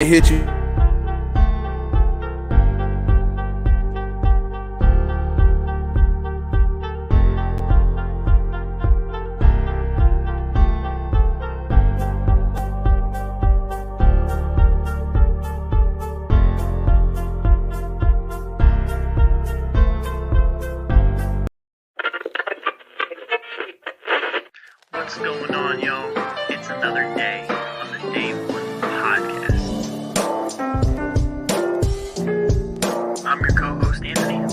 hit you. What's going on, y'all? It's another day on the Day One podcast. I'm your co-host, Anthony.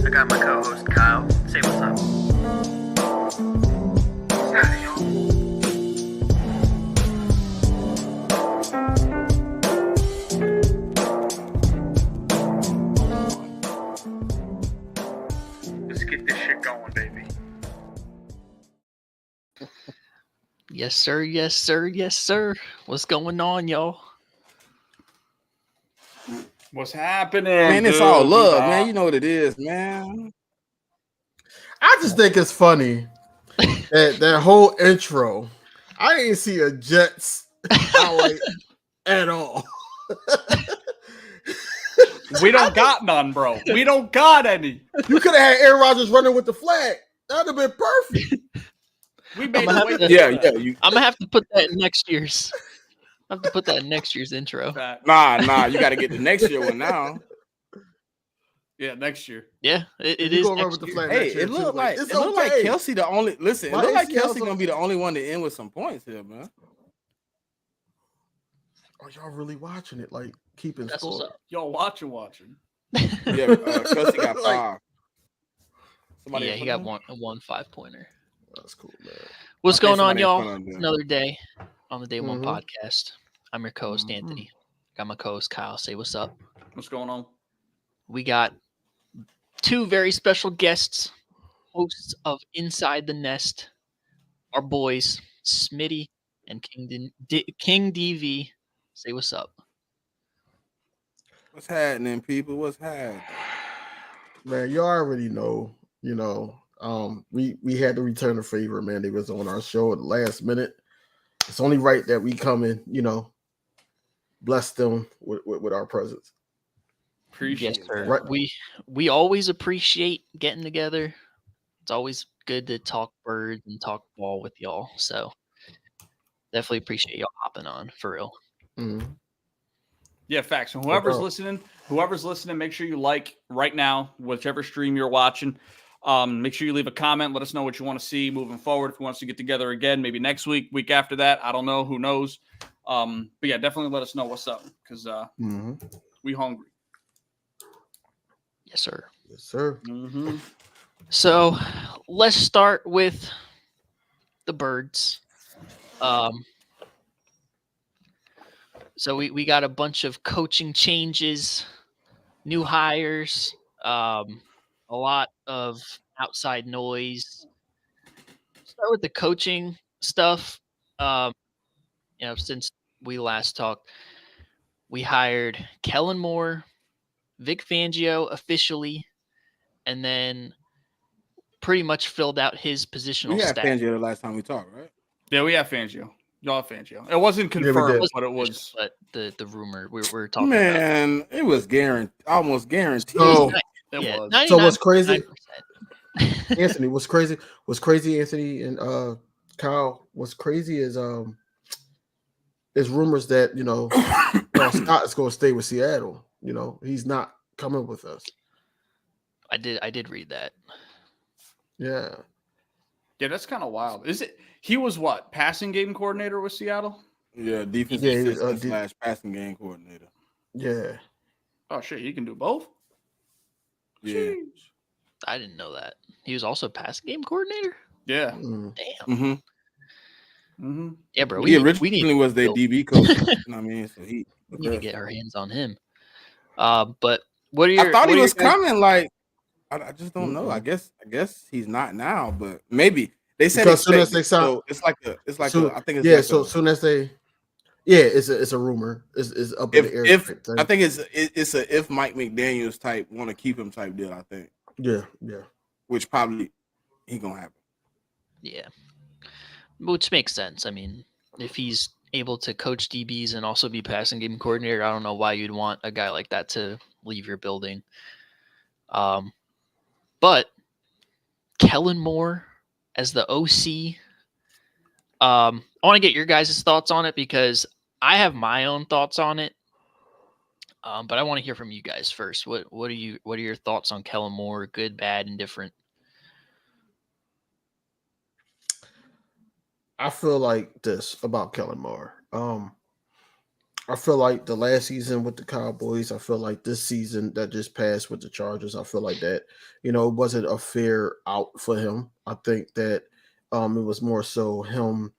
I got my co-host, Kyle. Say what's up. What's happening, y'all? Let's get this shit going, baby. Yes, sir. Yes, sir. Yes, sir. What's going on, y'all? What's happening? Man, it's all love, man. You know what it is, man. I just think it's funny that whole intro. I didn't see a Jets highlight at all. We don't got none, bro. We don't got any. You could have had Aaron Rodgers running with the flag. That'd have been perfect. We made I'ma it. have to- Yeah. I'm gonna have to put that in next year's. I have to put that in next year's intro. Nah. You got to get the next year one now. Yeah, next year. Yeah, it You is. go run Next with the year. flag. Hey, next year it too. looked like it's it looked like okay. Kelsey the only. Listen, it My looked like ACL's Kelsey gonna be the only one to end with some points here, man. Are y'all really watching it? Like keeping That's what's score? up. Y'all watching. Yeah, Kelsey got Like- 5. Somebody Yeah, in he front got of him? one 5-pointer. That's cool, man. What's I think going on, somebody in y'all? front of him. It's another day on the Day One Mhm. podcast. I'm your co-host, Mhm. Anthony. Got my co-host, Kyle. Say what's up. What's going on? We got two very special guests, hosts of Inside the Nest, our boys, Smitty and King DV. Say what's up. What's happening, people? What's happening? Man, you already know. We had to return the favor, man. They was on our show at the last minute. It's only right that we come and bless them with our presence. Appreciate Yes, sir. that. Right. We always appreciate getting together. It's always good to talk birds and talk ball with y'all. So definitely appreciate y'all hopping on for real. Mhm. Yeah, facts. And whoever's doubt. listening, make sure you like right now, whichever stream you're watching. Make sure you leave a comment. Let us know what you want to see moving forward. If you want us to get together again, maybe next week after that. I don't know. Who knows? But yeah, definitely let us know what's up because Mhm. we hungry. Yes, sir. Yes, sir. Mm-hmm. So let's start with the birds. So we got a bunch of coaching changes, new hires, a lot of outside noise. Start with the coaching stuff. Since we last talked, we hired Kellen Moore, Vic Fangio officially, and then pretty much filled out his positional We had staff. Fangio the last time we talked, right? Yeah, we have Fangio. Y'all have Fangio. It wasn't we confirmed, did. but it was. But the rumor we're talking Man, it was almost guaranteed. So, about. It Yeah, was. So what's crazy? 99%. Anthony, what's crazy, Anthony and Kyle, what's crazy is rumors that Scott is going to stay with Seattle. He's not coming with us. I did read that. Yeah. Yeah, that's kind of wild. Is it? He was what? Passing game coordinator with Seattle? Yeah, defensive Yeah, he was, assistant / passing game coordinator. Yeah. Oh shit, he can do both. Yeah. Jeez. I didn't know that. He was also passing game coordinator. Yeah. Mm. Damn. Mm-hmm. Mm-hmm. Yeah, bro. He We originally need was their Bill. DB coach. You know what I mean? So he to get our hands on him. But what are your? I thought what he are was your guys- coming. Like I just don't know. I guess he's not now, but maybe they said Because soon as expected, they sign- so it's like I think it's yeah. like So soon as they, it's a rumor. It's up in the air. if type thing. I think it's a if Mike McDaniel's type want to keep him type deal. I think, Yeah. which probably he gonna happen. Yeah, which makes sense. I mean, if he's able to coach DBs and also be passing game coordinator, I don't know why you'd want a guy like that to leave your building. But Kellen Moore as the OC, I want to get your guys' thoughts on it because I have my own thoughts on it. But I want to hear from you guys first. What are your thoughts on Kellen Moore? Good, bad, indifferent? I feel like this about Kellen Moore. I feel like the last season with the Cowboys, I feel like this season that just passed with the Chargers, I feel like that, it wasn't a fair out for him. I think that it was more so him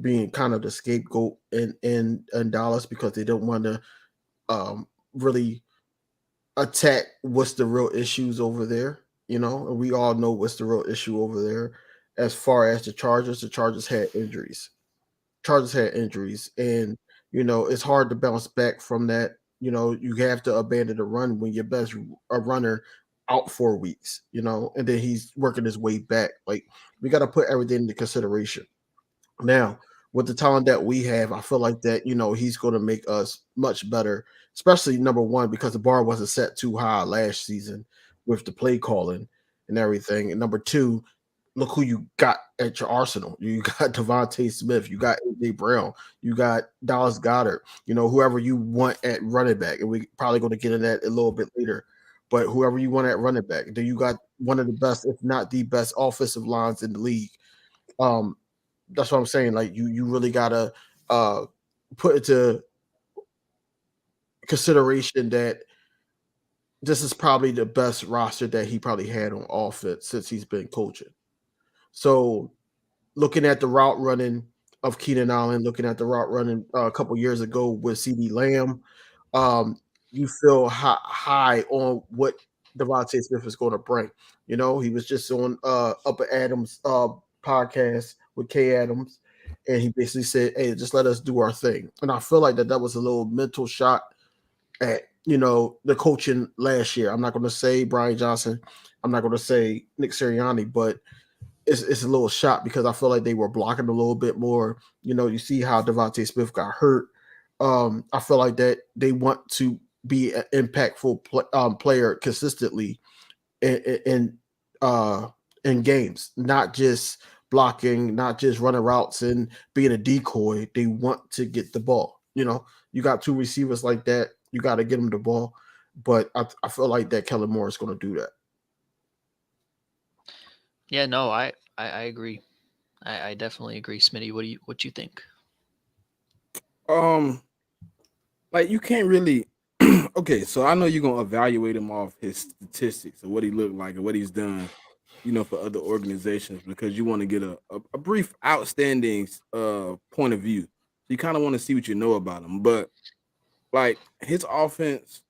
being kind of the scapegoat in Dallas because they don't want to really attack what's the real issues over there, and we all know what's the real issue over there. As far as the Chargers had injuries. And it's hard to bounce back from that. You have to abandon the run when your best runner out 4 weeks, and then he's working his way back. Like, we got to put everything into consideration. Now, with the talent that we have, I feel like that, he's going to make us much better, especially number one, because the bar wasn't set too high last season with the play calling and everything. And number two, look who you got at your arsenal. You got Devontae Smith, you got AJ Brown, you got Dallas Goedert, whoever you want at running back. And we probably going to get into that a little bit later. But whoever you want at running back, then you got one of the best, if not the best, offensive lines in the league. That's what I'm saying. Like, you really gotta put into consideration that this is probably the best roster that he probably had on offense since he's been coaching. So, looking at the route running of Keenan Allen, looking at the route running a couple years ago with CD Lamb, you feel high on what Devontae Smith is going to bring. He was just on Upper Adams podcast with Kay Adams, and he basically said, "Hey, just let us do our thing." And I feel like that was a little mental shot at the coaching last year. I'm not going to say Brian Johnson, I'm not going to say Nick Sirianni, but it's a little shot because I feel like they were blocking a little bit more. You see how Devontae Smith got hurt. I feel like that they want to be an impactful player consistently in games, not just blocking, not just running routes and being a decoy. They want to get the ball. You got two receivers like that. You got to get them the ball. But I feel like that Kellen Moore is going to do that. Yeah, no, I agree. I definitely agree. Smitty, what you think? Like, you can't really. Okay, so I know you're gonna evaluate him off his statistics and what he looked like and what he's done, for other organizations because you want to get a brief, outstanding point of view. So you kind of want to see what you know about him, but like his offense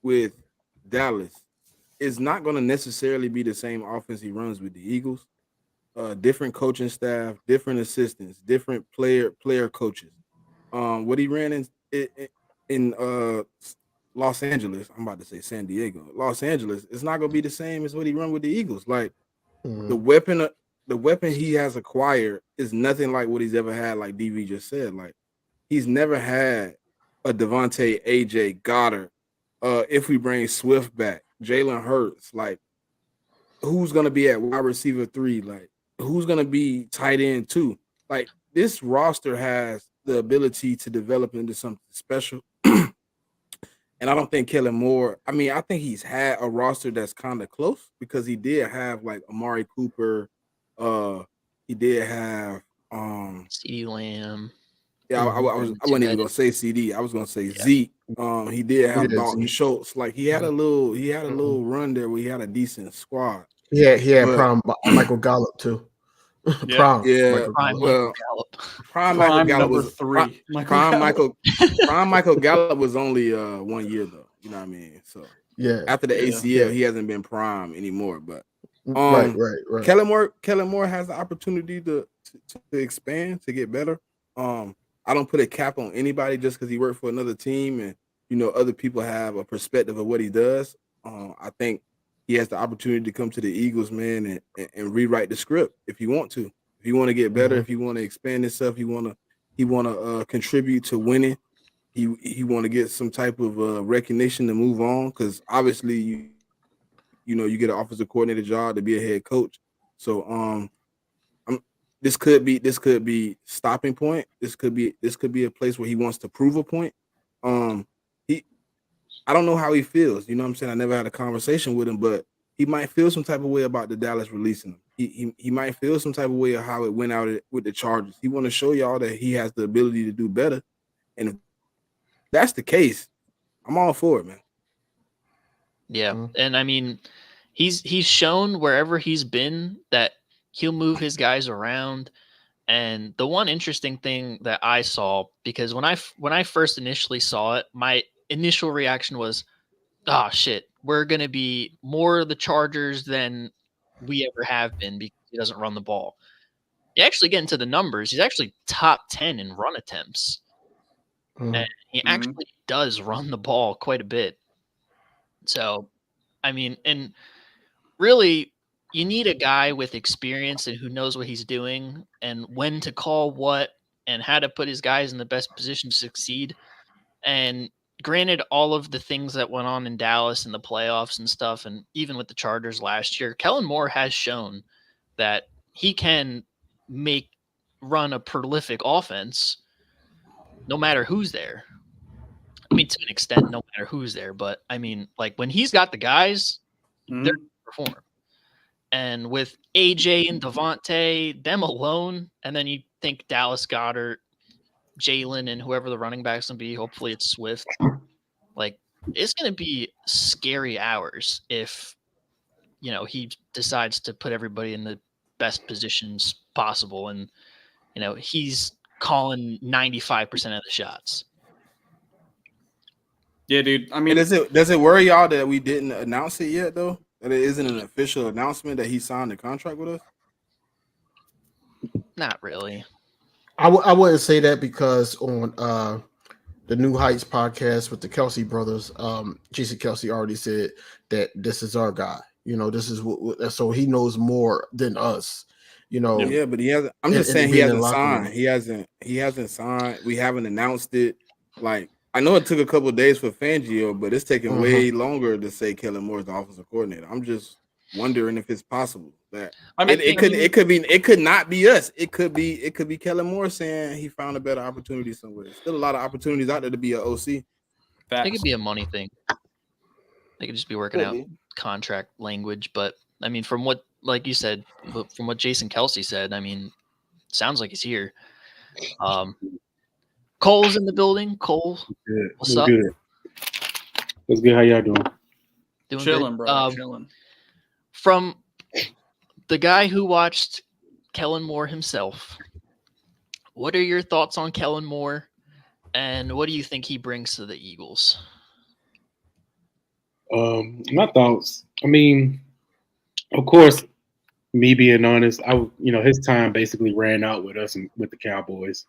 with Dallas is not going to necessarily be the same offense he runs with the Eagles. Different coaching staff, different assistants, different player coaches. What he ran in Los Angeles, I'm about to say San Diego, Los Angeles, it's not going to be the same as what he run with the Eagles. Like the weapon he has acquired is nothing like what he's ever had. Like DV just said, like he's never had a Devontae, AJ, Goddard. If we bring Swift back, Jalen Hurts, like who's gonna be at wide receiver 3? Like who's gonna be tight end 2? Like this roster has the ability to develop into something special. And I don't think Kellen Moore, I mean, I think he's had a roster that's kind of close because he did have like Amari Cooper. He did have CD Lamb. Yeah, I wasn't even gonna say CD. I was gonna say Zeke. He did have Dalton Schultz. Like he had a little run there where he had a decent squad. Yeah, he had prime Michael Gallup too. Prime Michael Gallup number was 3. Prime Michael Gallup was only 1 year though. You know what I mean? So yeah, after the ACL, he hasn't been prime anymore. But right. Kellen Moore has the opportunity to expand, to get better. I don't put a cap on anybody just because he worked for another team and other people have a perspective of what he does. I think he has the opportunity to come to the Eagles, man, and rewrite the script if he want to. If you want to get better, if you want to expand himself, he want to contribute to winning. He want to get some type of recognition to move on, because obviously you know you get an offensive coordinator job to be a head coach. So this could be stopping point. This could be a place where he wants to prove a point. He I don't know how he feels. You know what I'm saying? I never had a conversation with him, but he might feel some type of way about the Dallas releasing him. He might feel some type of way of how it went out with the Chargers. He want to show y'all that he has the ability to do better. And if that's the case, I'm all for it, man. Yeah, and I mean, he's shown wherever he's been that he'll move his guys around. And the one interesting thing that I saw, because when I first initially saw it, my initial reaction was, "Oh shit, we're gonna be more the Chargers than we ever have been because he doesn't run the ball." You actually get into the numbers; he's actually top 10 in run attempts, and he actually does run the ball quite a bit. So, I mean, and really, you need a guy with experience and who knows what he's doing and when to call what and how to put his guys in the best position to succeed. And granted, all of the things that went on in Dallas and the playoffs and stuff, and even with the Chargers last year, Kellen Moore has shown that he can run a prolific offense no matter who's there. I mean, to an extent, no matter who's there. But I mean, like when he's got the guys, they're going to perform. And with AJ and Devontae, them alone, and then you think Dallas Goedert, Jalen, and whoever the running backs can be, hopefully it's Swift. Like, it's going to be scary hours if, you know, he decides to put everybody in the best positions possible. And, you know, he's calling 95% of the shots. Yeah, dude. I mean, does it worry y'all that we didn't announce it yet, though? That it isn't an official announcement that he signed a contract with us? Not really. I wouldn't say that, because on the New Heights podcast with the Kelsey brothers, Jason Kelsey already said that this is our guy. You know, this is what so he knows more than us. You know, yeah, but he hasn't. I'm just saying he hasn't signed. He hasn't signed. We haven't announced it. Like, I know it took a couple of days for Fangio, but it's taking way longer to say Kellen Moore is the offensive coordinator. I'm just wondering if it's possible that it could not be us. It could be Kellen Moore saying he found a better opportunity somewhere. There's still a lot of opportunities out there to be an OC. It could be a money thing. They could just be working out contract language. But I mean, from what, like you said, from what Jason Kelsey said, I mean, sounds like he's here. Cole's in the building. Cole, what's up? Good. What's good? How y'all doing? Doing chilling, good. bro. Chilling. From the guy who watched Kellen Moore himself, what are your thoughts on Kellen Moore, and what do you think he brings to the Eagles? My thoughts. I mean, of course, me being honest, his time basically ran out with us and with the Cowboys.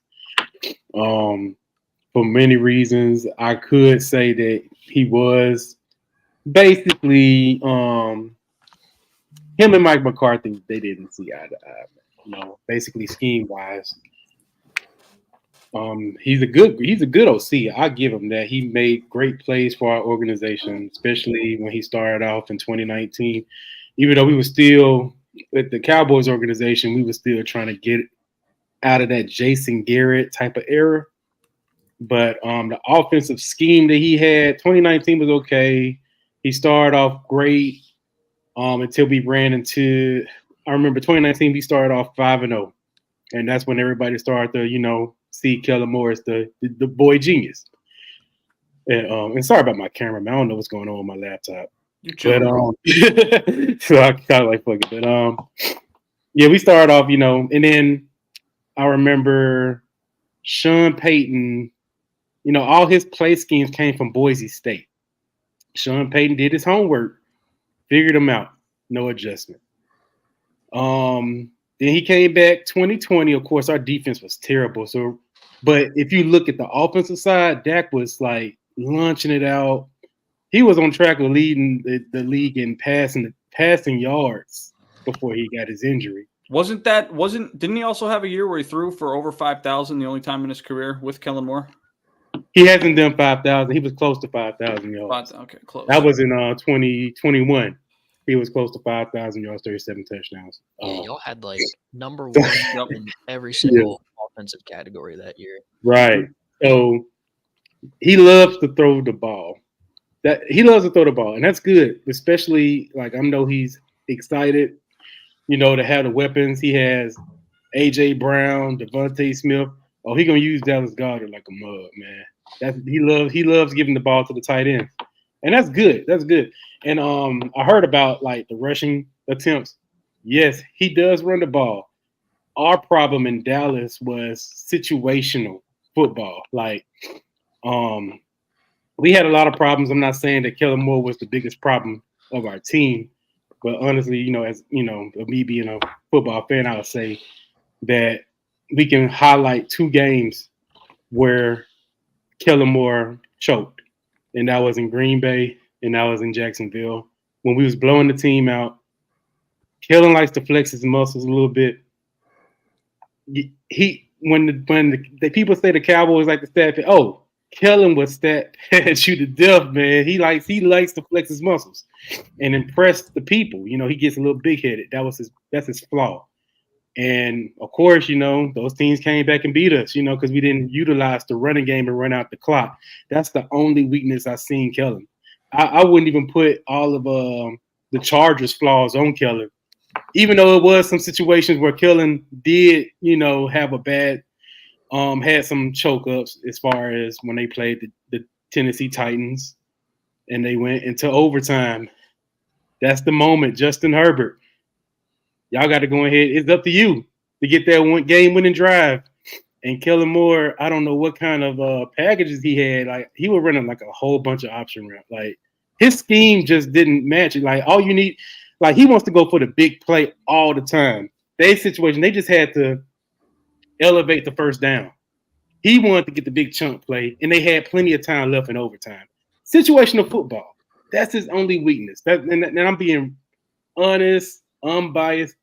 For many reasons, I could say that he was basically him and Mike McCarthy, they didn't see eye to eye. You know, basically scheme wise. He's a good OC. I give him that. He made great plays for our organization, especially when he started off in 2019. Even though we were still with the Cowboys organization, we were still trying to get out of that Jason Garrett type of era. But the offensive scheme that he had, 2019 was okay. He started off great until we ran into, I remember 2019, we started off 5-0. And that's when everybody started to, see Kellen Moore as the boy genius. And sorry about my camera, man. I don't know what's going on with my laptop. So I kind of like fuck it. But yeah, we started off, and then I remember Sean Payton, all his play schemes came from Boise State. Sean Payton did his homework, figured them out, no adjustment. Then he came back 2020. Of course, our defense was terrible. But if you look at the offensive side, Dak was like launching it out. he was on track of leading the league in passing yards before he got his injury. Didn't he also have a year where he threw for over 5,000 the only time in his career with Kellen Moore? He hasn't done 5,000. He was close to 5,000 yards. Okay, close. That was in 2021. He was close to 5,000 yards, 37 touchdowns. Yeah, y'all had like number one in every single offensive category that year. Right. So he loves to throw the ball. And that's good. Especially like I know he's excited, to have the weapons. He has AJ Brown, Devontae Smith. Oh, he gonna use Dallas Goedert like a mug, man. He loves giving the ball to the tight ends, and that's good. That's good. And I heard about like the rushing attempts. Yes, he does run the ball. Our problem in Dallas was situational football. Like, we had a lot of problems. I'm not saying that Kellen Moore was the biggest problem of our team, but honestly, as me being a football fan, I would say that we can highlight 2 games where Kellen Moore choked, and that was in Green Bay and that was in Jacksonville. When we was blowing the team out, Kellen likes to flex his muscles a little bit. When the people say the Cowboys like to stat, Kellen would stat at you to death, man. He likes to flex his muscles and impress the people. He gets a little big headed. That's his flaw. And of course, those teams came back and beat us, because we didn't utilize the running game and run out the clock. That's the only weakness I've seen Kellen. I wouldn't even put all of the Chargers' flaws on Kellen, even though it was some situations where Kellen did, have a bad, had some choke ups as far as when they played the Tennessee Titans and they went into overtime. That's the moment, Justin Herbert. Y'all got to go ahead. It's up to you to get that one game-winning drive. And Kellen Moore, I don't know what kind of packages he had. Like he was running like a whole bunch of option routes. Like his scheme just didn't match it. Like all you need, like he wants to go for the big play all the time. Their situation, they just had to elevate the first down. He wanted to get the big chunk play, and they had plenty of time left in overtime. Situational football. That's his only weakness. And I'm being honest, unbiased.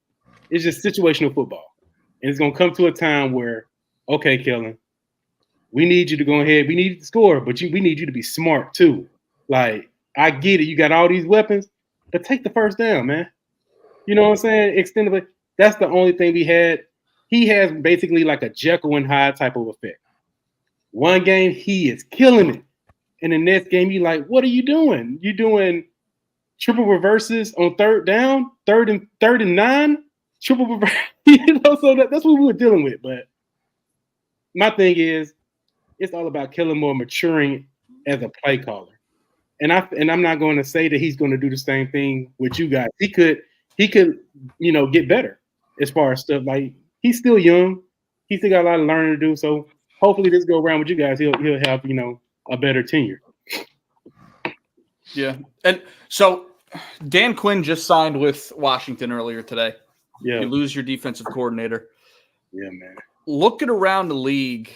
It's just situational football. And it's going to come to a time where, okay, Kellen, we need you to go ahead. We need you to score, but we need you to be smart too. Like, I get it. You got all these weapons, but take the first down, man. You know what I'm saying? Extended. That's the only thing we had. He has basically like a Jekyll and Hyde type of effect. One game, he is killing it. And the next game, you're like, what are you doing? You doing triple reverses on third down, third and 9, triple reverse. So that's what we were dealing with. But my thing is, it's all about Kellen Moore maturing as a play caller. And I'm not going to say that he's going to do the same thing with you guys. He could, get better as far as stuff. Like he's still young. He still got a lot of learning to do. So hopefully this go around with you guys, he'll have, a better tenure. Yeah. And so Dan Quinn just signed with Washington earlier today. Yeah. You lose your defensive coordinator. Yeah, man. Looking around the league,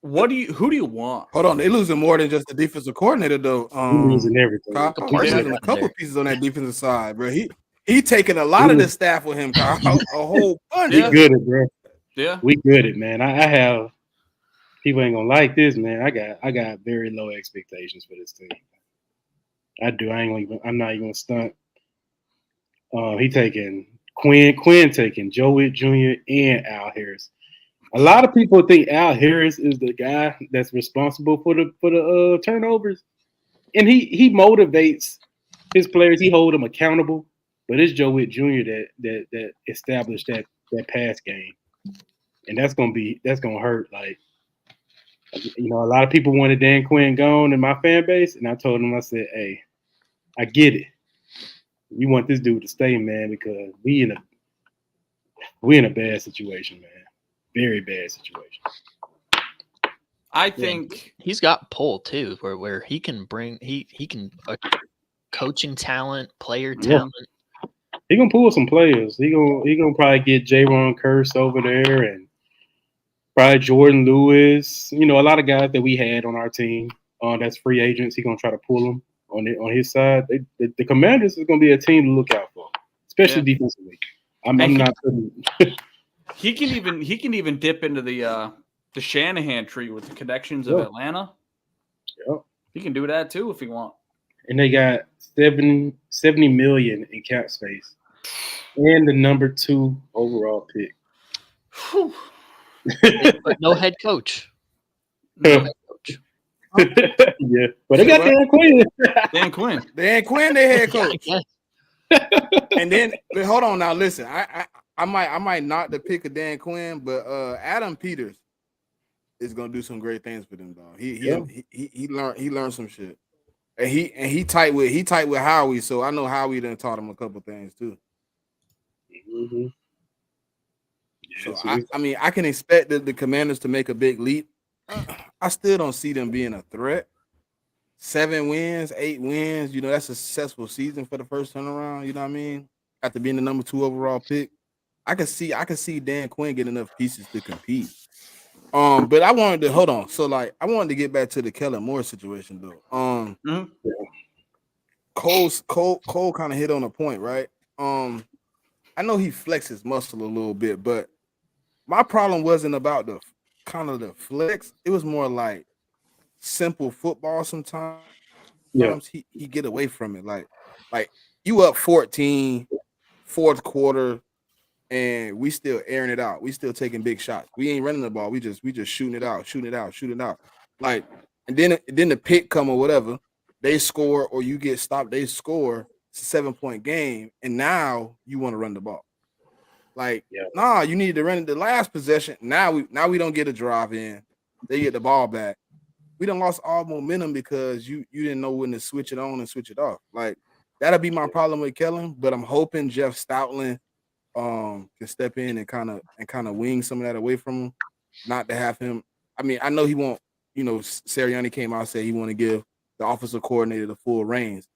who do you want? Hold on, they losing more than just the defensive coordinator though. Losing everything. Kyle, Parts they of losing it a couple there. pieces on that defensive side, bro. He taking a lot of the staff with him, Kyle. A whole bunch. We good at, bro. Yeah. We good at, man. I have people ain't gonna like this, man. I got very low expectations for this team. I do. I'm not even gonna stunt. He taking Quinn taking Joe Witt Jr. and Al Harris. A lot of people think Al Harris is the guy that's responsible for the turnovers, and he motivates his players. He hold them accountable. But it's Joe Witt Jr. that established that pass game, and that's gonna hurt. Like, a lot of people wanted Dan Quinn gone in my fan base, and I told them, I said, hey, I get it. We want this dude to stay, man, because we in a bad situation, man. Very bad situation. I think He's got pull too, where he can bring he can coaching talent, player Yeah. talent. He gonna pull some players. He gonna probably get J-Ron Curse over there and probably Jordan Lewis. A lot of guys that we had on our team that's free agents. He gonna try to pull them. on his side. The Commanders is going to be a team to look out for, especially defensively. I'm not putting. He can even dip into the Shanahan tree with the connections of Atlanta. Yeah. He can do that too if he wants. And they got $70 million in cap space, and the number 2 overall pick. But no head coach. No head coach. Yeah, but they got Dan Quinn. Dan Quinn, their head Yeah, I coach. guess. And then, but hold on now. Listen, I might not the pick of Dan Quinn, but Adam Peters is gonna do some great things for them, dog. He learned some shit, and he tight with Howie, so I know Howie done taught him a couple things too. Mm-hmm. So I mean, I can expect the Commanders to make a big leap. I still don't see them being a threat. 7 wins, 8 wins, that's a successful season for the first turnaround. You know what I mean? After being the number 2 overall pick, I can see Dan Quinn getting enough pieces to compete. But I wanted to hold on. So I wanted to get back to the Kellen Moore situation though. Cole kind of hit on a point, right? I know he flexes muscle a little bit, but my problem wasn't about the kind of the flex. It was more like simple football sometimes. He get away from it. Like you up 14, fourth quarter, and we still airing it out. We still taking big shots. We ain't running the ball. We just shooting it out. Like, and then the pick come or whatever. They score or you get stopped. They score. It's a 7-point game, and now you want to run the ball. Like, nah, you need to run it the last possession. Now we don't get a drive in. They get the ball back. We done lost all momentum because you didn't know when to switch it on and switch it off. Like, that'll be my problem with Kellen, but I'm hoping Jeff Stoutland can step in and kind of wing some of that away from him. Not to have him. I mean, I know he won't. Sirianni came out and said he want to give the offensive coordinator the full reins.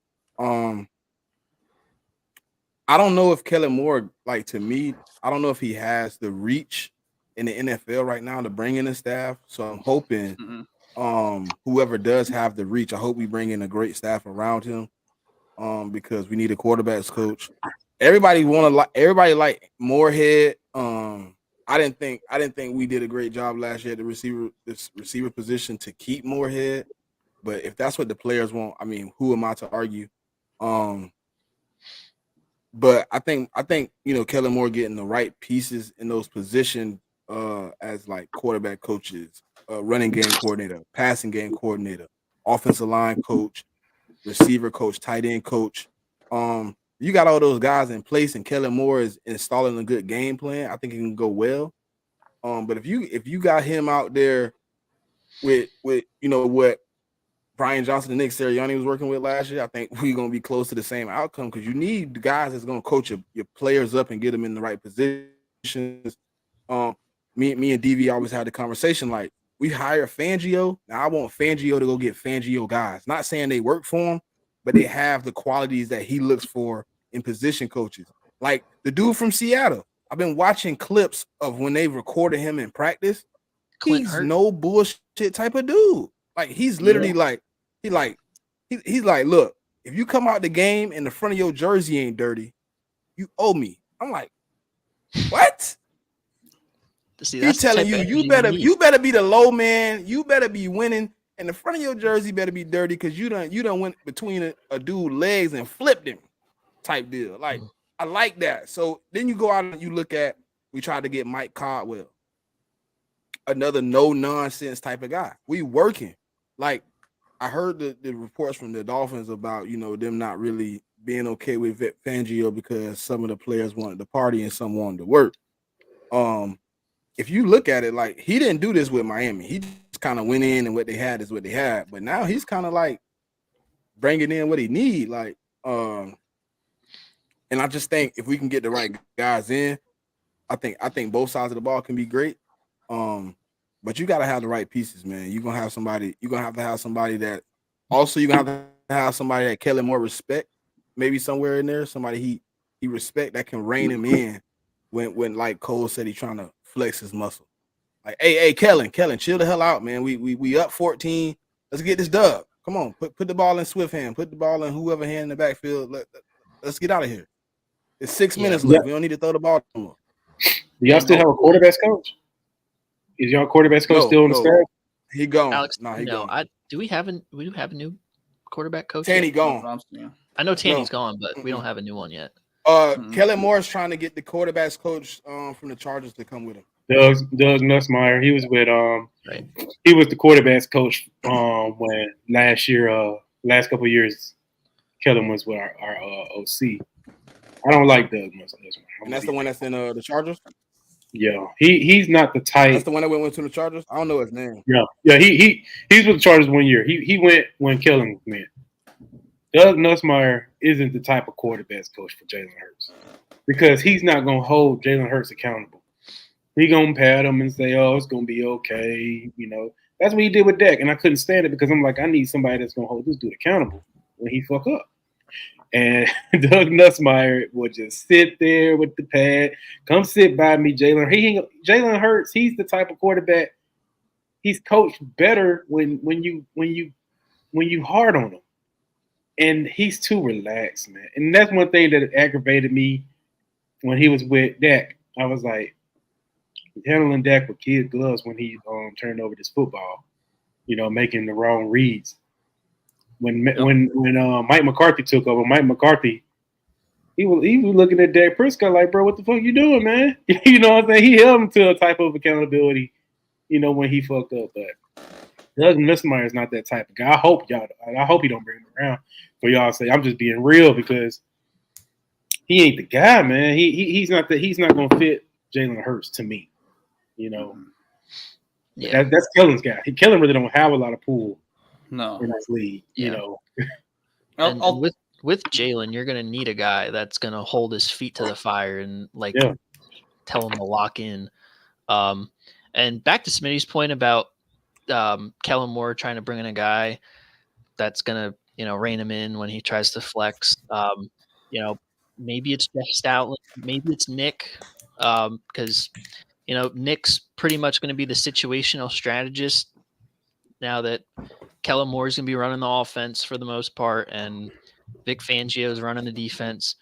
I don't know if Kellen Moore, to me, I don't know if he has the reach in the NFL right now to bring in a staff. So I'm hoping whoever does have the reach, I hope we bring in a great staff around him. Because we need a quarterbacks coach. Everybody like Moorhead. I didn't think we did a great job last year at the receiver position to keep Moorhead. But if that's what the players want, I mean, who am I to argue? But I think Kellen Moore getting the right pieces in those positions as quarterback coaches, running game coordinator, passing game coordinator, offensive line coach, receiver coach, tight end coach. You got all those guys in place, and Kellen Moore is installing a good game plan. I think it can go well. But if you got him out there with what Brian Johnson and Nick Sirianni was working with last year, I think we're gonna be close to the same outcome because you need the guys that's gonna coach your players up and get them in the right positions. Me and DV always had the conversation we hire Fangio. Now I want Fangio to go get Fangio guys. Not saying they work for him, but they have the qualities that he looks for in position coaches. Like the dude from Seattle. I've been watching clips of when they recorded him in practice. He's no bullshit type of dude. Like he's literally he's like, look, if you come out the game and the front of your jersey ain't dirty, you owe me. I'm like, what? See, he's telling you better be the low man. You better be winning, and the front of your jersey better be dirty because you done went between a dude's legs and flipped him, type deal. Like I like that. So then you go out and you look at. We tried to get Mike Caldwell, another no nonsense type of guy. We working. Like I heard the reports from the Dolphins about them not really being okay with Fangio because some of the players wanted to party and some wanted to work. If you look at it, he didn't do this with Miami. He just kind of went in and what they had is what they had. But now he's kind of bringing in what he need. And I just think if we can get the right guys in, I think both sides of the ball can be great. But you got to have the right pieces, man. You're gonna have somebody. You're gonna have to have somebody that. Also, you're gonna have to have somebody that Kellen Moore respect. Maybe somewhere in there, somebody he respect that can rein him in when like Cole said he's trying to flex his muscle. Like, hey, Kellen, chill the hell out, man. We up 14. Let's get this dub. Come on, put the ball in Swift hand. Put the ball in whoever hand in the backfield. Let's get out of here. It's 6 minutes left. We don't need to throw the ball anymore. Do y'all still have a quarterbacks coach? Is y'all quarterbacks coach still on the staff? He gone. Alex, he gone. Do we have a new quarterback coach? Tanny yet? gone. I know Tanny's gone, but we don't have a new one yet. Kellen Moore's trying to get the quarterbacks coach from the Chargers to come with him. Doug Nussmeier. He was with he was the quarterbacks coach when last couple of years Kellen was with our OC. I don't like Doug Nussmeier. And that's the one that's in the Chargers? Yeah. He's not the type. That's the one that went to the Chargers? I don't know his name. Yeah, he's with the Chargers 1 year. He went when Kellen went. Doug Nussmeier isn't the type of quarterbacks coach for Jalen Hurts because he's not going to hold Jalen Hurts accountable. He's going to pat him and say, oh, it's going to be okay. You know, that's what he did with Dak. And I couldn't stand it because I'm like, I need somebody that's going to hold this dude accountable when he fuck up. And Doug Nussmeier would just sit there with the pad. Come sit by me, Jalen. Jalen Hurts, he's the type of quarterback. He's coached better when you hard on him. And he's too relaxed, man. And that's one thing that aggravated me when he was with Dak. I was like, handling Dak with kid gloves when he turned over this football, making the wrong reads. When Mike McCarthy took over, Mike McCarthy, he was looking at Dak Prescott like, bro, what the fuck you doing, man? You know what I'm saying? He held him to a type of accountability, when he fucked up. But Doug Nussmeier is not that type of guy. I hope he don't bring him around for y'all to say I'm just being real because he ain't the guy, man. He's not gonna fit Jalen Hurts to me. Yeah. That's Kellen's guy. Kellen really don't have a lot of pull. No, in this league, And with Jalen, you're gonna need a guy that's gonna hold his feet to the fire and tell him to lock in. And back to Smitty's point about Kellen Moore trying to bring in a guy that's gonna rein him in when he tries to flex. Maybe it's Jeff Stoutland, maybe it's Nick, because Nick's pretty much going to be the situational strategist now that Kellen Moore is going to be running the offense for the most part, and Vic Fangio is running the defense.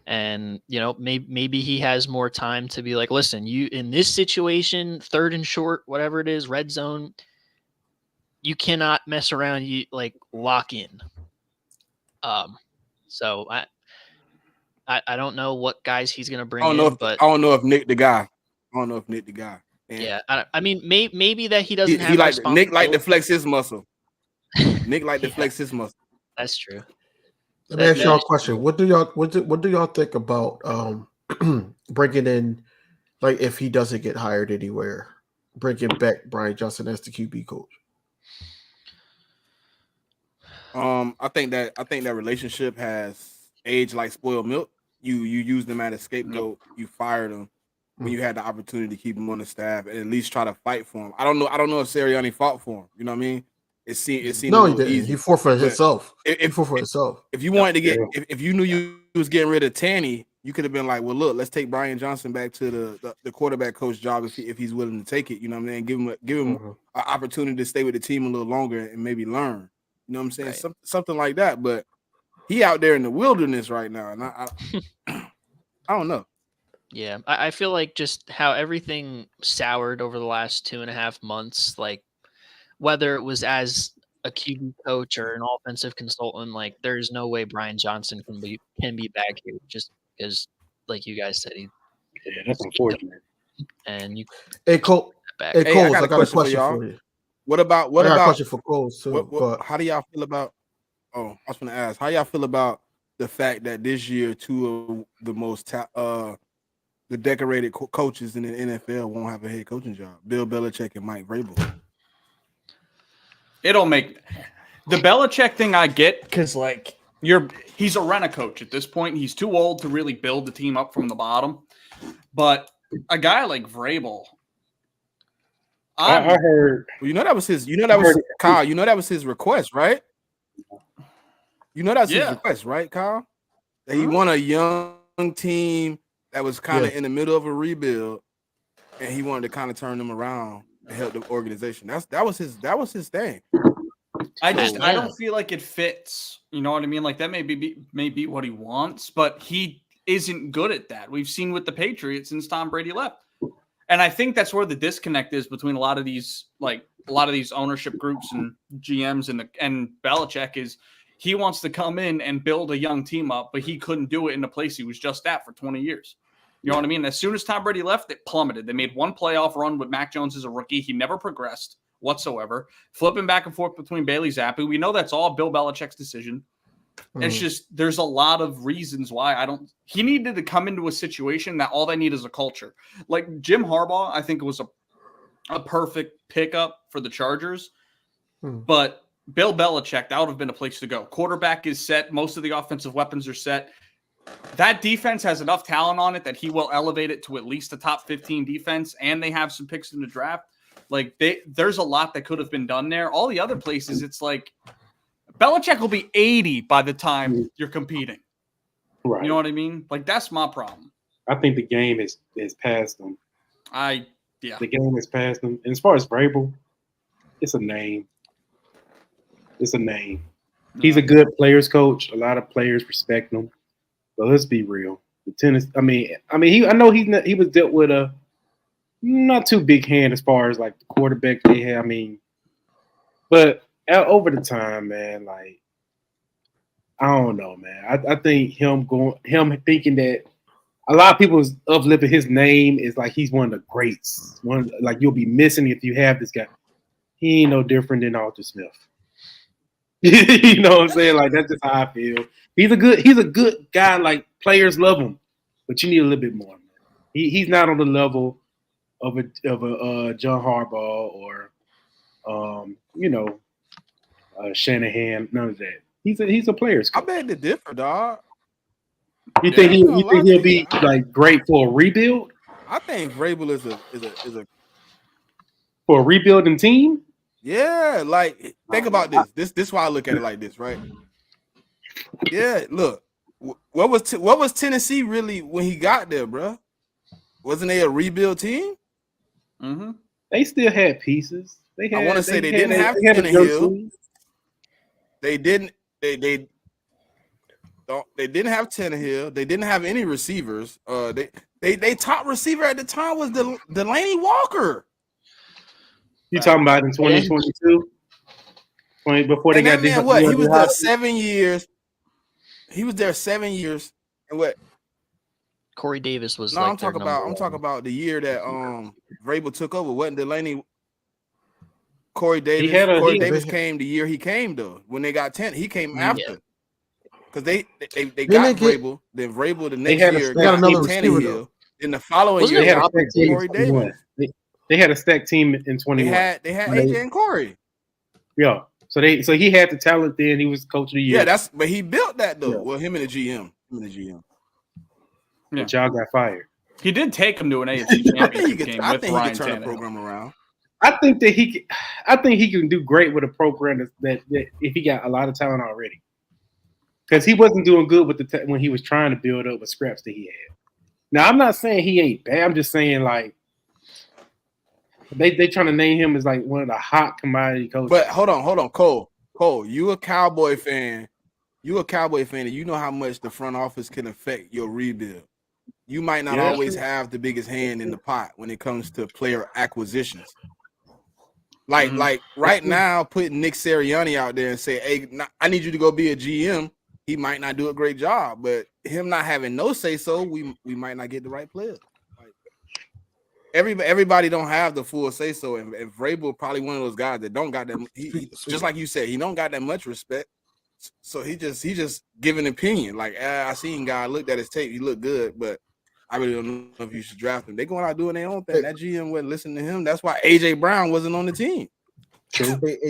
And maybe he has more time to be like, listen, you in this situation, 3rd and short, whatever it is, red zone, you cannot mess around. You lock in. So I don't know what guys he's going to bring in, but I don't know if Nick the guy. And yeah, I mean, maybe that he doesn't have. Nick like to flex his muscle. Nick like to flex his muscle. That's true. Let me ask y'all a question. What do y'all think about bringing in, if he doesn't get hired anywhere, bringing back Brian Johnson as the QB coach? I think that relationship has aged like spoiled milk. You used them as a scapegoat. You fired him when you had the opportunity to keep him on the staff and at least try to fight for him. I don't know if Sirianni fought for him. You know what I mean? It seemed no, he didn't. Easy. He fought for himself. If you wanted to get, if you knew you was getting rid of Tanny, you could have been like, well, look, let's take Brian Johnson back to the quarterback coach job if he's willing to take it. You know what I mean? Give him an opportunity to stay with the team a little longer and maybe learn. You know what I'm saying? Right. Something like that. But he out there in the wilderness right now, and I don't know. Yeah, I feel like just how everything soured over the last 2.5 months, whether it was as a QB coach or an offensive consultant, there's no way Brian Johnson can be back here just because, like you guys said, that's unfortunate. And you, hey Cole, back. hey Coles, I got a question for y'all. for you. What about I got a question for Coles too? How do y'all feel about? Oh, I was going to ask, how y'all feel about the fact that this year 2 of the most the decorated coaches in the NFL won't have a head coaching job? Bill Belichick and Mike Vrabel. It don't make the Belichick thing I get because he's a rent-a-coach at this point. He's too old to really build the team up from the bottom. But a guy like Vrabel, I heard. Well, that was his. Kyle. That was his request, right? That's his request, right, Kyle? That he won a young team that was kind of in the middle of a rebuild, and he wanted to kind of turn them around and help the organization. That was his thing. I Yeah. don't feel like it fits. You know what I mean? Like that may be what he wants, but he isn't good at that. We've seen with the Patriots since Tom Brady left. And I think that's where the disconnect is between a lot of these ownership groups and GMs and Belichick is he wants to come in and build a young team up, but he couldn't do it in the place he was just at for 20 years. You know what I mean? As soon as Tom Brady left, it plummeted. They made one playoff run with Mac Jones as a rookie. He never progressed whatsoever. Flipping back and forth between Bailey Zappi. We know that's all Bill Belichick's decision. It's just there's a lot of reasons why he needed to come into a situation that all they need is a culture. Like Jim Harbaugh, I think it was a perfect pickup for the Chargers. But Bill Belichick, that would have been a place to go. Quarterback is set. Most of the offensive weapons are set. That defense has enough talent on it that he will elevate it to at least a top 15 defense, and they have some picks in the draft. Like there's a lot that could have been done there. All the other places, it's like Belichick will be 80 by the time you're competing. Right. You know what I mean? Like that's my problem. I think the game is past them. The game is past them. And as far as Vrabel, it's a name. It's a name. He's a good players coach. A lot of players respect him. But let's be real. The tennis. I mean, I know he was dealt with a not too big hand as far as like the quarterback they had. I mean, but over the time, man, like I don't know, man. I think him thinking that a lot of people is uplifting his name is like he's one of the greats. Like you'll be missing if you have this guy. He ain't no different than Arthur Smith. You know what I'm saying? Like that's just how I feel. He's a good guy. Like players love him, but you need a little bit more. Man. He's not on the level of a John Harbaugh or Shanahan. None of that. He's a player's coach. I beg to differ, dog. You think he'll be like great for a rebuild? I think Vrabel is a for a rebuilding team. Yeah, like think about this. This is why I look at it like this, right? Yeah, look, what was Tennessee really when he got there, bro? Wasn't they a rebuild team? Mm-hmm. They still had pieces. I want to say they didn't have Tannehill. They didn't. They didn't have Tannehill. They didn't have any receivers. They top receiver at the time was Delaney Walker. You talking about in 2022? Before they got man, what? He was there 7 years. He was there 7 years. And what? Corey Davis was. No, I'm talking about the year that Vrabel took over. Wasn't Delaney? Corey Davis. Corey Davis came the year he came though. When they got 10, he came after. Because they got Vrabel. Then Vrabel the next year got another Tannehill. In the following year, they had Corey Davis. They had a stacked team in 21. They had AJ and Corey. Yeah. So he had the talent then. He was coach of the year. Yeah, but he built that though. Yeah. Well, him and the GM. Yeah. But y'all got fired. He did take him to an AFC championship game with Ryan Tannehill. Turn the program around. I think he can do great with a program that if he got a lot of talent already. Because he wasn't doing good with when he was trying to build up with scraps that he had. Now I'm not saying he ain't bad. I'm just saying like they trying to name him as like one of the hot commodity coaches. But hold on, Cole, you a Cowboy fan. And you know how much the front office can affect your rebuild. You might not always have the biggest hand in the pot when it comes to player acquisitions. Like right now, putting Nick Sirianni out there and say, "Hey, I need you to go be a GM." He might not do a great job, but him not having no say so, we might not get the right players. Like, everybody don't have the full say so, and Vrabel probably one of those guys that don't got that. He just like you said, he don't got that much respect. So he just give an opinion. Like I seen guy looked at his tape, he looked good, but I really don't know if you should draft him. They going out doing their own thing. That GM wasn't listening to him. That's why AJ Brown wasn't on the team. Hey,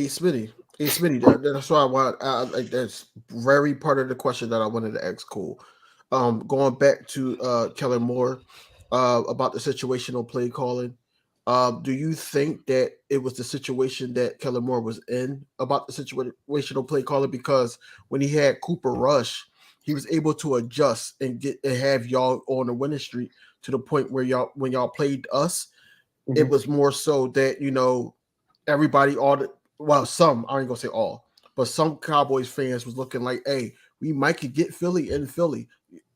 Smitty. That's why I want. Like that's very part of the question that I wanted to ask Cole. Going back to Kellen Moore about the situational play calling. Do you think that it was the situation that Kellen Moore was in about the situational play calling? Because when he had Cooper Rush, he was able to adjust and have y'all on a winning streak to the point where when y'all played us, it was more so that everybody some, I ain't gonna say all, but some Cowboys fans was looking like, hey, we might could get Philly in Philly.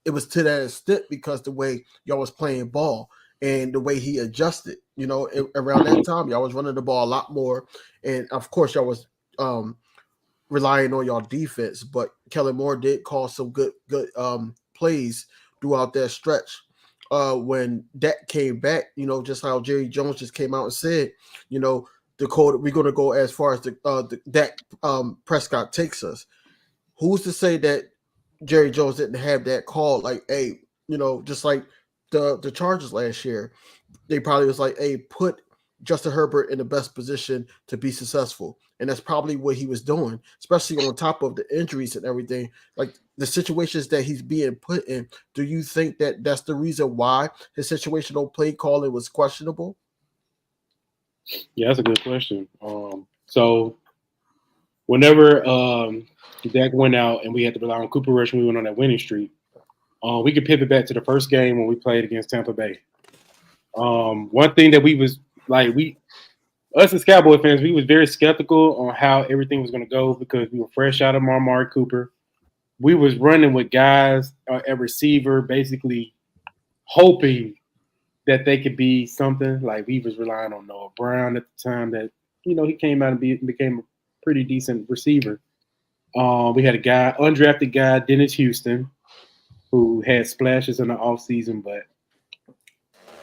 It was to that extent because the way y'all was playing ball and the way he adjusted, around that time, y'all was running the ball a lot more. And of course, y'all was relying on y'all defense, but Kellen Moore did call some good plays throughout that stretch. When Dak came back, just how Jerry Jones just came out and said, the code, we're going to go as far as the Dak Prescott takes us. Who's to say that Jerry Jones didn't have that call? Like, hey, just like the Chargers last year, they probably was like, hey, put Justin Herbert in the best position to be successful. And that's probably what he was doing, especially on top of the injuries and everything. Like the situations that he's being put in, do you think that that's the reason why his situational play calling was questionable? Yeah, that's a good question. So whenever Dak went out and we had to rely on Cooper Rush when we went on that winning streak, we could pivot back to the first game when we played against Tampa Bay. One thing that we was like, us as Cowboy fans, we was very skeptical on how everything was going to go because we were fresh out of Amari Cooper. We was running with guys at receiver, basically hoping that they could be something. Like we was relying on Noah Brown at the time that, he came out and became a pretty decent receiver. We had a guy, undrafted guy, Dennis Houston, who had splashes in the offseason, but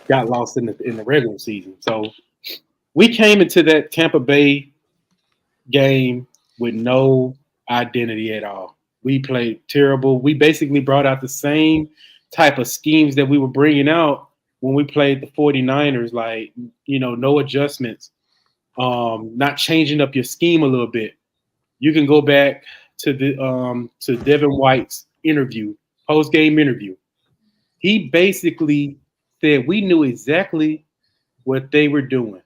got lost in the regular season. So we came into that Tampa Bay game with no identity at all. We played terrible. We basically brought out the same type of schemes that we were bringing out when we played the 49ers, like, no adjustments, not changing up your scheme a little bit. You can go back to to Devin White's interview, post-game interview. He basically said we knew exactly what they were doing.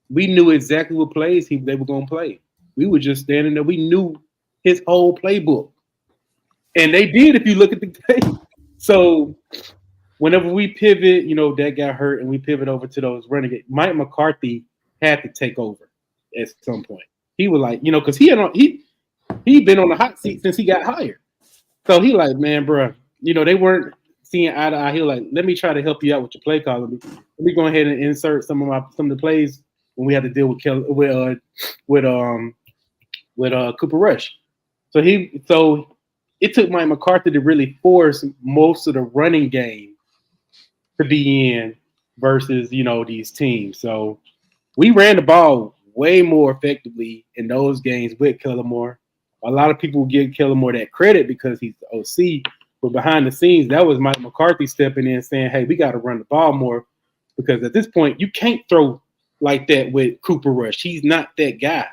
We knew exactly what plays they were going to play. We were just standing there. We knew his whole playbook. And they did if you look at the tape. So whenever we pivot, that got hurt and we pivot over to those renegades, Mike McCarthy had to take over at some point. He was like, because he'd been on the hot seat since he got hired. So he like, man, bro, they weren't seeing eye to eye. He was like, let me try to help you out with your play call. Let me go ahead and insert some of the plays when we had to deal with Cooper Rush. So it took Mike McCarthy to really force most of the running game to be in versus these teams. So we ran the ball way more effectively in those games with Kellen Moore. A lot of people give Kellen Moore that credit because he's the OC, but behind the scenes, that was Mike McCarthy stepping in saying, hey, we got to run the ball more because at this point, you can't throw like that with Cooper Rush. He's not that guy.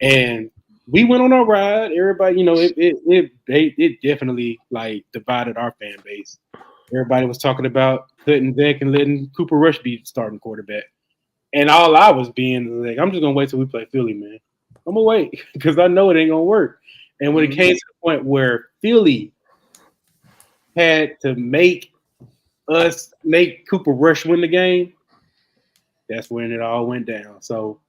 And we went on our ride. Everybody, it definitely like divided our fan base. Everybody was talking about cutting Dak and letting Cooper Rush be the starting quarterback. And all I was being like, I'm just gonna wait till we play Philly, man. I'm gonna wait because I know it ain't gonna work. And when it came to the point where Philly had to make Cooper Rush win the game, that's when it all went down. So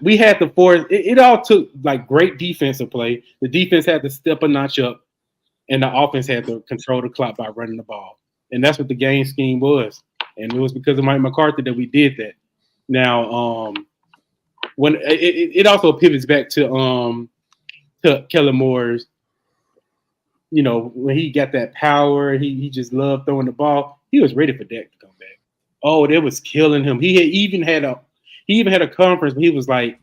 we had to force it all took like great defensive play. The defense had to step a notch up, and the offense had to control the clock by running the ball. And that's what the game scheme was. And it was because of Mike McCarthy that we did that. Now, when it also pivots back to Kellen Moore's, when he got that power, he just loved throwing the ball. He was ready for Dak to come back. Oh, that was killing him. He even had a conference where he was like,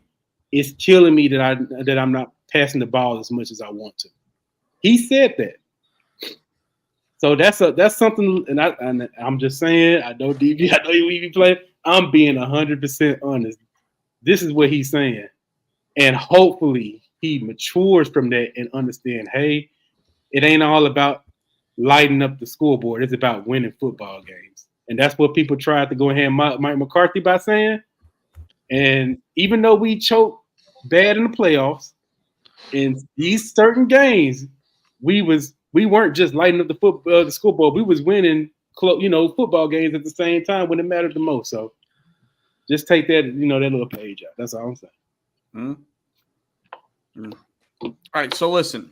"It's killing me that I'm not passing the ball as much as I want to." He said that. So that's something, and I'm just saying, I know DB, I know you play. I'm being 100% honest. This is what he's saying, and hopefully he matures from that and understand. Hey, it ain't all about lighting up the scoreboard. It's about winning football games, and that's what people tried to go ahead and Mike McCarthy by saying. And even though we choked bad in the playoffs, in these certain games, we weren't just lighting up the scoreboard. We was winning, football games at the same time when it mattered the most. So just take that, that little page out. That's all I'm saying. All right, so listen.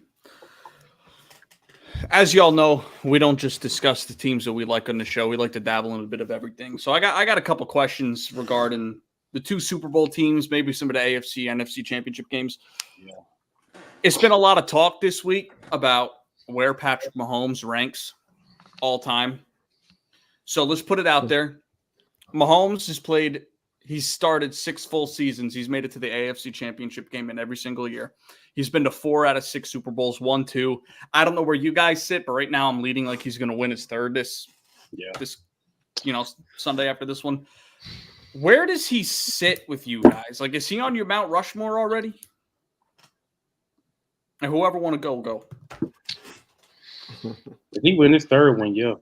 As y'all know, we don't just discuss the teams that we like on the show. We like to dabble in a bit of everything. So I got a couple questions regarding the 2 Super Bowl teams, maybe some of the AFC, NFC championship games. Yeah. It's been a lot of talk this week about where Patrick Mahomes ranks all time. So let's put it out there. Mahomes he's started 6 full seasons. He's made it to the AFC championship game in every single year. He's been to 4 out of 6 Super Bowls, 1, 2. I don't know where you guys sit, but right now I'm leading like he's going to win his 3rd this Sunday after this one. Where does he sit with you guys? Like, is he on your Mount Rushmore already? And whoever want to go. If he win his 3rd one, yeah.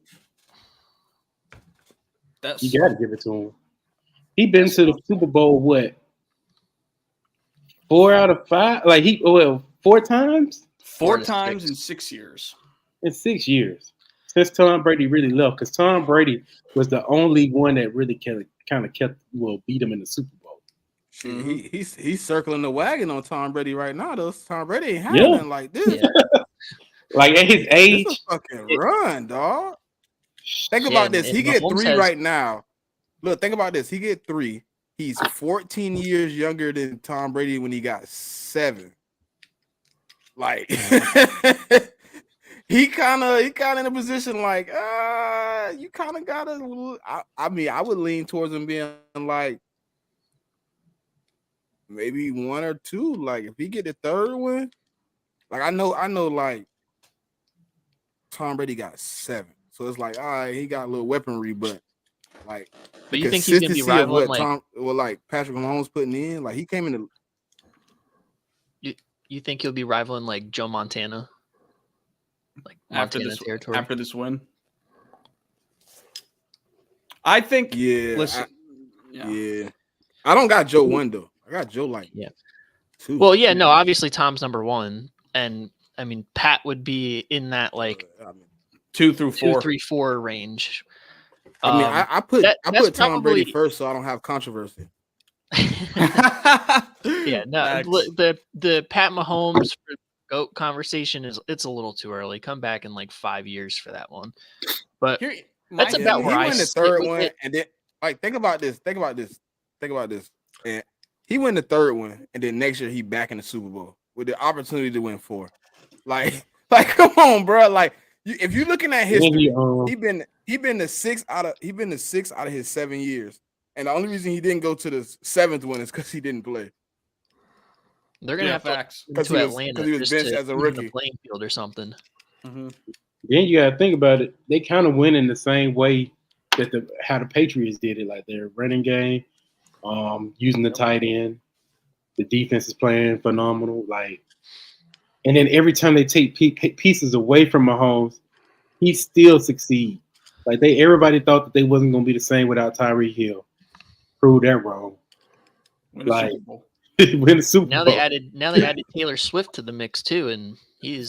You got to give it to him. He been to the Super Bowl, what? 4 out of 5? Like, 4 times? 4 times in 6 years. In 6 years. Since Tom Brady really left. Because Tom Brady was the only one that really beat him in the Super Bowl. Mm-hmm. He's circling the wagon on Tom Brady right now, though. Tom Brady ain't having nothing like this. Yeah. Like, at his age. This a fucking run, dog. Think about this. He get 3 right now. Look, think about this. He get 3. He's 14 years younger than Tom Brady when he got 7. Like he kind of in a position like you kind of gotta. I mean, I would lean towards him being like maybe 1 or 2. Like if he get the 3rd one, like I know like Tom Brady got 7, so it's like all right, he got a little weaponry, but you think he's gonna be rivaling like Patrick Mahomes putting in? Like he came in. You think he'll be rivaling like Joe Montana? Like Montana territory after this win? I think. Yeah. Listen. Yeah. I don't got Joe 1 though. I got Joe 2. Well, yeah, no. Obviously, Tom's number 1, and I mean Pat would be in that 2 through 4, 2, 3, 4 range. I mean, I put Tom Brady first, so I don't have controversy. Yeah, no, the Pat Mahomes GOAT conversation it's a little too early. Come back in 5 years for that one. But that's about where I win the 3rd one, and then think about this. And he win the 3rd one, and then next year he back in the Super Bowl with the opportunity to win 4. Like come on, bro. Like if you're looking at history, he been to 6 out of his 7 years. And the only reason he didn't go to the 7th one is because he didn't play. They're gonna have facts to Atlanta because he was benched as a rookie. The playing field or something. Mm-hmm. Then you gotta think about it. They kind of win in the same way that how the Patriots did it, like their running game, using the tight end. The defense is playing phenomenal. And then every time they take pieces away from Mahomes, he still succeeds. Everybody thought that they wasn't gonna be the same without Tyreek Hill. Proved that wrong. Win the Super Bowl. Win the Super Now Bowl. they added Taylor Swift to the mix too, and he's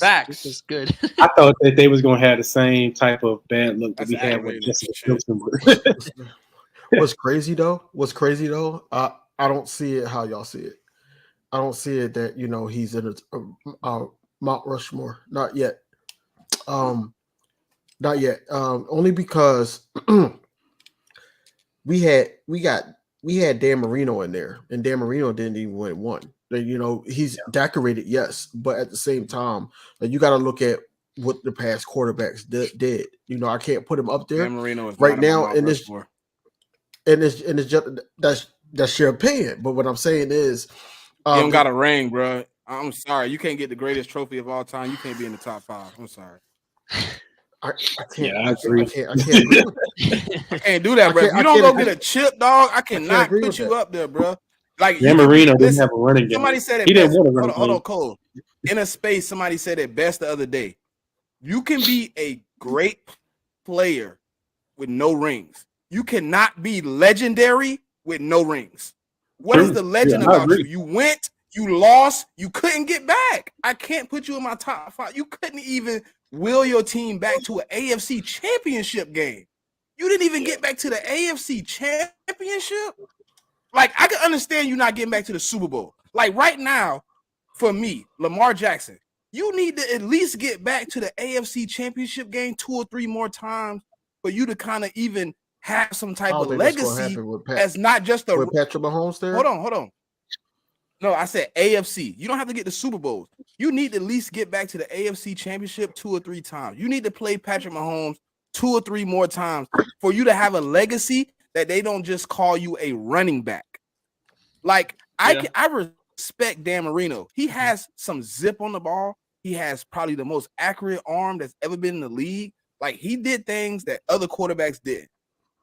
good. I thought that they was gonna have the same type of bad look that we had with Jessica Simpson. What's crazy though? I don't see it how y'all see it. I don't see it that he's in a Mount Rushmore. Not yet. Not yet. Only because we had Dan Marino in there, and Dan Marino didn't even win 1. He's decorated, yes, but at the same time, you got to look at what the past quarterbacks did. I can't put him up there Dan Marino is right now in this. And it's just that's your opinion. But what I'm saying is, you don't got a ring, bro. I'm sorry, you can't get the greatest trophy of all time. You can't be in the top 5. I'm sorry. I can't. I agree. I can't agree with that. I can't do that, bro. If you don't go get a chip, dog, I cannot put you up there, bro. Dan Marino didn't have a running game. Somebody said it. He didn't want a running game. Hold on, Cole. In a space, somebody said it best the other day. You can be a great player with no rings. You cannot be legendary with no rings. What is the legend about you? You went, you lost, you couldn't get back. I can't put you in my top 5. You couldn't even will your team back to an AFC championship game. You didn't even get back to the AFC championship. I can understand you not getting back to the Super Bowl. Right now, for me, Lamar Jackson, you need to at least get back to the AFC Championship game 2 or 3 more times for you to kind of even have some type of legacy as not just a Patrick Mahomes there. Hold on. No, I said AFC. You don't have to get the Super Bowls. You need to at least get back to the AFC Championship 2 or 3 times. You need to play Patrick Mahomes 2 or 3 more times for you to have a legacy that they don't just call you a running back. Like, I respect Dan Marino. He has some zip on the ball. He has probably the most accurate arm that's ever been in the league. Like, he did things that other quarterbacks did.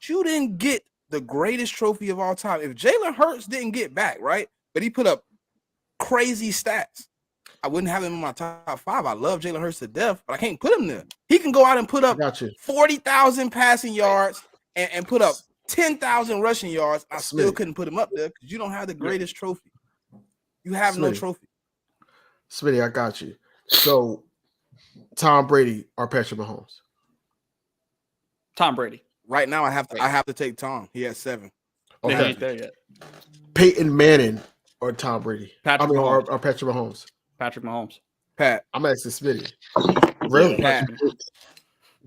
You didn't get the greatest trophy of all time. If Jalen Hurts didn't get back, right, but he put up crazy stats, I wouldn't have him in my top 5. I love Jalen Hurts to death, but I can't put him there. He can go out and put up 40,000 passing yards and put up 10,000 rushing yards. I still couldn't put him up there because you don't have the greatest trophy. You have no trophy. Smitty, I got you. So, Tom Brady or Patrick Mahomes? Tom Brady. Right now, I have to take Tom. He has 7. Okay. He ain't there yet. Peyton Manning or Tom Brady? Or Patrick Mahomes? Patrick Mahomes. Pat. I'm asking Smitty. Really? Pat.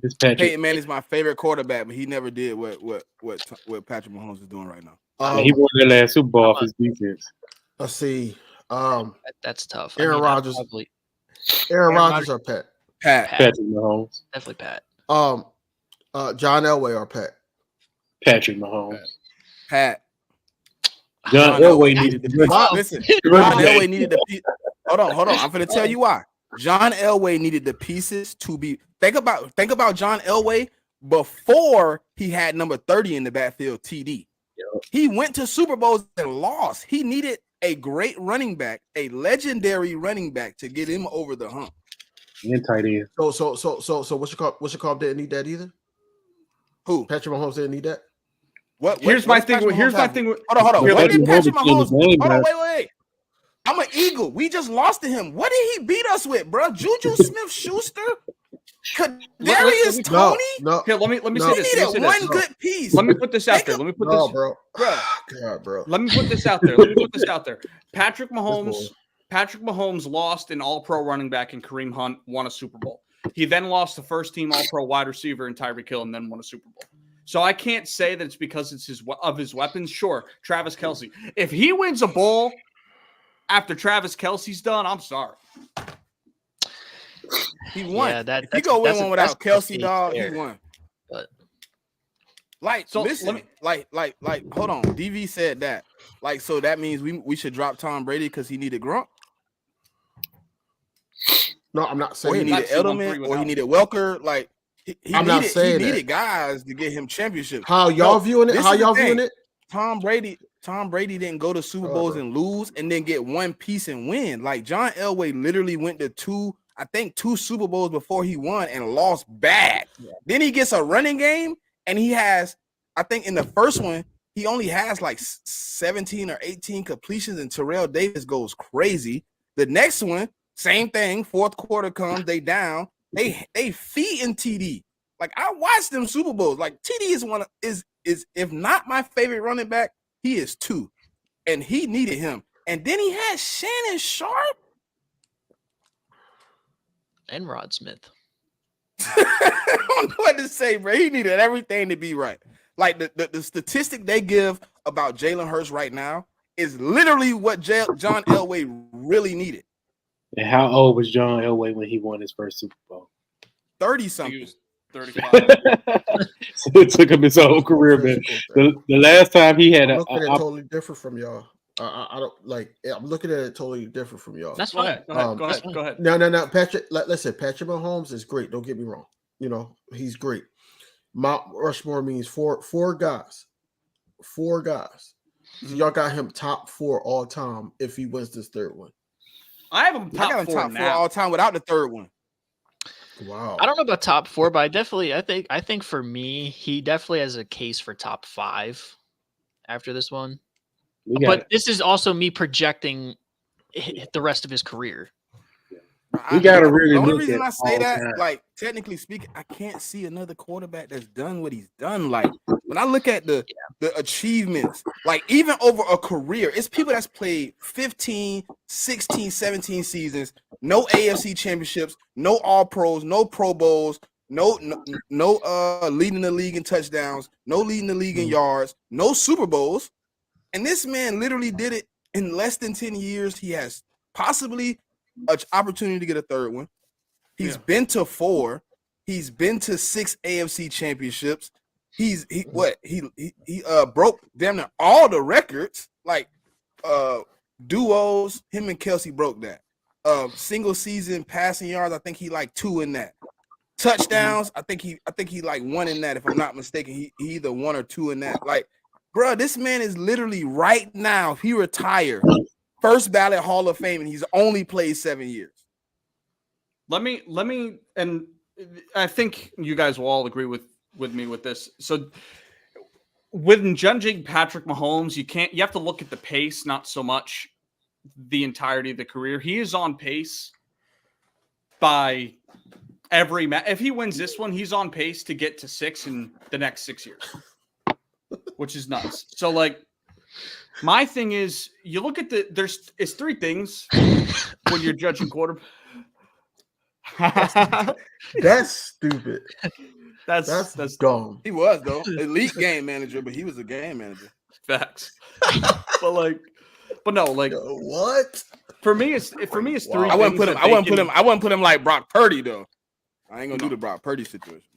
It's Patrick. Peyton Manning is my favorite quarterback, but he never did what Patrick Mahomes is doing right now. He won their last Super Bowl off his defense. Let's see. That's tough. Aaron Rodgers. Aaron Rodgers or Pat? Patrick Mahomes. Definitely Pat. John Elway or Pat? Patrick Mahomes. Pat. John Elway needed to listen. John Elway needed the piece. Hold on. I'm going to tell you why. John Elway needed the pieces to be. Think about John Elway before he had number 30 in the backfield, TD. Yep. He went to Super Bowls and lost. He needed a great running back, a legendary running back to get him over the hump. And tight end. So what's your call didn't need that either? Who? Patrick Mahomes didn't need that. Here's my thing. Hold on. What did Patrick Mahomes? Hold on, wait. I'm an Eagle. We just lost to him. What did he beat us with, bro? Juju Smith-Schuster? Kadarius Toney? No. Here, let me say this. He needed one good piece. Let me put this out there. Let me put this, bro. God, bro. Let me put this out there. Patrick Mahomes lost an All-Pro running back, and Kareem Hunt won a Super Bowl. He then lost the first-team All-Pro wide receiver in Tyreek Hill, and then won a Super Bowl. So I can't say that it's because it's his weapons. Sure, Travis Kelce. If he wins a bowl after Travis Kelce's done, I'm sorry. He won. Yeah, if you go win one without Kelce, dog, he won. But listen, hold on. DV said that. Like, so that means we should drop Tom Brady because he needed Gronk. No, I'm not saying or he needed Edelman, or he needed Welker. Like, he needed guys to get him championships. How y'all viewing it? Tom Brady didn't go to Super Bowls and lose and then get one piece and win. Like, John Elway literally went to two Super Bowls before he won and lost bad. Yeah. Then he gets a running game and he has, I think in the first one, he only has like 17 or 18 completions and Terrell Davis goes crazy. The next one, same thing. Fourth quarter comes, they down. They feeding TD. Like, I watched them Super Bowls. Like, TD is if not my favorite running back, he is 2. And he needed him. And then he had Shannon Sharp and Rod Smith. I don't know what to say, bro. He needed everything to be right. Like, the statistic they give about Jalen Hurts right now is literally what John Elway really needed. And how old was John Elway when he won his first Super Bowl? 30-something. He was 35. So it took him his whole career, man. The last time he had I'm looking at it totally different from y'all. I don't like. I'm looking at it totally different from y'all. That's fine. Go ahead. No. Patrick, listen. Patrick Mahomes is great. Don't get me wrong. You know he's great. Mount Rushmore means four guys. 4 guys. So y'all got him top 4 all time if he wins this third one. I have him top 4 4 all time without the third one. Wow. I don't know about top 4, but I think for me, he definitely has a case for top 5 after this one. But this is also me projecting the rest of his career. We gotta really. The only reason I say that, like, technically speaking, I can't see another quarterback that's done what he's done. Like, when I look at the achievements, like, even over a career, it's people that's played 15, 16, 17 seasons, no AFC championships, no All Pros, no Pro Bowls, no leading the league in touchdowns, no leading the league in yards, no Super Bowls. And this man literally did it in less than 10 years. He has possibly an opportunity to get a third one. He's been to 4. He's been to 6 AFC championships. He broke damn near all the records. Like duos, him and Kelsey broke that. Single season passing yards, I think he like 2 in that. Touchdowns, I think he like 1 in that. If I'm not mistaken, he either 1 or 2 in that. Like, bro, this man is literally right now. If he retired, first ballot Hall of Fame, and he's only played 7 years. Let me, and I think you guys will all agree with me with this. So, when judging Patrick Mahomes, you have to look at the pace, not so much the entirety of the career. He is on pace by every match. If he wins this one, he's on pace to get to 6 in the next 6 years, which is nuts. So, like, my thing is, you look at it's 3 things when you're judging quarterback. That's stupid. That's dumb. He was though elite game manager, but he was a game manager. Facts. but no, like what? For me, it's 3. I wouldn't put him like Brock Purdy though. I ain't gonna do the Brock Purdy situation.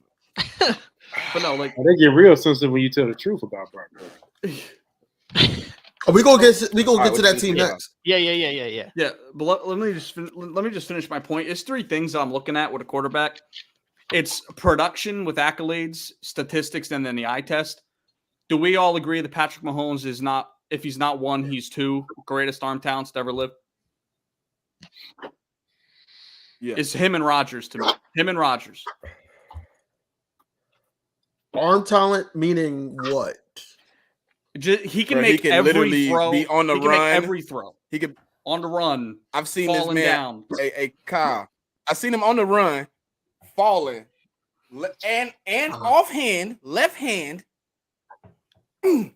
But no, like they get real sensitive when you tell the truth about Brock Purdy. We gonna get to that team next. Yeah. Yeah, but let me just finish my point. It's 3 things that I'm looking at with a quarterback. It's production with accolades, statistics, and then the eye test. Do we all agree that Patrick Mahomes is not, if he's not 1, he's 2 greatest arm talents to ever live? Yeah, it's him and Rodgers to me. Him and Rodgers. Arm talent meaning what? He can make every throw. Be on the he run. Can make every throw. He could on the run. I've seen this man. Down. Hey, Kyle. I've seen him on the run, falling, and offhand, left hand,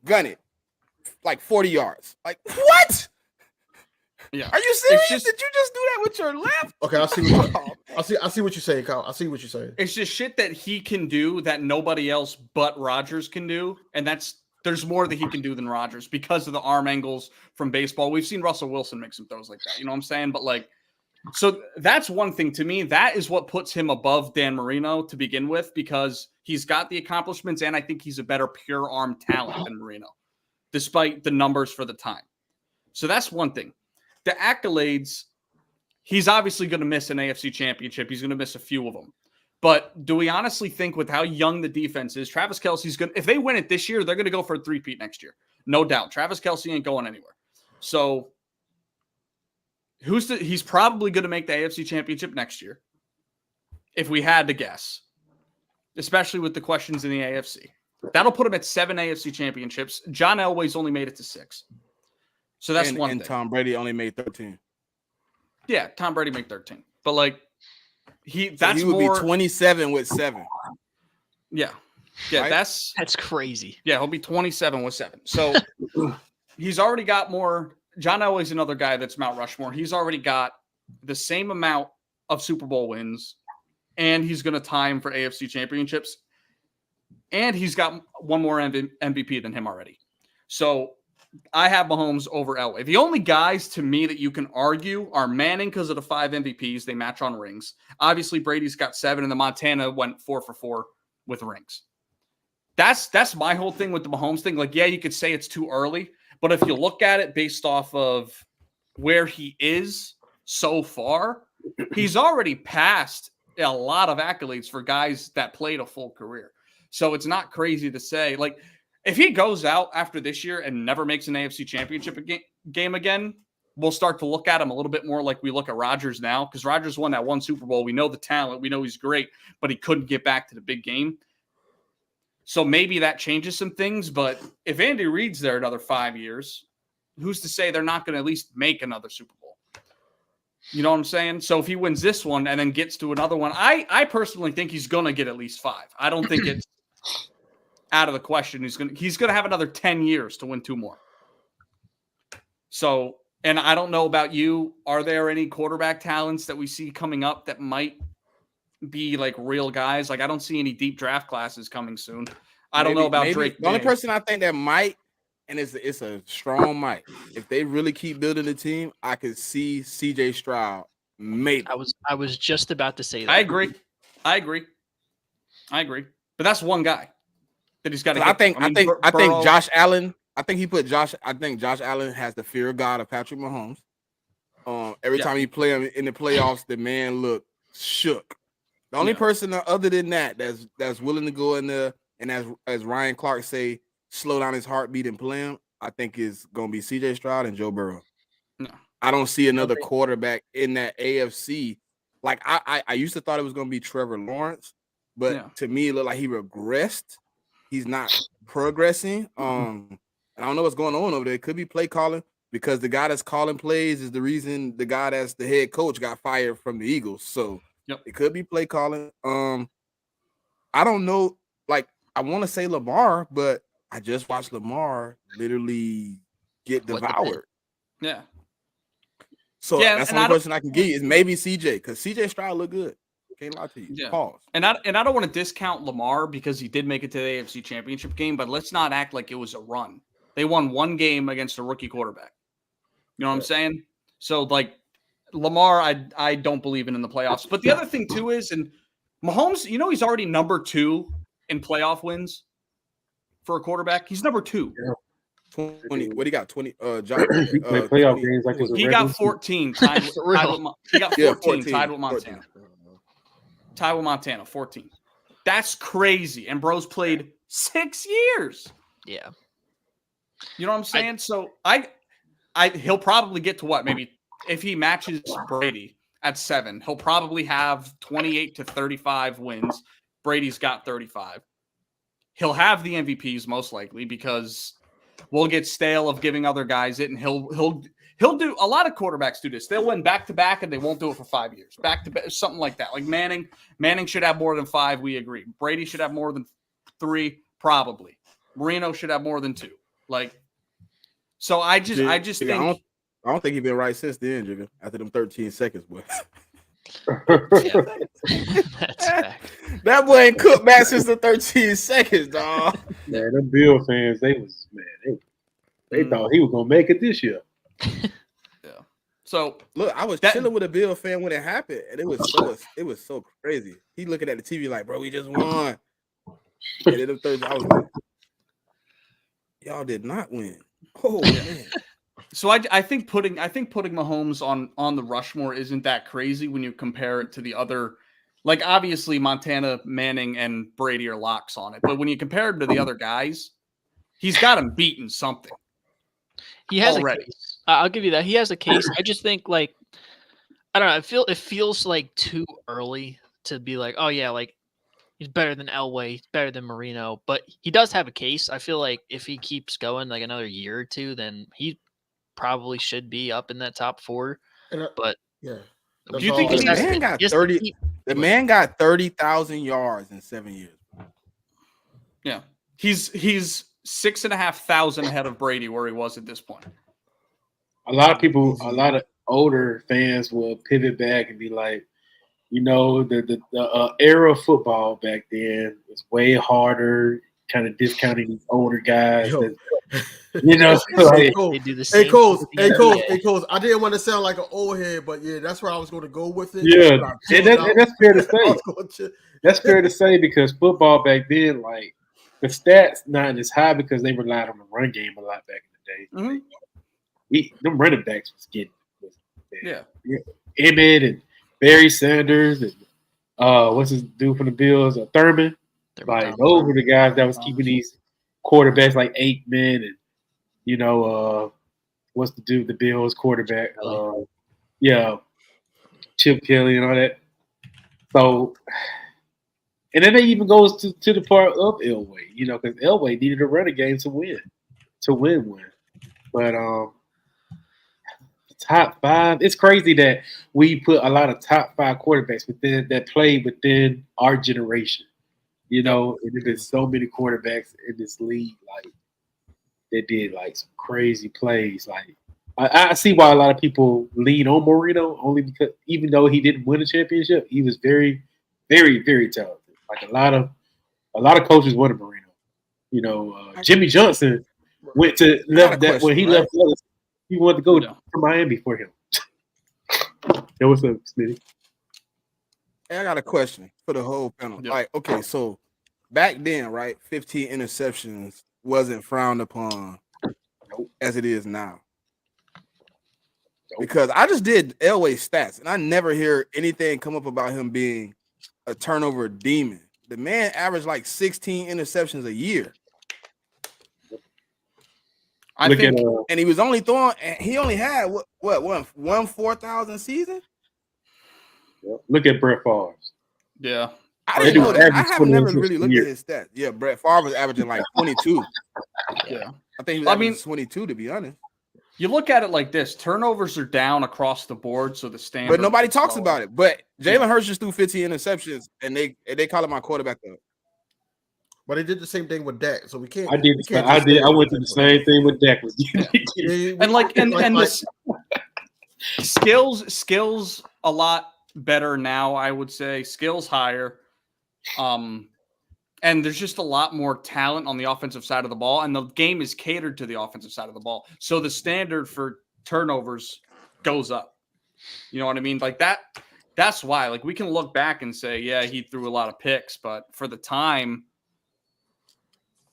gun it, like 40 yards. Like what? Yeah. Are you serious? Did you just do that with your left? Okay, I see what you're saying, Kyle. I see what you're saying. It's just shit that he can do that nobody else but Rodgers can do, and there's more that he can do than Rodgers because of the arm angles from baseball. We've seen Russell Wilson make some throws like that. You know what I'm saying? But like, so that's one thing to me. That is what puts him above Dan Marino to begin with, because he's got the accomplishments, and I think he's a better pure arm talent than Marino, despite the numbers for the time. So that's one thing. The accolades, he's obviously going to miss an AFC championship. He's going to miss a few of them. But do we honestly think with how young the defense is, Travis Kelce's going to, if they win it this year, they're going to go for a 3-peat next year. No doubt. Travis Kelce ain't going anywhere. So he's probably going to make the AFC championship next year, if we had to guess, especially with the questions in the AFC. That'll put him at 7 AFC championships. John Elway's only made it to 6. So that's one thing. And Tom Brady only made 13. Yeah, Tom Brady made 13. But like, he would be 27 with 7. Yeah. Right? That's crazy. Yeah, he'll be 27 with 7. So he's already got more. John Elway's another guy that's Mount Rushmore. He's already got the same amount of Super Bowl wins, and he's going to tie him for AFC championships. And he's got one more MVP than him already. So I have Mahomes over Elway. The only guys to me that you can argue are Manning because of the 5 MVPs. They match on rings. Obviously, Brady's got 7, and the Montana went 4 for 4 with rings. That's my whole thing with the Mahomes thing. Like, yeah, you could say it's too early, but if you look at it based off of where he is so far, he's already passed a lot of accolades for guys that played a full career. So it's not crazy to say, like, if he goes out after this year and never makes an AFC championship game again, we'll start to look at him a little bit more like we look at Rodgers now, because Rodgers won that 1 Super Bowl. We know the talent. We know he's great, but he couldn't get back to the big game. So maybe that changes some things. But if Andy Reid's there another 5 years, who's to say they're not going to at least make another Super Bowl? You know what I'm saying? So if he wins this one and then gets to another one, I personally think he's going to get at least 5. I don't think it's out of the question. He's going to have another 10 years to win 2 more. So And I don't know about you. Are there any quarterback talents that we see coming up that might be like real guys? Like I don't see any deep draft classes coming soon. I don't know about Drake. The only May. person I think that might, and it's a strong might. If they really keep building the team, I could see CJ Stroud. Maybe. I was just about to say that. I agree. But that's one guy that he's got to. I think Burrow, Josh Allen. I think Josh Allen has the fear of God of Patrick Mahomes. Every time you play him in the playoffs, the man look shook. The only person other than that that's willing to go in there and as Ryan Clark say, slow down his heartbeat and play him, I think is gonna be CJ Stroud and Joe Burrow. No. I don't see another quarterback in that AFC. Like I used to thought it was gonna be Trevor Lawrence, but to me it looked like he regressed. He's not progressing. I don't know what's going on over there. It could be play calling because the guy that's calling plays is the reason the guy that's the head coach got fired from the Eagles. So it could be play calling. I don't know. Like I want to say Lamar, but I just watched Lamar literally get devoured. Yeah. So that's the only person I can give you is maybe CJ because CJ Stroud look good. Can't lie to you. Yeah. Pause. And I don't want to discount Lamar because he did make it to the AFC Championship game, but let's not act like it was a run. They won one game against a rookie quarterback. You know what I'm saying? So like Lamar, I don't believe in the playoffs. But the other thing too is, and Mahomes, he's already number 2 in playoff wins for a quarterback. He's number 2. Yeah. 20. What do you got? 20. Playoff 20, games like it was he got 14. He got 14. Tied with Montana. 14. Tied with Montana. 14. That's crazy. And bro's played 6 years. Yeah. You know what I'm saying? So he'll probably get to what? Maybe if he matches Brady at 7, he'll probably have 28 to 35 wins. Brady's got 35. He'll have the MVPs most likely because we'll get stale of giving other guys it, and he'll do a lot of quarterbacks do this. They'll win back to back and they won't do it for 5 years. Back to back, something like that. Like Manning should have more than 5. We agree. Brady should have more than 3, probably. Marino should have more than 2. Like, so I just think I don't think he's been right since then, Jigga. After them 13 seconds, boy. That's fact. That boy ain't cooked back since the 13 seconds, dog. Man, the Bill fans, they thought he was gonna make it this year. Yeah. So look, I was chilling with a Bill fan when it happened, and it was so crazy. He looking at the TV like, bro, we just won. And then the third, I was like, y'all did not win. Oh man. So I think putting Mahomes on the Rushmore isn't that crazy when you compare it to the other. Like obviously Montana, Manning, and Brady are locks on it, but when you compare him to the other guys, he's got him beaten something. He has already. A case. I'll give you that. He has a case. I just think like I don't know. It feels like too early to be like, oh yeah, like he's better than Elway, he's better than Marino, but he does have a case. I feel like if he keeps going like another year or two, then he probably should be up in that top 4. But yeah, do you think the man got 30? The man got 30,000 yards in 7 years. Yeah, he's 6,500 ahead of Brady where he was at this point. A lot of older fans will pivot back and be like, the era of football back then was way harder, kind of discounting these older guys. Hey, they do the same. Hey, Coles. I didn't want to sound like an old head, but yeah, that's where I was going to go with it. Yeah, and that's fair to say. That's fair to say because football back then, like the stats not as high because they relied on the run game a lot back in the day. Mm-hmm. Them running backs was getting Emmett and Barry Sanders and what's his dude from the Bills, Thurman. Like those were the guys that was keeping these quarterbacks like Aikman and what's the dude, the Bills quarterback? Chip Kelly and all that. So, and then it even goes to the part of Elway, because Elway needed a running game to win. But top 5, it's crazy that we put a lot of top 5 quarterbacks that played within our generation. And there's been so many quarterbacks in this league, like they did like some crazy plays. Like I see why a lot of people lean on Marino only because even though he didn't win a championship, he was very, very, very talented. Like a lot of coaches wanted Marino. You know, Jimmy Johnson went to I got a left that when question, he right? left Dallas, he wanted to go Yeah. to Miami for him. Yo, what's up, Smitty? Hey, I got a question for the whole panel. Yeah. Like, okay, so back then, right, 15 interceptions wasn't frowned upon as it is now. Because I just did Elway's stats, and I never hear anything come up about him being a turnover demon. The man averaged like 16 interceptions a year, I Look think at and he was only throwing. And he only had one 4,000 season. look at Brett Favre. yeah. I They didn't do know that. I average haven't 20 never interceptions really a looked year. at his stats. Yeah, Brett Favre was averaging like 22. Yeah. I think he was I averaging mean- 22 to be honest. You look at it like this: turnovers are down across the board, so the standard. But nobody talks about it. But Jalen Hurts just threw 15 interceptions, and they call him my quarterback. But they did the same thing with Dak, so we can't. I did. we can't I just did. say I went that. through the same thing with Dak. And like and the skills a lot better now. I would say skills higher. And there's just a lot more talent on the offensive side of the ball, and the game is catered to the offensive side of the ball. So the standard for turnovers goes up. You know what I mean? Like that. That's why. Like we can look back and say, yeah, he threw a lot of picks, but for the time,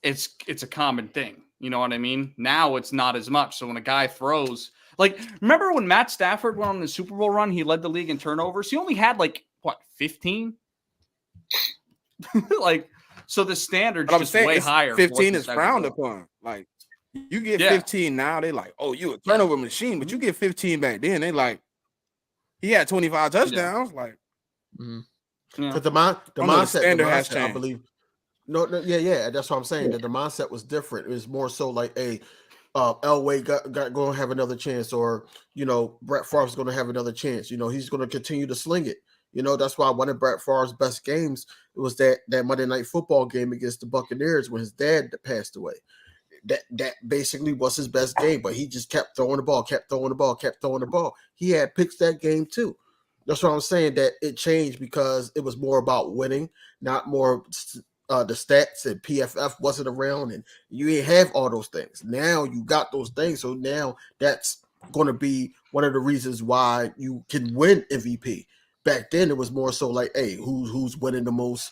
it's a common thing. You know what I mean? Now it's not as much. So when a guy throws, like, remember when Matt Stafford went on the Super Bowl run? He led the league in turnovers. He only had like what 15? Like. So the standard's But I'm just saying way higher. for what 15 this is guy's frowned doing. upon. Like you get Yeah. 15 now, they like, oh, you a turnover machine. But you get 15 back then, they like, he had 25 touchdowns. Like, Mhm. Yeah. Because the I don't know, the standard has mindset, I changed. believe. No, yeah. That's what I'm saying. That the mindset was different. It was more so like, hey, Elway got going to have another chance, or Brett Favre's going to have another chance. He's going to continue to sling it. That's why one of Brett Favre's best games was that Monday Night Football game against the Buccaneers when his dad passed away. That basically was his best game, but he just kept throwing the ball. He had picks that game too. That's what I'm saying, that it changed because it was more about winning, not more the stats, and PFF wasn't around, and you ain't have all those things. Now you got those things, so now that's going to be one of the reasons why you can win MVP. Back then, it was more so like, hey, who's winning the most,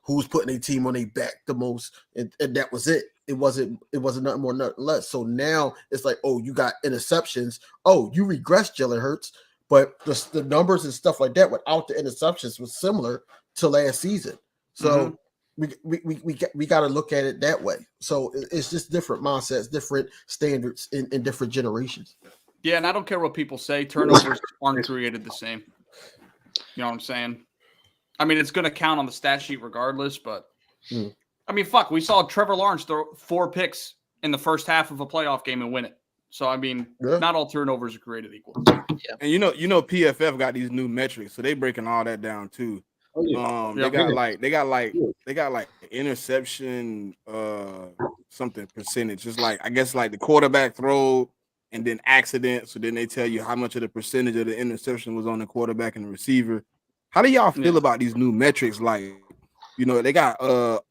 who's putting a team on their back the most, and that was it. It wasn't nothing more, nothing less. So now it's like, oh, you got interceptions. Oh, you regressed, Jalen Hurts, but the numbers and stuff like that without the interceptions was similar to last season. So we got to look at it that way. So it's just different mindsets, different standards in different generations. Yeah, and I don't care what people say. Turnovers aren't created the same. You know what I'm saying? I mean, it's going to count on the stat sheet regardless, but I mean, fuck, we saw Trevor Lawrence throw 4 picks in the first half of a playoff game and win it. So, I mean, not all turnovers are created equal. and you know, PFF got these new metrics, so they breaking all that down too. Oh, yeah. They got like interception something percentage. It's like, I guess, like the quarterback throw and then accident. So then they tell you how much of the percentage of the interception was on the quarterback and the receiver. How do y'all feel about these new metrics? Like, they got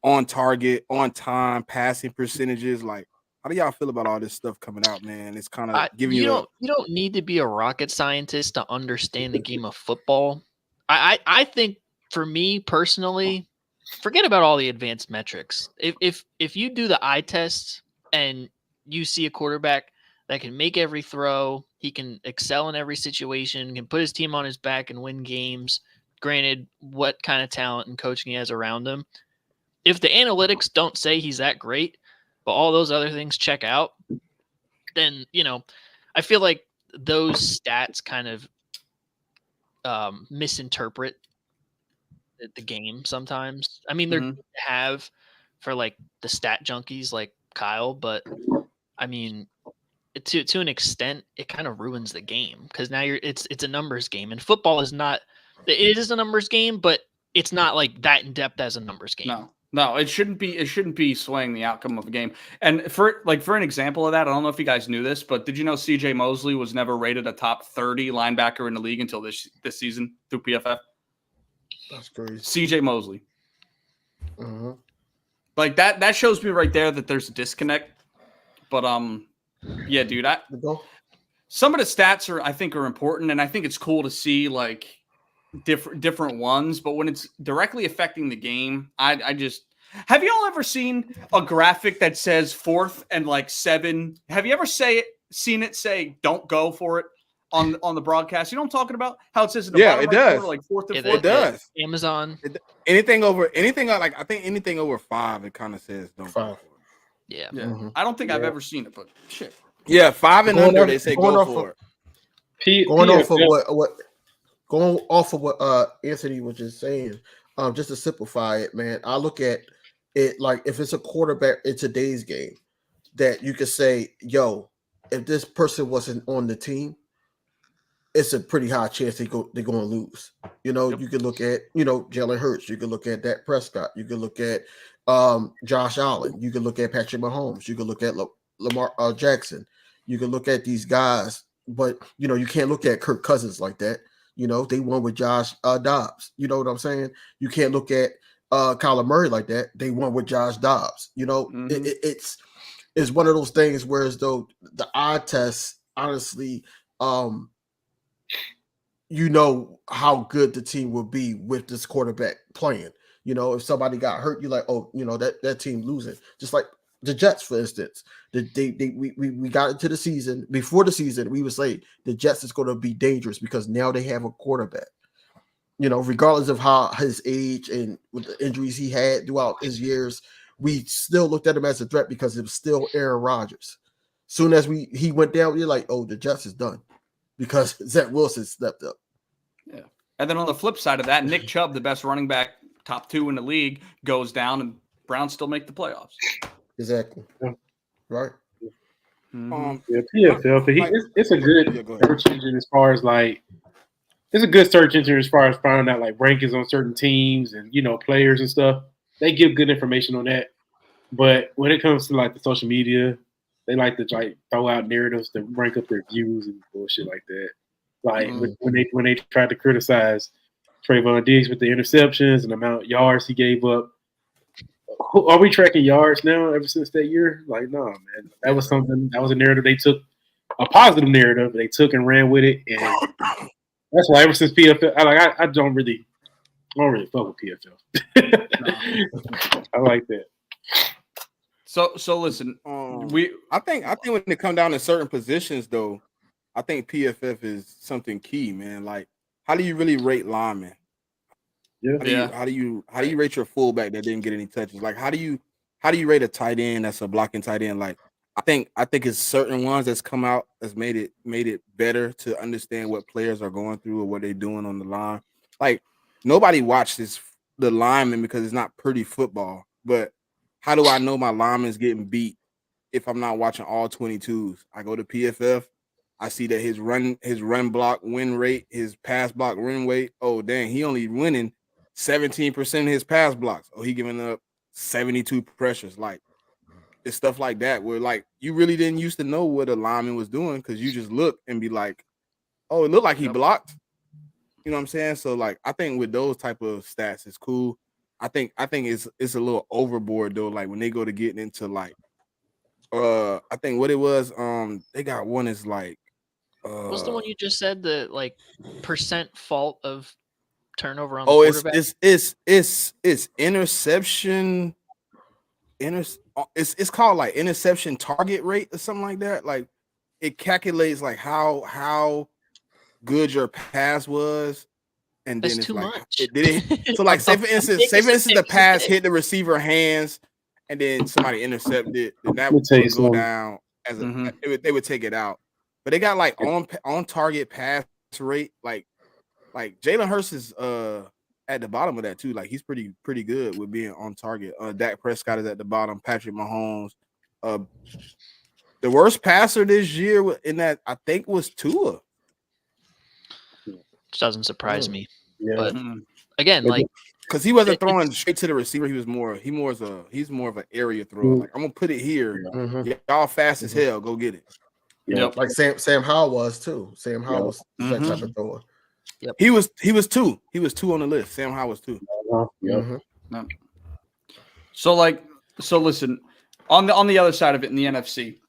on target, on time, passing percentages. Like, how do y'all feel about all this stuff coming out, man? It's kind of giving you don't need to be a rocket scientist to understand the game of football. I think, for me personally, forget about all the advanced metrics. If you do the eye test and you see a quarterback that can make every throw, he can excel in every situation, can put his team on his back and win games. Granted, what kind of talent and coaching he has around him. If the analytics don't say he's that great, but all those other things check out, then, I feel like those stats kind of misinterpret the game sometimes. I mean, they're good to have for like the stat junkies like Kyle, but I mean, to an extent, it kind of ruins the game because now it's a numbers game, and football is not. It is a numbers game, but it's not like that in depth as a numbers game. No. No, it shouldn't be. It shouldn't be swaying the outcome of a game. And for an example of that, I don't know if you guys knew this, but did you know C.J. Mosley was never rated a top 30 linebacker in the league until this season through PFF? That's crazy. C.J. Mosley. Uh-huh. Like that shows me right there that there's a disconnect. But yeah, dude, some of the stats I think are important, and I think it's cool to see like different ones. But when it's directly affecting the game, I just have y'all ever seen a graphic that says 4th and like 7? Have you ever seen it say don't go for it on the broadcast? You know what I'm talking about? How it says in the bottom it right does. corner, like 4th and 4th. It does. Amazon. Anything like I think anything over 5, it kind of says don't go 5. for it. Yeah. Mm-hmm. I don't think I've ever seen it, but shit. Yeah, 5 and Going under, off- they say going go off for of- it. Going off of what Anthony was just saying, just to simplify it, man, I look at it like if it's a quarterback in today's game, that you could say, yo, if this person wasn't on the team, it's a pretty high chance they're going to lose. You know, you could look at, Jalen Hurts. You could look at Dak Prescott. You could look at Josh Allen. You could look at Patrick Mahomes. You could look at Lamar Jackson. You could look at these guys, but, you can't look at Kirk Cousins like that. They won with Josh Dobbs. You know what I'm saying? You can't look at Kyler Murray like that. They won with Josh Dobbs. It's one of those things where as though the eye test, honestly, how good the team will be with this quarterback playing. If somebody got hurt, you're like, oh, that team losing. Just like the Jets, for instance. We got into the season. Before the season, we would say the Jets is going to be dangerous because now they have a quarterback. Regardless of how his age and with the injuries he had throughout his years, we still looked at him as a threat because it was still Aaron Rodgers. Soon as he went down, you're like, oh, the Jets is done because Zach Wilson stepped up. Yeah. And then on the flip side of that, Nick Chubb, the best running back, top 2 in the league, goes down and Browns still make the playoffs. Exactly. Yeah. Right. Mm-hmm. PFL, but it's a good search engine as far as like it's a good search engine as far as finding out like rankings on certain teams and players and stuff. They give good information on that. But when it comes to like the social media, they like to like throw out narratives to rank up their views and bullshit like that. Like when they tried to criticize Trayvon Diggs with the interceptions and the amount of yards he gave up. Are we tracking yards now ever since that year? Like, no, man. That was something. That was a narrative they took, a positive narrative they took and ran with it, and that's why ever since PFL, I don't really fuck with PFL. No. I like that. So listen, I think when it come down to certain positions, though, I think PFF is something key, man. Like, how do you really rate linemen? Yeah. How do you rate your fullback that didn't get any touches? Like, how do you rate a tight end that's a blocking tight end? Like, I think it's certain ones that's come out that's made it better to understand what players are going through or what they're doing on the line. Like, nobody watches the lineman because it's not pretty football. But how do I know my lineman's getting beat if I'm not watching all 22s? I go to PFF. I see that his run block win rate, his pass block win rate. Oh, dang, he only winning 17% of his pass blocks. Oh, he giving up 72 pressures. Like, it's stuff like that where like you really didn't used to know what a lineman was doing because you just look and be like, oh, it looked like he blocked. You know what I'm saying? So like I think with those type of stats, it's cool. I think it's a little overboard though. Like when they go to getting into like I think what it was, they got one is like What's the one you just said? The like percent fault of turnover on the quarterback? It's interception. It's called like interception target rate or something like that. Like it calculates like how good your pass was, and That's then it's too like much. so like say for instance the pass hit the receiver hands and then somebody intercepted it, then that would go down as a they would take it out. But they got like on target pass rate, like Jalen Hurts is at the bottom of that too. Like he's pretty good with being on target. Dak Prescott is at the bottom. Patrick Mahomes. The worst passer this year in that I think was Tua. Which doesn't surprise me. Yeah. But again, like because he wasn't It- throwing it's- straight to the receiver. He's more of an area thrower. Like, I'm gonna put it here. Mhm. Y'all fast as hell. Go get it. Yep. Like Sam Howell was too. Sam Howell was that Mhm. type of thrower. He was two. He was two on the list. Sam Howell was two. Mhm. So listen, on the other side of it in the NFC,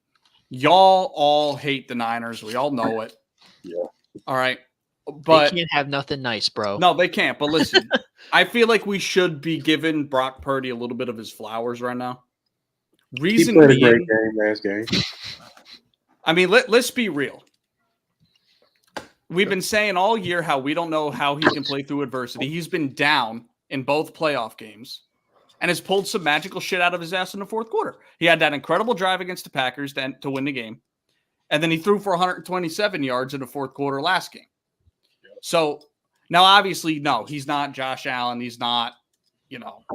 y'all all hate the Niners. We all know it. Yeah. All right. they But can't have nothing nice, bro. no, they can't. But listen, I feel like we should be giving Brock Purdy a little bit of his flowers right now. He Reason played a great being, game last game. I mean, let's be real. We've been saying all year how we don't know how he can play through adversity. He's been down in both playoff games and has pulled some magical shit out of his ass in the fourth quarter. He had that incredible drive against the Packers to win the game. And then he threw for 127 yards in the fourth quarter last game. So now, obviously, no, he's not Josh Allen. He's not,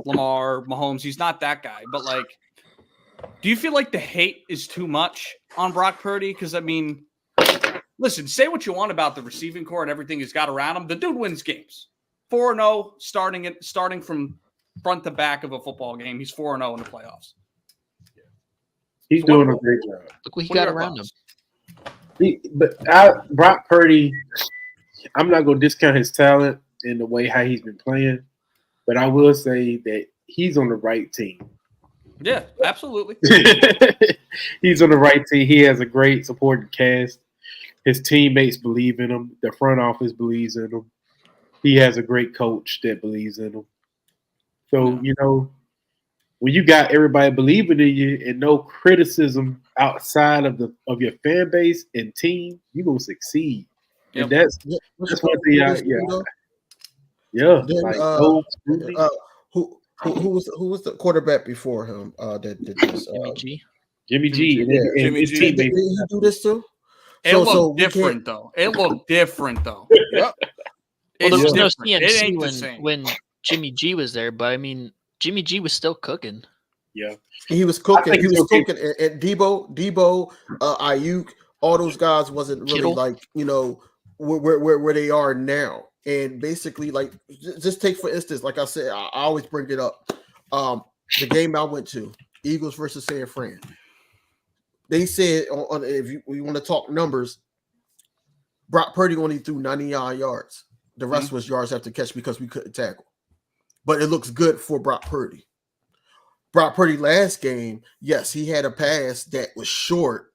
Lamar, Mahomes. He's not that guy. But, do you feel like the hate is too much on Brock Purdy? Because, I mean, listen, say what you want about the receiving core and everything he's got around him. The dude wins games. 4-0 starting from front to back of a football game. He's 4-0 in the playoffs. He's doing a great job. Look what he What are got your around him. thoughts? Brock Purdy, I'm not going to discount his talent and the way how he's been playing, but I will say that he's on the right team. Yeah, absolutely. He's on the right team. He has a great supporting cast. His teammates believe in him. The front office believes in him. He has a great coach that believes in him. So, when you got everybody believing in you and no criticism outside of your fan base and team, you're going to succeed. Yep. And that's what the who was the quarterback before him? That did this. Jimmy G. Jimmy G. And Jimmy his G. Did teammates. he do this too? It looked different, though. It looked different, though. Yep. Well, It's there was no different. It ain't the CMC same. when Jimmy G was there, but I mean, Jimmy G was still cooking. Yeah. He was cooking. think He was he's okay. cooking. And Debo, Ayuk, all those guys wasn't really Kittle. like where they are now. And basically, like, just take for instance, like I said, I always bring it up. The game I went to, Eagles versus San Fran. They said, if you want to talk numbers, Brock Purdy only threw 99 yards. The rest was yards after catch because we couldn't tackle. But it looks good for Brock Purdy. Brock Purdy last game, yes, he had a pass that was short.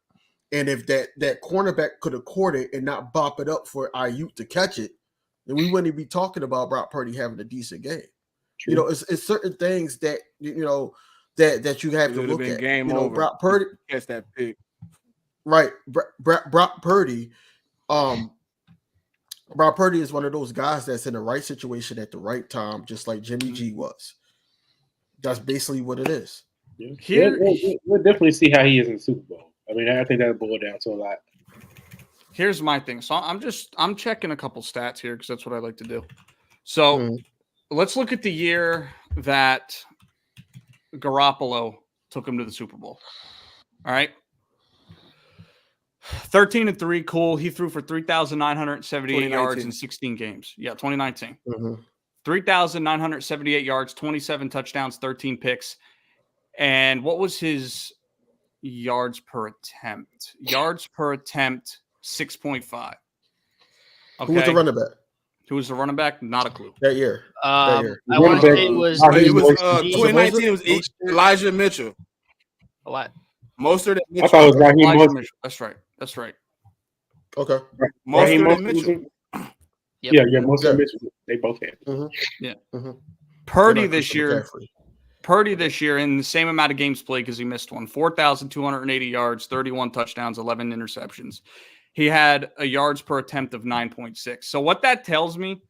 And if that cornerback could have caught it and not bop it up for Ayuk to catch it, then we wouldn't be talking about Brock Purdy having a decent game. True. It's certain things that that you have It to would have look been at. game over. Brock Purdy, Catch that pick. right? Brock Purdy, Brock Purdy is one of those guys that's in the right situation at the right time, just like Jimmy G was. That's basically what it is. Yeah. Here- We'll definitely see how he is in the Super Bowl. I mean, I think that'll boil down to a lot. Here's my thing. So I'm checking a couple stats here because that's what I like to do. So Mhm. let's look at the year that Garoppolo took him to the Super Bowl. All right. 13-3, cool. He threw for 3,978 yards 2019. in 16 games. Yeah, 2019. Mhm. 3,978 yards, 27 touchdowns, 13 picks. And what was his yards per attempt? Yards per attempt, 6.5. Okay. Who was the running back Who was the running back? Not a clue. that year? year. I want to say it was. It was Mostert. 2019. It was Elijah Mitchell. A lot. Mostert and I Mitchell. thought it was Raheem Elijah Mostert. Mitchell. That's right. That's right. Okay. Raheem Mostert Mostert and was Mitchell. Yep. Yeah, Mostert Yeah. and Mitchell. They both had. Purdy They're not this Christian year. McCaffrey. Purdy this year in the same amount of games played because he missed one. 4,280 yards, 31 touchdowns, 11 interceptions. He had a yards per attempt of 9.6. So what that tells me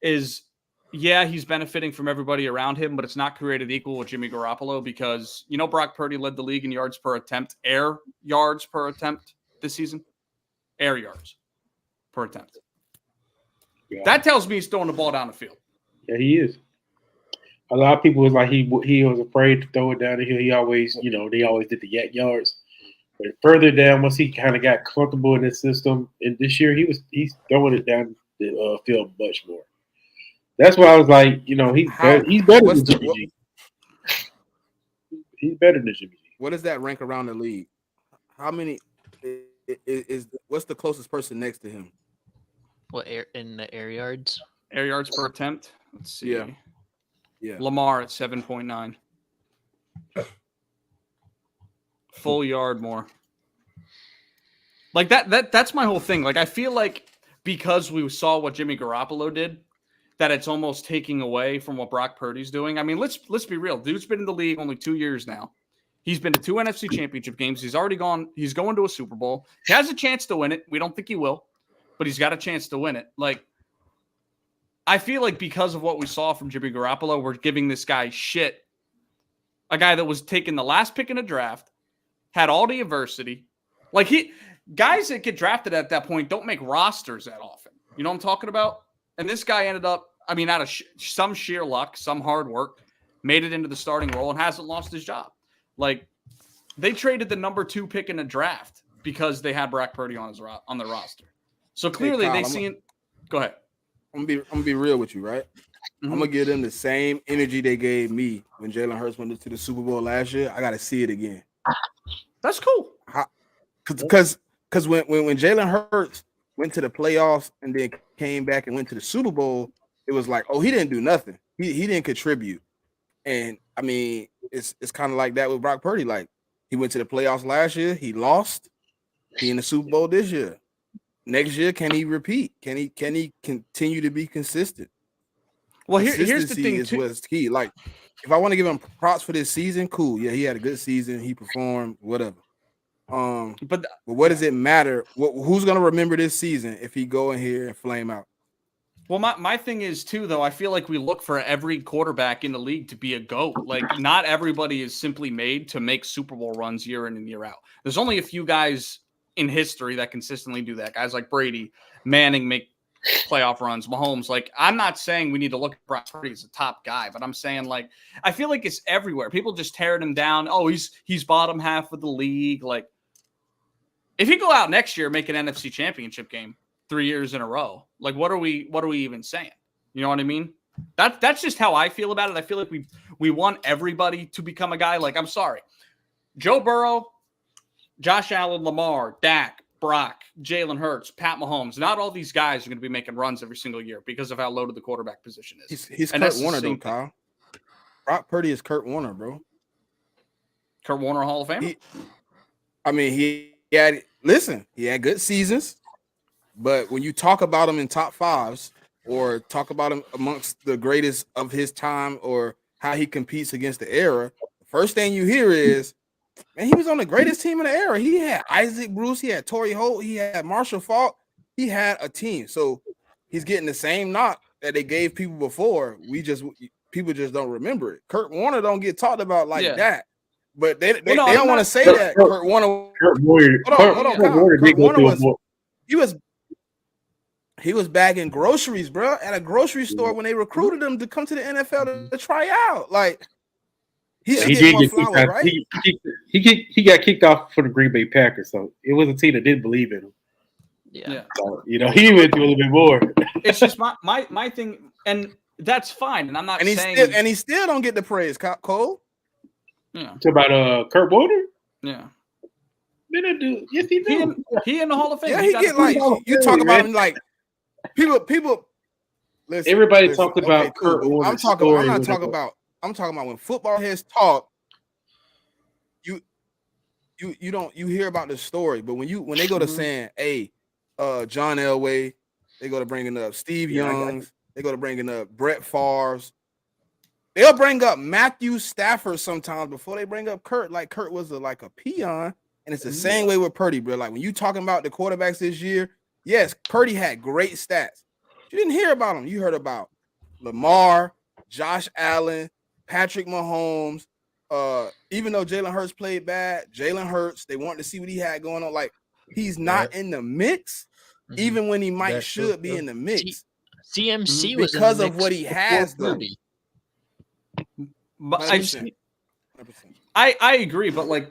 is, yeah, he's benefiting from everybody around him, but it's not created equal with Jimmy Garoppolo because, Brock Purdy led the league in yards per attempt, air yards per attempt this season. Air yards per attempt. Yeah. That tells me he's throwing the ball down the field. Yeah, he is. A lot of people was like he was afraid to throw it down the hill. He always, they always did the yak yards. But further down, once he kind of got comfortable in his system, and this year he's throwing it down the field much more. That's why I was like, you know, he's How? better. He's better What's than the Jimmy G. He's better than Jimmy G. what does that rank around the league? How many is what's the closest person next to him? What air in the air yards? Air yards per attempt. Let's see. Yeah. Yeah. Lamar at 7.9. Full yard more. Like that's my whole thing. Like I feel like because we saw what Jimmy Garoppolo did, that it's almost taking away from what Brock Purdy's doing. I mean, let's be real. Dude's been in the league only 2 years now. He's been to 2 NFC championship games. He's already gone. He's going to a Super Bowl. He has a chance to win it. We don't think he will, but he's got a chance to win it. Like, I feel like because of what we saw from Jimmy Garoppolo, we're giving this guy shit. A guy that was taken the last pick in a draft, had all the adversity. Like guys that get drafted at that point don't make rosters that often. You know what I'm talking about? And this guy ended up, I mean, out of some sheer luck, some hard work, made it into the starting role and hasn't lost his job. Like, they traded the number 2 pick in a draft because they had Brock Purdy on their roster. So clearly Kyle, they seen. Go ahead. I'm gonna be real with you, right? Mhm. I'm gonna give them the same energy they gave me when Jalen Hurts went to the Super Bowl last year. I gotta see it again. That's cool. Because when Jalen Hurts went to the playoffs and then came back and went to the Super Bowl, it was like, oh, he didn't do nothing. He didn't contribute. And I mean, it's kind of like that with Brock Purdy. Like, he went to the playoffs last year, he lost. He in the Super Bowl this year. Next year, can he repeat? Can he continue to be consistent? Well, here's the Consistency thing is too. what's key. Like, if I want to give him props for this season, cool. Yeah, he had a good season. He performed, whatever. But what does it matter? Who's gonna remember this season if he go in here and flame out? Well, my thing is too, though, I feel like we look for every quarterback in the league to be a GOAT. Like, not everybody is simply made to make Super Bowl runs year in and year out. There's only a few guys in history that consistently do that. Guys like Brady, Manning make playoff runs, Mahomes. Like, I'm not saying we need to look at Brock Purdy as a top guy, but I'm saying, like, I feel like it's everywhere. People just tearing him down. Oh, he's bottom half of the league. Like, if he go out next year, make an NFC championship game 3 years in a row, like, what are we even saying? You know what I mean? That's just how I feel about it. I feel like we want everybody to become a guy. Like, I'm sorry, Joe Burrow, Josh Allen, Lamar, Dak, Brock, Jalen Hurts, Pat Mahomes. Not all these guys are going to be making runs every single year because of how loaded the quarterback position is. He's And Kurt that's the Warner though, same thing. Kyle. Brock Purdy is Kurt Warner, bro. Kurt Warner, Hall of Famer. He had good seasons, but when you talk about him in top fives or talk about him amongst the greatest of his time or how he competes against the era, the first thing you hear is, man, he was on the greatest team in the era. He had Isaac Bruce, he had Torrey Holt, he had Marshall Faulk, he had a team. So he's getting the same knock that they gave people before. People just don't remember it. Kurt Warner don't get talked about like that. But they don't want to say that Kurt Warner. Kurt Warner. Hold on. Kurt Warner was he was bagging groceries, bro, at a grocery store when they recruited him to come to the NFL to try out. Like, he did get flowers, right? He got kicked off for the Green Bay Packers, so it was a team that didn't believe in him. Yeah. So, he went through a little bit more. It's just my thing, and that's fine. And I'm not saying he still don't get the praise, Cole. Yeah. Talk about Kurt Warner? Yeah. Man, I do. Yes, he do. He in the Hall of Fame. Yeah, he get like you talk about him like people. Listen, everybody talked about Kurt Warner. I'm talking about when football heads talk. You hear about the story, but when they go to saying, hey, John Elway, they go to bringing up Steve Young's, they go to bringing up Brett Favre's. They'll bring up Matthew Stafford sometimes before they bring up Kurt. Like, Kurt was like a peon, and it's the same way with Purdy, bro. Like, when you talking about the quarterbacks this year, yes, Purdy had great stats. You didn't hear about him. You heard about Lamar, Josh Allen, Patrick Mahomes. Even though Jalen Hurts played bad, Jalen Hurts, they wanted to see what he had going on. Like, he's not in the mix, even when he should be in the mix. CMC was because in the of mix what he has, though. But I agree, but like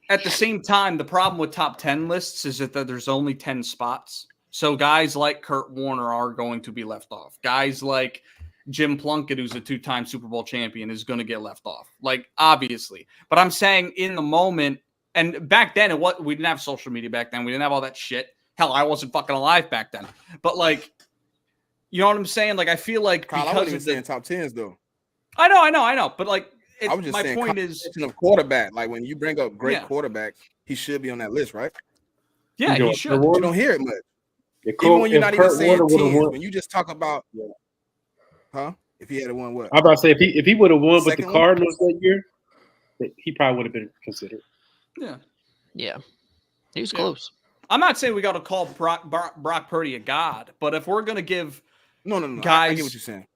at the same time, the problem with top 10 lists is that there's only 10 spots. So guys like Kurt Warner are going to be left off. Guys like Jim Plunkett, who's a 2-time Super Bowl champion, is going to get left off. Like, obviously. But I'm saying in the moment, and back then, we didn't have social media back then. We didn't have all that shit. Hell, I wasn't fucking alive back then. But, like, you know what I'm saying? Like, I feel like Kyle, I wasn't even saying top 10s, though. I know. But, like, I was just my saying point is of quarterback. Like, when you bring up great quarterbacks, he should be on that list, right? Yeah, he should. You don't hear it much. Even when you're not even saying teams, when you just talk about, if he had won what? I'm about to say if he would have won with the Cardinals that year, he probably would have been considered. Yeah, he was close. I'm not saying we got to call Brock Purdy a god, but if we're gonna give no, guys, I get what you're saying.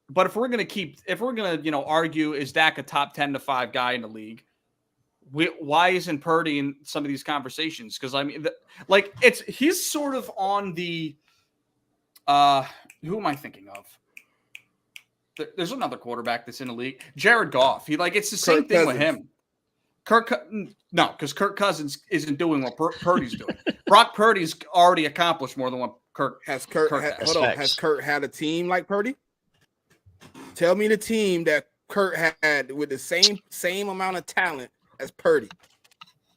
But if we're gonna argue, is Dak a top 10 to 5 guy in the league? Why isn't Purdy in some of these conversations? Because I mean, he's sort of on the who am I thinking of? There's another quarterback that's in the league, Jared Goff. It's the same thing with him. Because Kirk Cousins isn't doing what Purdy's doing. Brock Purdy's already accomplished more than what Kirk has. Has Kirk had a team like Purdy? Tell me the team that Kirk had with the same amount of talent as Purdy.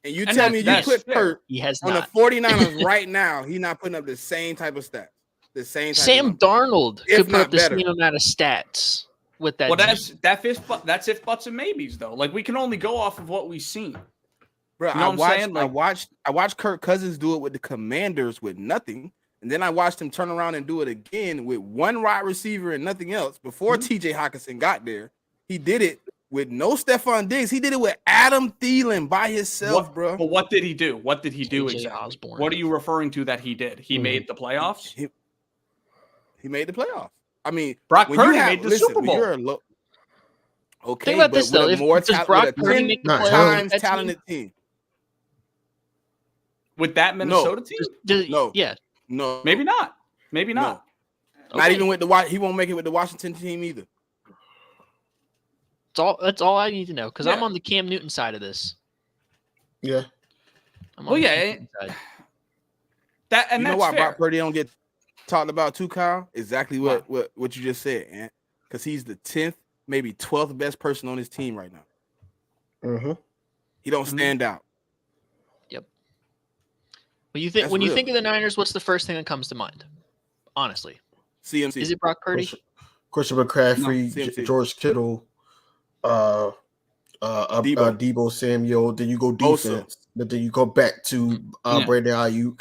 And you tell me you put Kirk on the 49ers right now, he's not putting up the same type of stats. The same type Sam Darnold could put up the better. same amount of stats with that. Well, that's if buts and maybes though. Like we can only go off of what we've seen. Bro, you know I watched Kirk Cousins do it with the Commanders with nothing. And then I watched him turn around and do it again with one wide receiver and nothing else. Before TJ Hockenson got there, he did it with no Stephon Diggs. He did it with Adam Thielen by himself, bro. But what did he do? What did he do exactly? Osborne. What are you referring to that he did? He made the playoffs? He made the playoffs. I mean, Brock Purdy made the Super Bowl. Okay, think about but this though. With a more Does Brock Purdy make the times talented team. With that Minnesota team? No. Maybe not. Maybe not. No. Not even with he won't make it with the Washington team either. That's all I need to know because I'm on the Cam Newton side of this. Yeah. You know why Brock Purdy don't get talked about too, Kyle? Exactly what you just said, man. Because he's the 10th, maybe 12th best person on his team right now. Mm-hmm. He don't stand out. Yep. When you think of the Niners, what's the first thing that comes to mind? Honestly, CMC. Is it Brock Purdy? Christian McCaffrey, George Kittle, Debo Samuel. Then you go defense. But then you go back to Brandon Ayuk,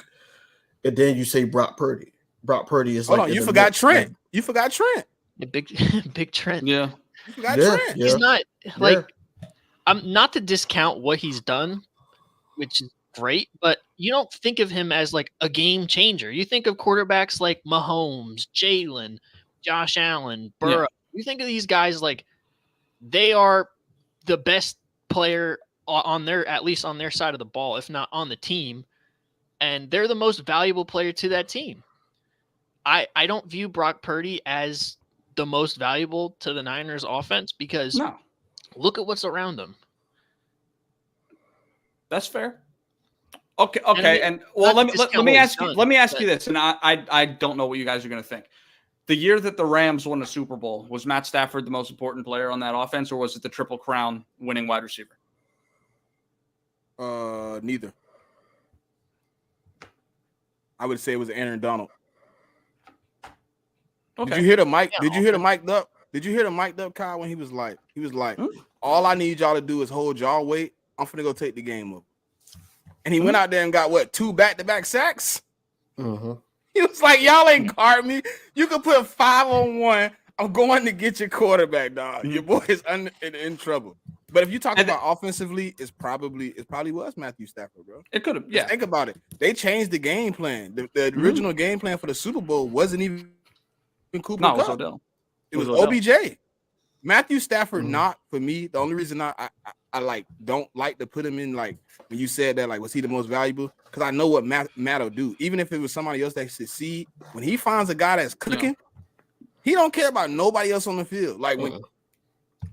and then you say Brock Purdy. Brock Purdy is you forgot Trent. You forgot Trent. Yeah, big Trent. Yeah. You forgot Trent. Yeah. He's not I'm not to discount what he's done, which is great, but you don't think of him as like a game changer. You think of quarterbacks like Mahomes, Jalen, Josh Allen, Burrow. You think of these guys like they are the best player at least on their side of the ball, if not on the team, and they're the most valuable player to that team. I don't view Brock Purdy as the most valuable to the Niners offense because look at what's around them. That's fair. Okay. And let me ask you this, and I don't know what you guys are going to think. The year that the Rams won the Super Bowl, was Matt Stafford the most important player on that offense, or was it the Triple Crown winning wide receiver? Neither. I would say it was Aaron Donald. Okay. Did you hear the mic? Did you hear the mic'd up? Did you hear the mic'd up, Kyle, when he was like, all I need y'all to do is hold y'all weight. I'm finna go take the game up. And he went out there and got 2 back-to-back sacks. Mm-hmm. He was like, y'all ain't guard me. You can put 5-on-1. I'm going to get your quarterback, dog. Your boy is in trouble. But if you talk about offensively, it probably was Matthew Stafford, bro. It could have. Just think about it. They changed the game plan. The original game plan for the Super Bowl wasn't even Cooper Kupp. It was Odell. It was OBJ. Matthew Stafford, not for me. The only reason I don't like to put him in, like, when you said that, like, was he the most valuable? Because I know what Matt will do. Even if it was somebody else that succeed, when he finds a guy that's cooking, he don't care about nobody else on the field. Like when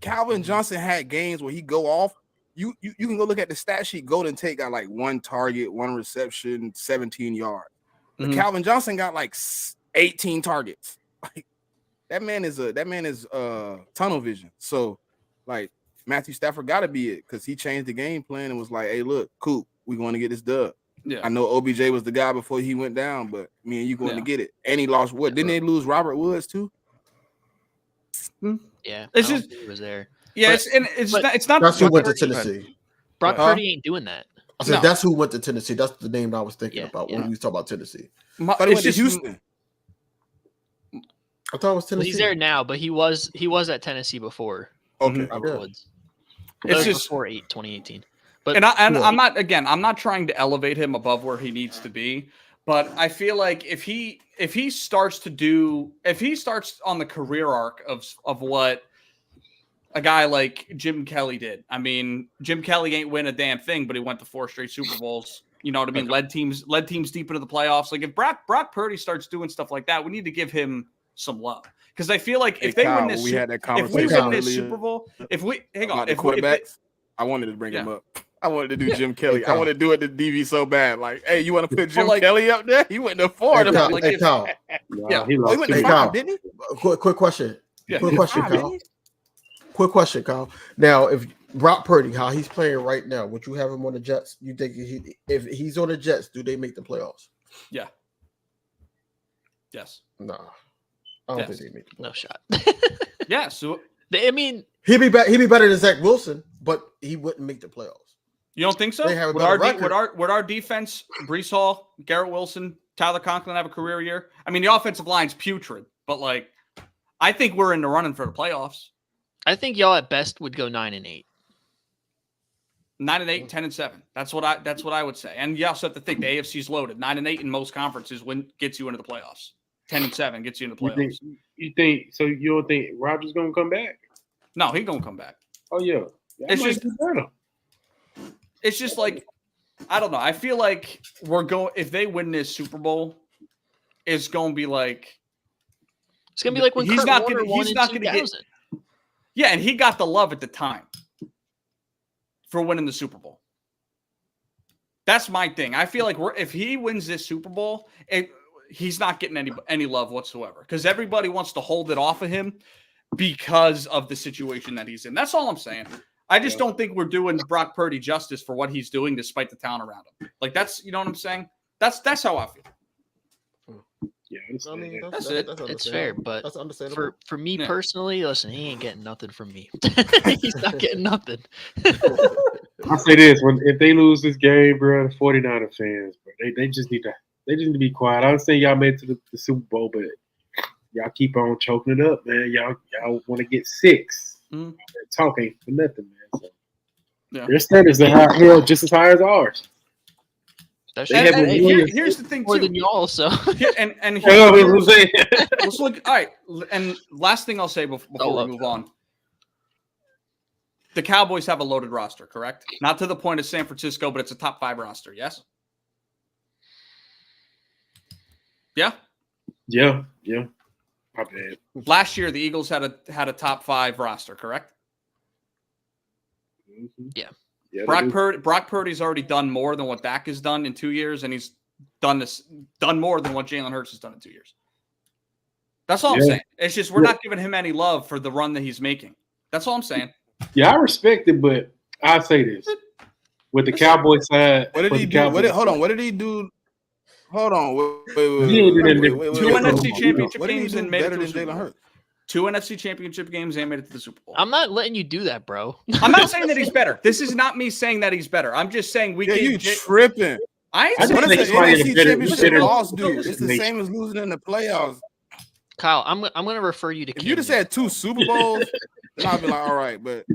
Calvin Johnson had games where he go off, you can go look at the stat sheet. Golden Tate got like 1 target, 1 reception, 17 yards. But Calvin Johnson got like 18 targets. Like, that man is tunnel vision. So like Matthew Stafford got to be it because he changed the game plan and was like, "Hey, look, Coop, we going to get this dub." Yeah. I know OBJ was the guy before he went down, but me and you going Yeah. to get it. And he lost what? Didn't they lose Robert Woods too? Yeah, It's I don't just- think he was there. Yeah, But- it's not. That's who went to Purdy- Tennessee. Brock Huh? Purdy ain't doing that. I said No. that's who went to Tennessee. That's the name I was thinking Yeah, about when yeah. we was talking about Tennessee. I thought he went to Houston. I thought it was Well, Tennessee. he's there now, but he was at Tennessee before. Okay. Robert Yeah. Woods. It's That was just- before 2018. But And Yeah. I'm not trying to elevate him above where he needs to be, but I feel like if he starts on the career arc of what a guy like Jim Kelly did. I mean, Jim Kelly ain't win a damn thing, but he went to 4 straight Super Bowls. You know what I mean? Led teams deep into the playoffs. Like if Brock Purdy starts doing stuff like that, we need to give him some love. Because I feel like if they Kyle, win this, we had that if conversation we win this earlier Super Bowl, if we hang on, about the if we- quarterbacks. I wanted to bring him Yeah. up. I wanted to do Yeah. Jim Kelly. I Kyle. wanted to do it to DV so bad. Like, hey, you want to put Jim like- Kelly up there? He went to 4. Hey, Like, Kyle, like hey, if- Kyle, Yeah. He oh, lost he went to Hey, 5, Kyle. didn't he? quick question. Yeah. Quick question, 5, Kyle. didn't Quick question, Kyle. Now, if Brock Purdy, how he's playing right now, would you have him on the Jets? You think if he's on the Jets, do they make the playoffs? Yeah. Yes. No, I don't Yes. think they make the playoffs. no shot. Yeah. So I mean, He'd be better than Zach Wilson, but he wouldn't make the playoffs. you don't think so? They have a Would better our defense, Brees Hall, Garrett Wilson, Tyler Conklin have a career year? I mean, the offensive line's putrid, but like, I think we're in the running for the playoffs. I think y'all at best would go 9-8. 9-8, 10-7. That's what I would say. And you also have to think the AFC's loaded. 9-8 in most conferences gets you into the playoffs. 10-7 gets you into the playoffs. You think so? You don't think Rodgers gonna come back? No, he's gonna come back. Oh yeah, It's just- It's just like, I don't know. I feel like if they win this Super Bowl, it's gonna be like, It's gonna be like when He's Kurt not Warner gonna- won he's in not gonna get- 2000. yeah, and he got the love at the time for winning the Super Bowl. That's my thing. I feel like if he wins this Super Bowl, he's not getting any love whatsoever because everybody wants to hold it off of him because of the situation that he's in. That's all I'm saying. I just don't think we're doing Brock Purdy justice for what he's doing despite the talent around him. Like that's, you know what I'm saying? That's how I feel. Yeah, I mean, That's it. It's fair, but that's understandable. for me Yeah. personally, listen, he ain't getting nothing from me. He's not getting nothing. I say this: if they lose this game, bro, the 49er fans, bro, they just need to be quiet. I understand y'all made it to the Super Bowl, but y'all keep on choking it up, man. Y'all want to get 6. Mhm. Talk ain't for nothing, man. So Yeah. their standards are high, just as high as ours. That's They have And a hey, million- here's the thing more too. than y'all, so Here- and You know what I'm saying? let's look. All right, and last thing I'll say before Oh, we move on. The Cowboys have a loaded roster, correct? Not to the point of San Francisco, but it's a top 5 roster. Yes. Yeah. Yeah. My bad. Last year, the Eagles had a top 5 roster, correct? Mhm. Yeah. Yeah, Brock Purdy's already done more than what Dak has done in 2 years, and he's done more than what Jalen Hurts has done in 2 years. That's all I'm Yeah. saying. It's just we're not giving him any love for the run that he's making. That's all I'm saying. Yeah, I respect it, but I'll say this. With the Cowboy side, What did with he the do? Cowboys Hold on. side- What did he do? Hold on. He ain't did anything. Wait, Two wait, NFC wait. championship What did he games do and made it better to a than Super Jalen Bowl. Hurts? 2 NFC championship games and made it to the Super Bowl. I'm not letting you do that, bro. I'm not saying that he's better. This is not me saying that he's better. I'm just saying we Yeah, can. you tripping. I ain't I What just does think the somebody NFC is better- championship better- loss do? It's the destination. same as losing in the playoffs. Kyle, I'm gonna refer you to. If you just Camden. had 2 Super Bowls, then I'd be like, all right. But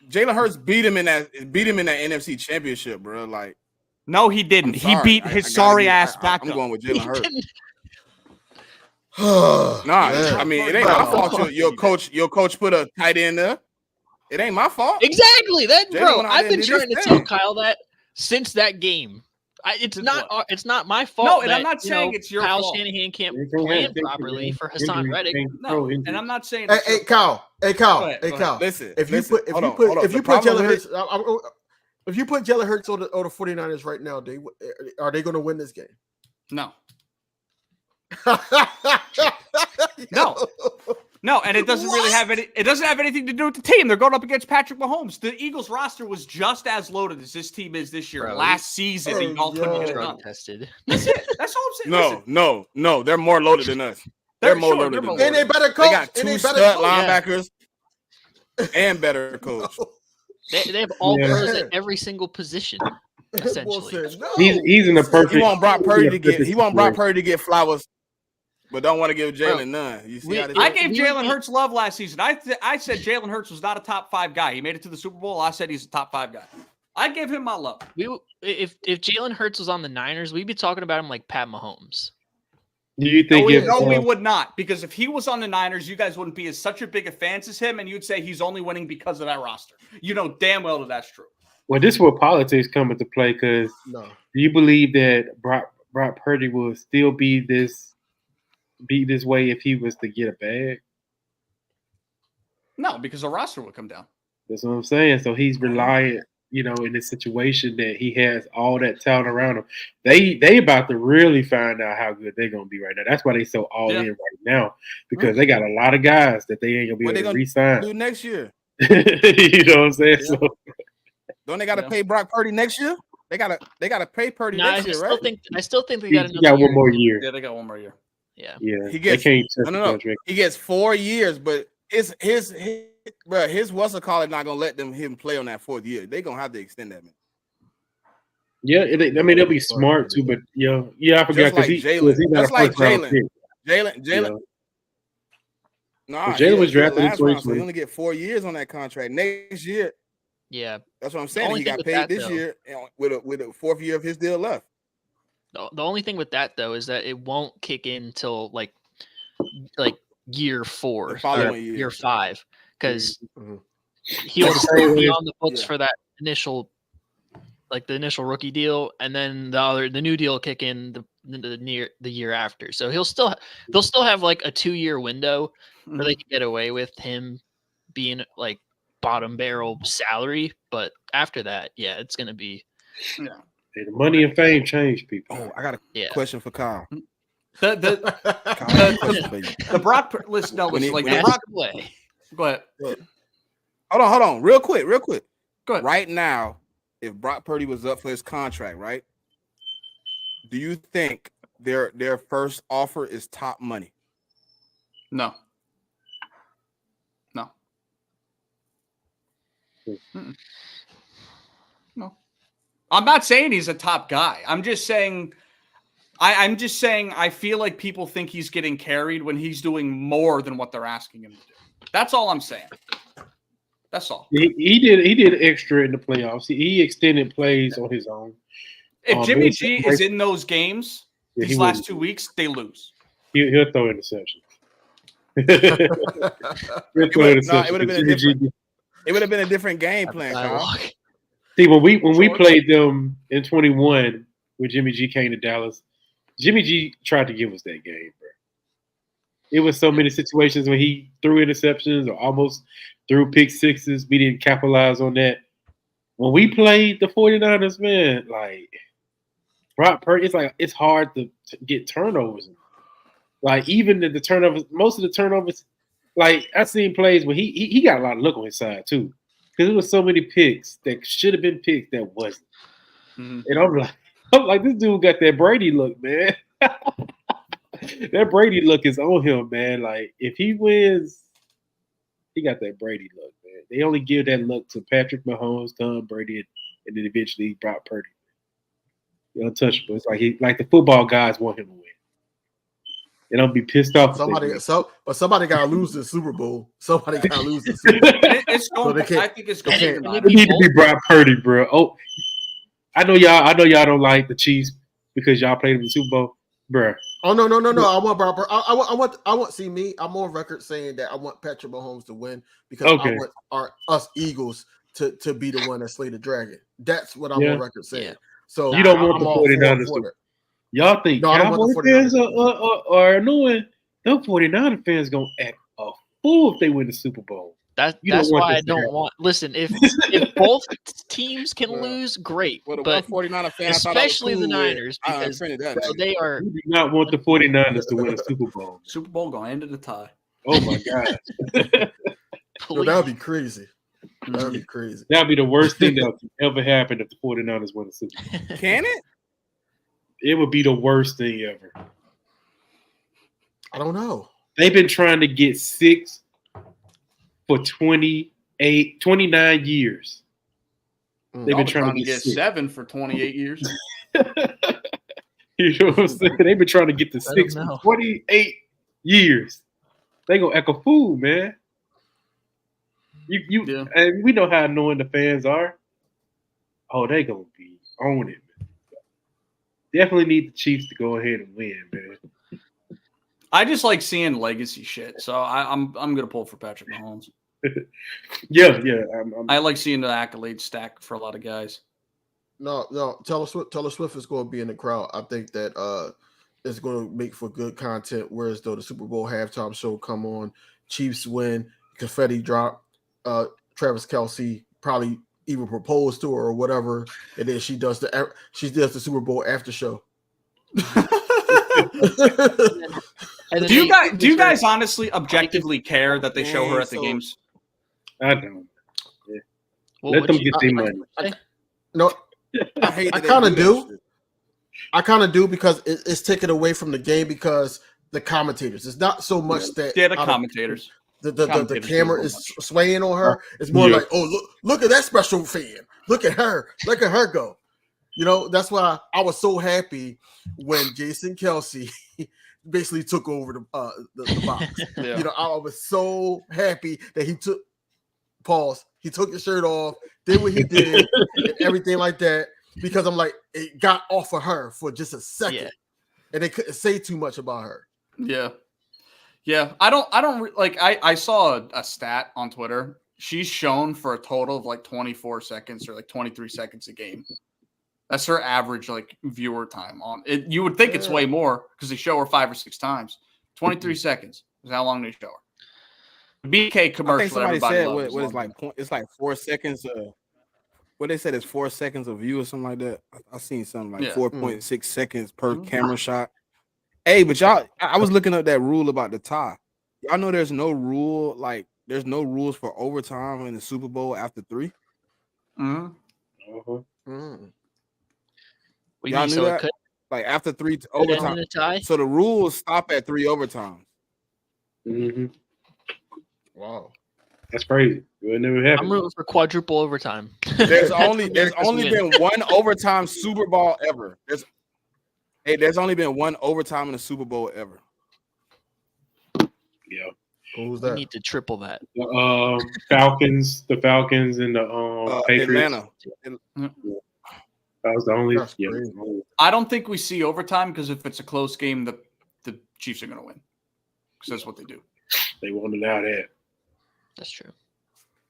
Jalen Hurts beat him in that NFC championship, bro. Like, No, he didn't. I'm He sorry. beat I his gotta sorry be- ass I'm backup. going with He Jalen Hurts. didn't- Nah, Man. I mean, it ain't my fault. Your coach put a tight end there. It ain't my fault. Exactly that, Jalen bro. went out I've there been and did trying to his tell thing. Kyle that since that game. It's Since not my fault. No, and I'm that, not saying it's your Kyle fault. Shanahan can't They can't plan have properly for Hassan injuries, Reddick. can't No, control and injuries. I'm not saying. Hey, it's hey, your- Kyle. Hey, Kyle. Go ahead, Hey, go Kyle. Listen, If you listen, put hold on. The Jalen problem Hurts, with if you put Jalen Hurts on the 49ers right now, are they going to win this game? No. No. No, and it doesn't really have any. It doesn't have anything to do with the team. They're going up against Patrick Mahomes. The Eagles roster was just as loaded as this team is this year. Bro, Last season, oh, y'all couldn't get it Drug done. tested. That's it. That's all I'm saying. No. They're more loaded than us. They're more loaded than us. And they better coach. They got and two they stud better coach. linebackers and better coach. They have all Yeah. pros at every single position, essentially. Said, no. He's in the perfect. He want Brock Purdy to get. perfect He want Brock situation. Purdy to get flowers, but don't want to give Jalen none. You see how this I is? gave Jalen Hurts love last season. I said Jalen Hurts was not a top 5 guy. He made it to the Super Bowl. I said he's a top 5 guy. I gave him my love. If Jalen Hurts was on the Niners, we'd be talking about him like Pat Mahomes. Do you think if No, we would not. Because if he was on the Niners, you guys wouldn't be as such a big a fans as him, and you'd say he's only winning because of that roster. You know damn well that that's true. well, this is where politics come into play? Because No. do you believe that Brock Purdy will still be this way if he was to get a bag? No, because the roster would come down. That's what I'm saying. So he's reliant, in this situation that he has all that talent around him. They about to really find out how good they're gonna be right now. That's why they so all in right now, because they got a lot of guys that they ain't gonna be What able they to re-sign. do next year? You know what I'm saying? Yeah. So Don't they got to pay Brock Purdy next year? They gotta pay Purdy No, I next year, still right? think they he got got another one more year. Yeah, they got one more year. Yeah. Yeah, He gets they can't touch the no. contract. He gets 4 years, but his what's the call is not gonna let him play on that 4th year. They gonna have to extend that, man. Yeah, they'll be smart too, but I forgot Just like because Jalen. he not Just a like first round Jalen. pick. Jalen. Nah, Jalen was he a drafted in last round, so 2020. he only get 4 years on that contract. Next year, Yeah. that's what I'm saying. only He thing got with paid that, this though- year with a 4th year of his deal left. The only thing with that though is that it won't kick in until like year 4 The following or year. year 5 because Mhm. he'll Like the still same be way- on the books Yeah. for that initial rookie deal, and then the new deal will kick in the year after. So they'll still have like a 2-year window where they can get away with him being like bottom barrel salary, but after that, yeah, it's gonna be Hey, the money and fame change people. Oh, I got a yeah. question for Kyle. The Kyle, I got a question for you. the Brock listen, no, When listen, he- like when the he- Brock. Way. Go ahead. Hold on, real quick. Go ahead. Right now, if Brock Purdy was up for his contract, right? Do you think their first offer is top money? No. Mm-mm. No. I'm not saying he's a top guy. I'm just saying I feel like people think he's getting carried when he's doing more than what they're asking him to do. That's all I'm saying. That's all. He did extra in the playoffs. He extended plays on his own. If Jimmy Mason- G is in those games Yeah, these last 2 weeks, they lose. He'll throw interceptions. He'll It throw would interceptions. have been a Jimmy G- different. It would have been a different game plan, Kyle. Dialogue. See, when we Sure. played them in 21 when Jimmy G came to Dallas, Jimmy G tried to give us that game, bro. It was so many situations when he threw interceptions or almost threw pick sixes. We didn't capitalize on that. When we played the 49ers, man, like Brock Purdy, it's hard to get turnovers. Like even the turnovers, most of the turnovers, like I seen plays where he got a lot of luck on his side too, because there was so many picks that should have been picked that wasn't. Mhm. And I'm like, this dude got that Brady look, man. That Brady look is on him, man. Like if he wins, he got that Brady look, man. They only give that look to Patrick Mahomes, Tom Brady, and then eventually Brock Purdy. Untouchable. It's like the football guys want him to win. And I'll be pissed off. But somebody gotta lose the Super Bowl. Somebody gotta lose the Super Bowl. It's going. they can't- I think it's going. they to can't- It need to be Brock Purdy, bro. Oh, I know y'all don't like the Chiefs because y'all played in the Super Bowl, bro. Oh no! I want Brock. I want. See me. I'm on record saying that I want Patrick Mahomes to win because Okay. I want us Eagles to be the one that slay the dragon. That's what I'm Yeah. on record saying. Yeah. So You don't want I'm the all for 49ers it. to- Y'all think No, I don't want Cowboy the fans are annoying? Them 49er fans gonna act a fool if they win the Super Bowl. That's don't want why I this to don't happen. want. Listen, if both teams can Well, lose, great. Well, the But 149er fan, I thought I was especially the cool with, Niners I because unfriended that nigga. they are. We do not want the 49ers to win a Super Bowl. Super Bowl going into the tie. Oh my God. Yo, that would be crazy. That would be crazy. That'd be the worst thing that ever happened if the 49ers win a Super Bowl. Can it? It would be the worst thing ever. I don't know. They've been trying to get 6 for 29 years. They've Y'all been trying to get 6. 7 for 28 years. You know what I'm saying? They've been trying to get to 6 for 28 years. They gonna act a fool, man. You and we know how annoying the fans are. Oh, they gonna be on it, man. Definitely need the Chiefs to go ahead and win, man. I just like seeing legacy shit, so I'm gonna pull for Patrick Mahomes. Yeah. I like seeing the accolades stack for a lot of guys. No. Taylor Swift is going to be in the crowd. I think that it's going to make for good content. Whereas though the Super Bowl halftime show come on, Chiefs win, confetti drop, Travis Kelce probably even propose to her or whatever, and then she does the Super Bowl after show. Do you guys honestly objectively care that they show her at the games? I don't. Yeah. Well, Let them get their money. No, I hate I that kind they of that do. shit. I kind of do because it's taken away from the game because the commentators. It's not so much that Yeah, the commentators. The Commentators camera do is so much. swaying on her. It's more like, oh look at that special fan. Look at her go. You know, that's why I was so happy when Jason Kelce basically took over the box. Yeah. You know, I was so happy that he took his shirt off, did what he did, and everything like that. Because I'm like, it got off of her for just a second, and they couldn't say too much about her. Yeah. I saw a stat on Twitter. She's shown for a total of like 24 seconds or like 23 seconds a game. That's her average like viewer time on it. You would think it's way more because they show her 5 or 6 times. 23 seconds is how long they show her. The BK commercial. I think somebody everybody said loves what is is like it's like 4 seconds. What they said is 4 seconds of view or something like that. I seen something like 4.6 seconds per camera shot. Hey, but y'all, I was looking up that rule about the tie. Y'all know there's no rule, like there's no rules for overtime in the Super Bowl after 3. Y'all knew that? Like after 3 overtime. So the rules stop at 3 overtimes. Mm-hmm. Wow. That's crazy. It never happened. I'm rooting for quadruple overtime. There's only been one overtime Super Bowl ever. There's only been one overtime in the Super Bowl ever. Yeah. Who's We that? need to triple that. The Falcons and the Patriots. Atlanta. That was the only. That's Yeah. crazy. I don't think we see overtime because if it's a close game, the Chiefs are going to win because that's what they do. They won't allow that. That's true.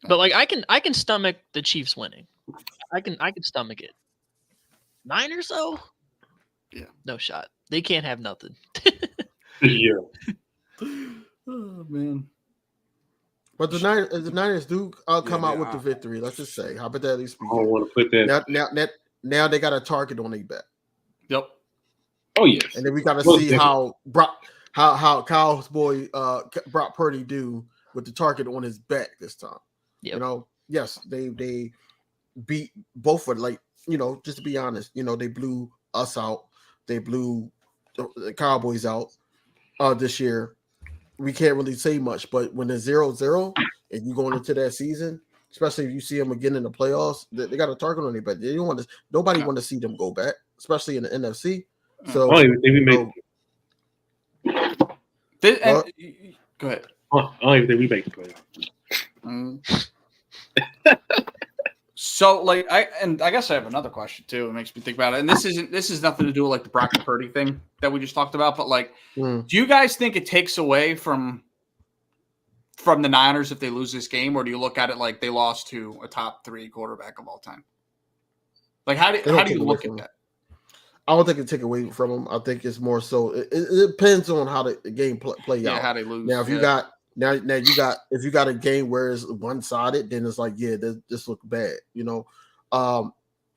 But like I can stomach the Chiefs winning. I can stomach it. Niners though? Yeah. No shot. They can't have nothing. Yeah. Oh man. But the Niners do come out with the victory. Let's just say, hypothetically I speaking. don't want to put that. Now they got a target on their back. Yep. Oh yes. And then we got to Most see how Kyle's boy Brock Purdy do with the target on his back this time. Yep. You know, yes, they beat both of, like, you know, just to be honest, you know, they blew us out. They blew the Cowboys out this year. We can't really say much, but when it's 0-0 and you going into that season, especially if you see them again in the playoffs, they got a target on their back. They don't want to. Nobody want to see them go back, especially in the NFC. So I don't even think we make. Go ahead. I don't even think we make the playoffs. So, like, I guess I have another question too. It makes me think about it. And this is nothing to do with like the Brock Purdy thing that we just talked about. But like, do you guys think it takes away from the Niners if they lose this game, or do you look at it like they lost to a top 3 quarterback of all time? Like, how do you look at that? I don't think it take away from them. I think it's more so. It depends on how the game play out. How they lose. Now, if you got Now if you got a game where it's one sided, then it's like, yeah, this look bad, you know.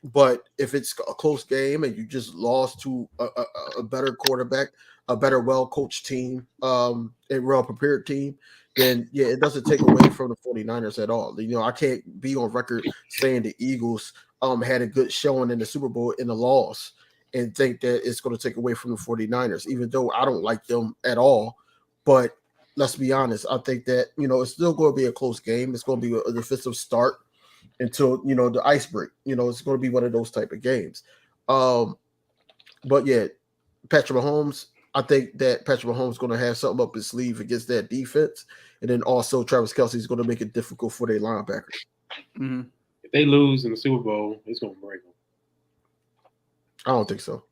But if it's a close game and you just lost to a better quarterback, a better well coached team, a well prepared team, then yeah, it doesn't take away from the 49ers at all. You know, I can't be on record saying the Eagles had a good showing in the Super Bowl in the loss and think that it's going to take away from the 49ers, even though I don't like them at all. But let's be honest, I think that, you know, it's still going to be a close game. It's going to be a defensive start until, you know, the ice break. You know, it's going to be one of those type of games. But yeah, Patrick Mahomes, I think that Patrick Mahomes is going to have something up his sleeve against that defense. And then also Travis Kelce is going to make it difficult for their linebackers. Mm-hmm. If they lose in the Super Bowl, it's gonna break them. I don't think so.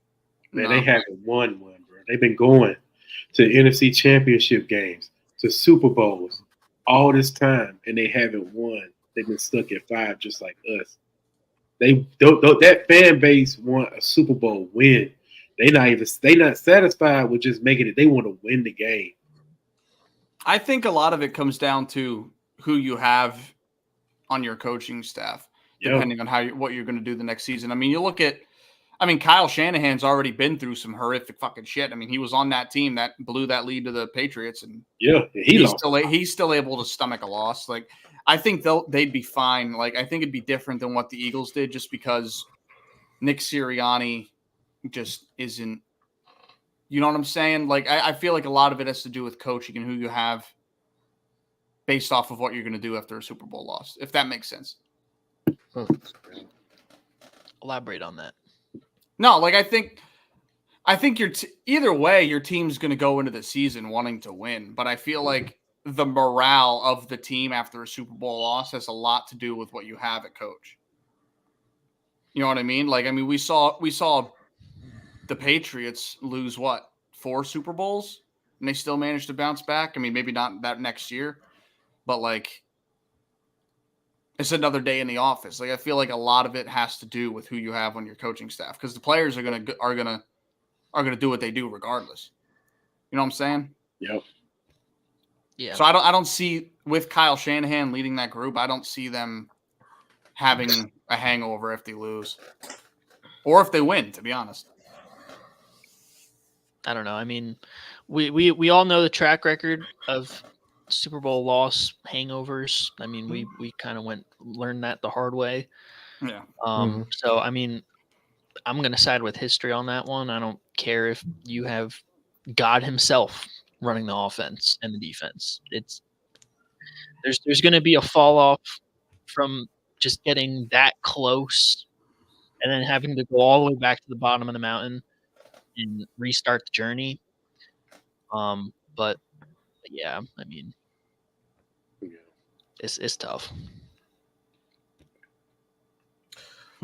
Man, they haven't won one, bro. They've been going to NFC Championship games, to Super Bowls all this time, and they haven't won. They've been stuck at 5, just like us. That fan base want a Super Bowl win. They not satisfied with just making it. They want to win the game. I think a lot of it comes down to who you have on your coaching staff, depending on what you're going to do the next season. I mean, you look at, Kyle Shanahan's already been through some horrific fucking shit. I mean, he was on that team that blew that lead to the Patriots, and he's still able to stomach a loss. Like, I think they'd be fine. Like, I think it'd be different than what the Eagles did, just because Nick Sirianni just isn't. You know what I'm saying? Like, I feel like a lot of it has to do with coaching and who you have based off of what you're going to do after a Super Bowl loss, if that makes sense. Elaborate on that. No, like I think either way, your team's going to go into the season wanting to win. But I feel like the morale of the team after a Super Bowl loss has a lot to do with what you have at coach. You know what I mean? Like, I mean, we saw the Patriots lose 4 Super Bowls, and they still managed to bounce back. I mean, maybe not that next year, but like, it's another day in the office. Like, I feel like a lot of it has to do with who you have on your coaching staff, because the players are gonna do what they do regardless. You know what I'm saying? Yep. Yeah. So I don't see, with Kyle Shanahan leading that group, I don't see them having a hangover if they lose or if they win, to be honest. I don't know. I mean, we all know the track record of Super Bowl loss hangovers. I mean, we kind of learned that the hard way. Yeah. So I mean, I'm gonna side with history on that one. I don't care if you have God himself running the offense and the defense. There's gonna be a fall off from just getting that close and then having to go all the way back to the bottom of the mountain and restart the journey. But yeah, I mean, it's tough.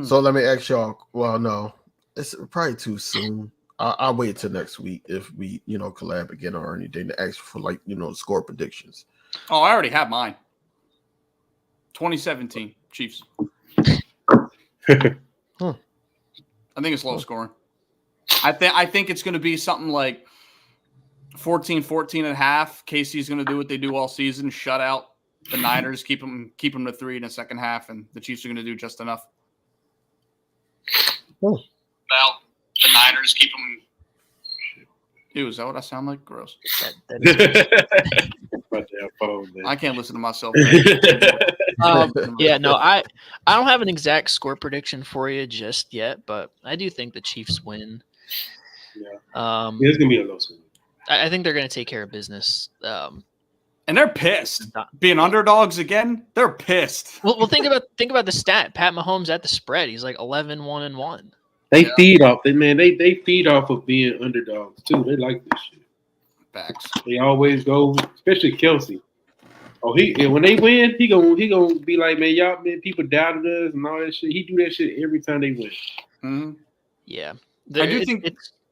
So let me ask y'all. Well, no, it's probably too soon. I'll wait till next week if we, collab again or anything to ask for score predictions. Oh, I already have mine. 2017 Chiefs. I think it's low scoring. I think it's going to be something like 14-14 at half. KC's going to do what they do all season, shut out the Niners, keep them to 3 in the second half, and the Chiefs are going to do just enough. Oh. Well, the Niners keep them. Ew, is that what I sound like? Gross. I can't listen to myself. Yeah, no, I don't have an exact score prediction for you just yet, but I do think the Chiefs win. Yeah, it's gonna be a low score. I think they're gonna take care of business. And they're pissed. Being underdogs again, they're pissed. Well, think about the stat. Pat Mahomes at the spread. He's like 11-1-1. They feed off they feed off of being underdogs too. They like this shit. Facts. They always go, especially Kelce. Oh, when they win, he gonna be like, man, people doubted us and all that shit. He do that shit every time they win. Mm-hmm. Yeah, I do think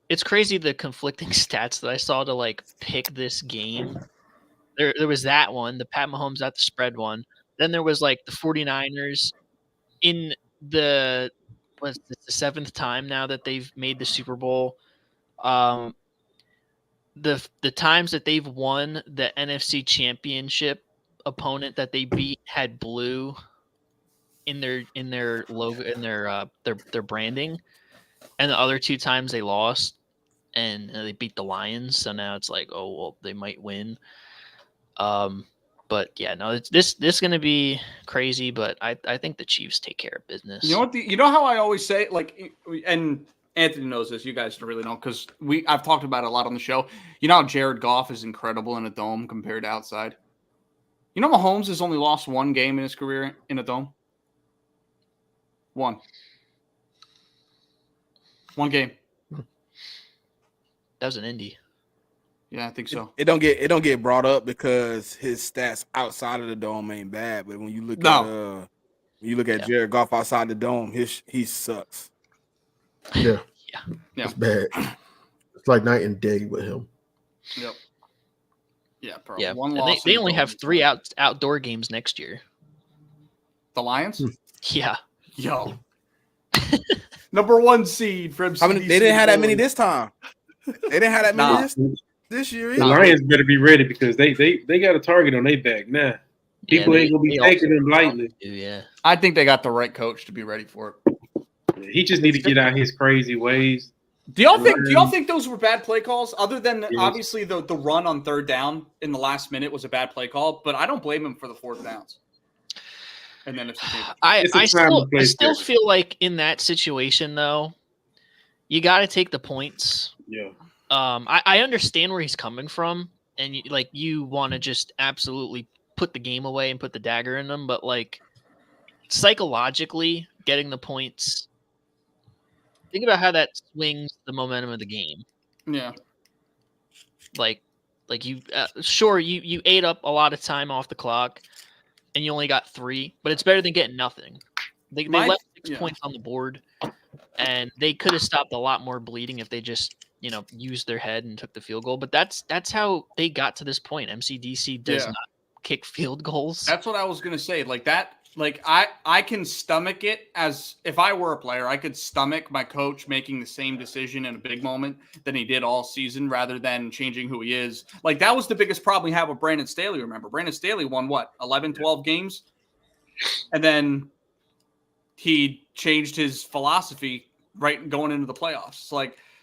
it's crazy the conflicting stats that I saw to like pick this game. There was that one, the Pat Mahomes at the spread one. Then there was like the 49ers in the the 7th time now that they've made the Super Bowl. the times that they've won the NFC Championship, opponent that they beat had blue in their logo, in their branding, and the other 2 times they lost and they beat the Lions. So now it's like, oh well, they might win. But yeah, no, this is gonna be crazy. But I think the Chiefs take care of business. You know what? You know how I always say, like, and Anthony knows this. You guys don't really know because I've talked about it a lot on the show. You know how Jared Goff is incredible in a dome compared to outside. You know Mahomes has only lost 1 game in his career in a dome. 1 game. That was an Indy. Yeah, I think so. It don't get brought up because his stats outside of the dome ain't bad. But when you look at Jared Goff outside the dome, he sucks. Yeah. Yeah. It's bad. It's like night and day with him. Yep. Yeah, bro. Yeah. One And loss. they only have 3 outdoor games next year. The Lions? Yeah. Yo. Number 1 seed from They didn't have that many this time. They didn't have that many this year. The Lions better be ready because they got a target on their back now. People ain't gonna be taking them lightly. Yeah. I think they got the right coach to be ready for it. He just need to get out his crazy ways. Do y'all think those were bad play calls? Other than obviously the run on 3rd down in the last minute was a bad play call, but I don't blame him for the 4th downs. And then I still feel like in that situation though, you got to take the points. Yeah. I understand where he's coming from, and you want to just absolutely put the game away and put the dagger in them, but like psychologically getting the points. Think about how that swings the momentum of the game. Yeah. Like you, sure, you ate up a lot of time off the clock, and you only got 3, but it's better than getting nothing. They left 6 points on the board, and they could have stopped a lot more bleeding if they just used their head and took the field goal. But that's how they got to this point. MCDC does not kick field goals. That's what I was gonna say. Like that. Like I can stomach it as if I were a player. I could stomach my coach making the same decision in a big moment than he did all season, rather than changing who he is. Like that was the biggest problem we had with Brandon Staley. Remember, Brandon Staley won what 11, 12 games, and then he changed his philosophy right going into the playoffs.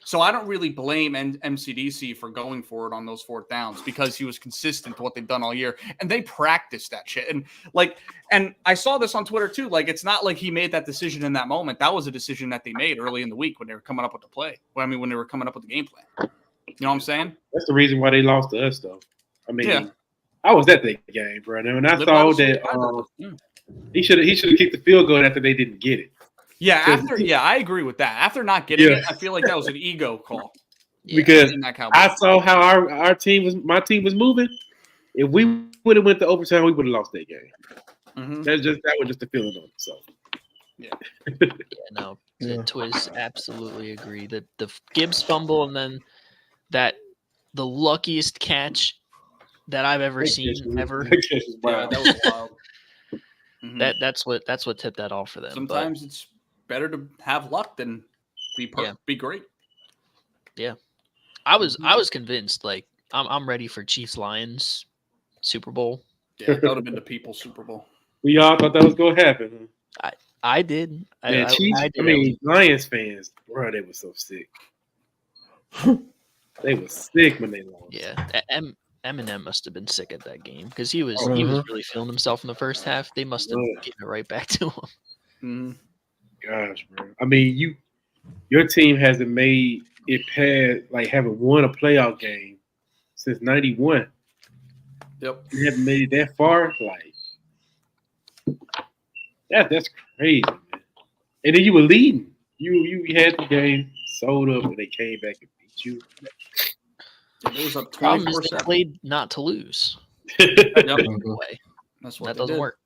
So I don't really blame MCDC for going for it on those 4th downs because he was consistent to what they've done all year, and they practiced that shit. And I saw this on Twitter too. Like it's not like he made that decision in that moment. That was a decision that they made early in the week when they were coming up with the play. When they were coming up with the game plan. You know what I'm saying? That's the reason why they lost to us, though. I mean, I was at the game, bro, and I saw that he should have kicked the field goal after they didn't get it. Yeah, I agree with that. After not getting it, I feel like that was an ego call. Because I saw how my team was moving. If we would have went to overtime, we would have lost that game. Mm-hmm. That was just a feeling on itself. Yeah. Twiz absolutely agree. The Gibbs fumble and then the luckiest catch that I've ever seen ever. Wow. That was wild. Mm-hmm. That's what tipped that off for them. Sometimes it's better to have luck than be great. Yeah, I was convinced. Like I'm ready for Chiefs Lions Super Bowl. Yeah, that would have been the People's Super Bowl. We all thought that was gonna happen. I did. Man, Lions fans, bro, they were so sick. They were sick when they lost. Yeah, Eminem must have been sick at that game because he was really feeling himself in the first half. They must have given it right back to him. Mm-hmm. Gosh, bro. I mean, your team hasn't made it past, like, haven't won a playoff game since '91. Yep. You haven't made it that far. Like, that's crazy, man. And then you were leading. You had the game sold up, and they came back and beat you. It was up 24/7. They played not to lose. That's what that doesn't work.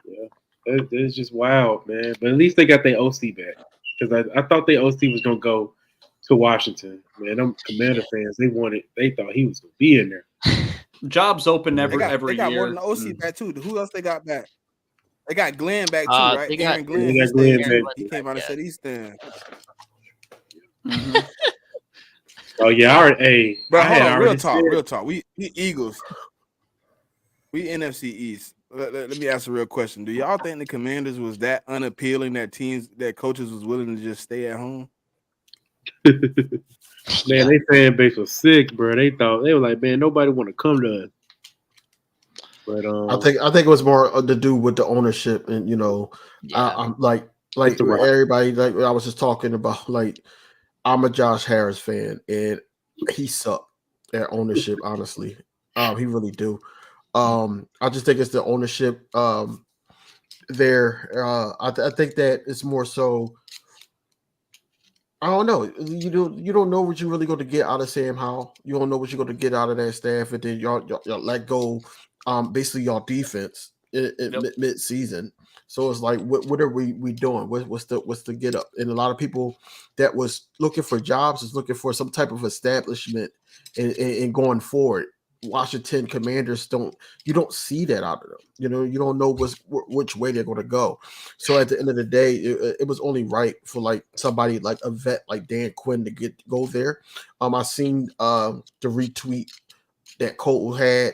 Yeah. It's just wild, man. But at least they got their OC back. Because I thought their OC was going to go to Washington. Man, them Commander fans, they thought he was going to be in there. Jobs open every year. They got more than the OC back, too. Who else they got back? They got Glenn back, too, right? They got Glenn. They got Glenn back. He came out and said he's there. Mm-hmm. Oh yeah, I already. Hey, But I hold had on, already said. real talk. We Eagles. We NFC East. Let me ask a real question. Do y'all think the Commanders was that unappealing that coaches was willing to just stay at home? Man, they fan base was sick, bro. They were like, man, nobody want to come to us. But I think it was more to do with the ownership, and Yeah. I'm like It's the right. everybody, like I was just talking about, like I'm a Josh Harris fan, and he sucked at ownership. Honestly, he really do. I just think it's the ownership there. I think that it's more so. I don't know. You don't know what you're really going to get out of Sam Howell. You don't know what you're going to get out of that staff, and then y'all let go. Basically y'all defense in mid season. So it's like, what are we doing? What's the get up? And a lot of people that was looking for jobs is looking for some type of establishment and going forward. Washington Commanders don't see that out of them. You don't know which way they're going to go. So at the end of the day, it was only right for like somebody like a vet like Dan Quinn to go there. I seen the retweet that Cole had.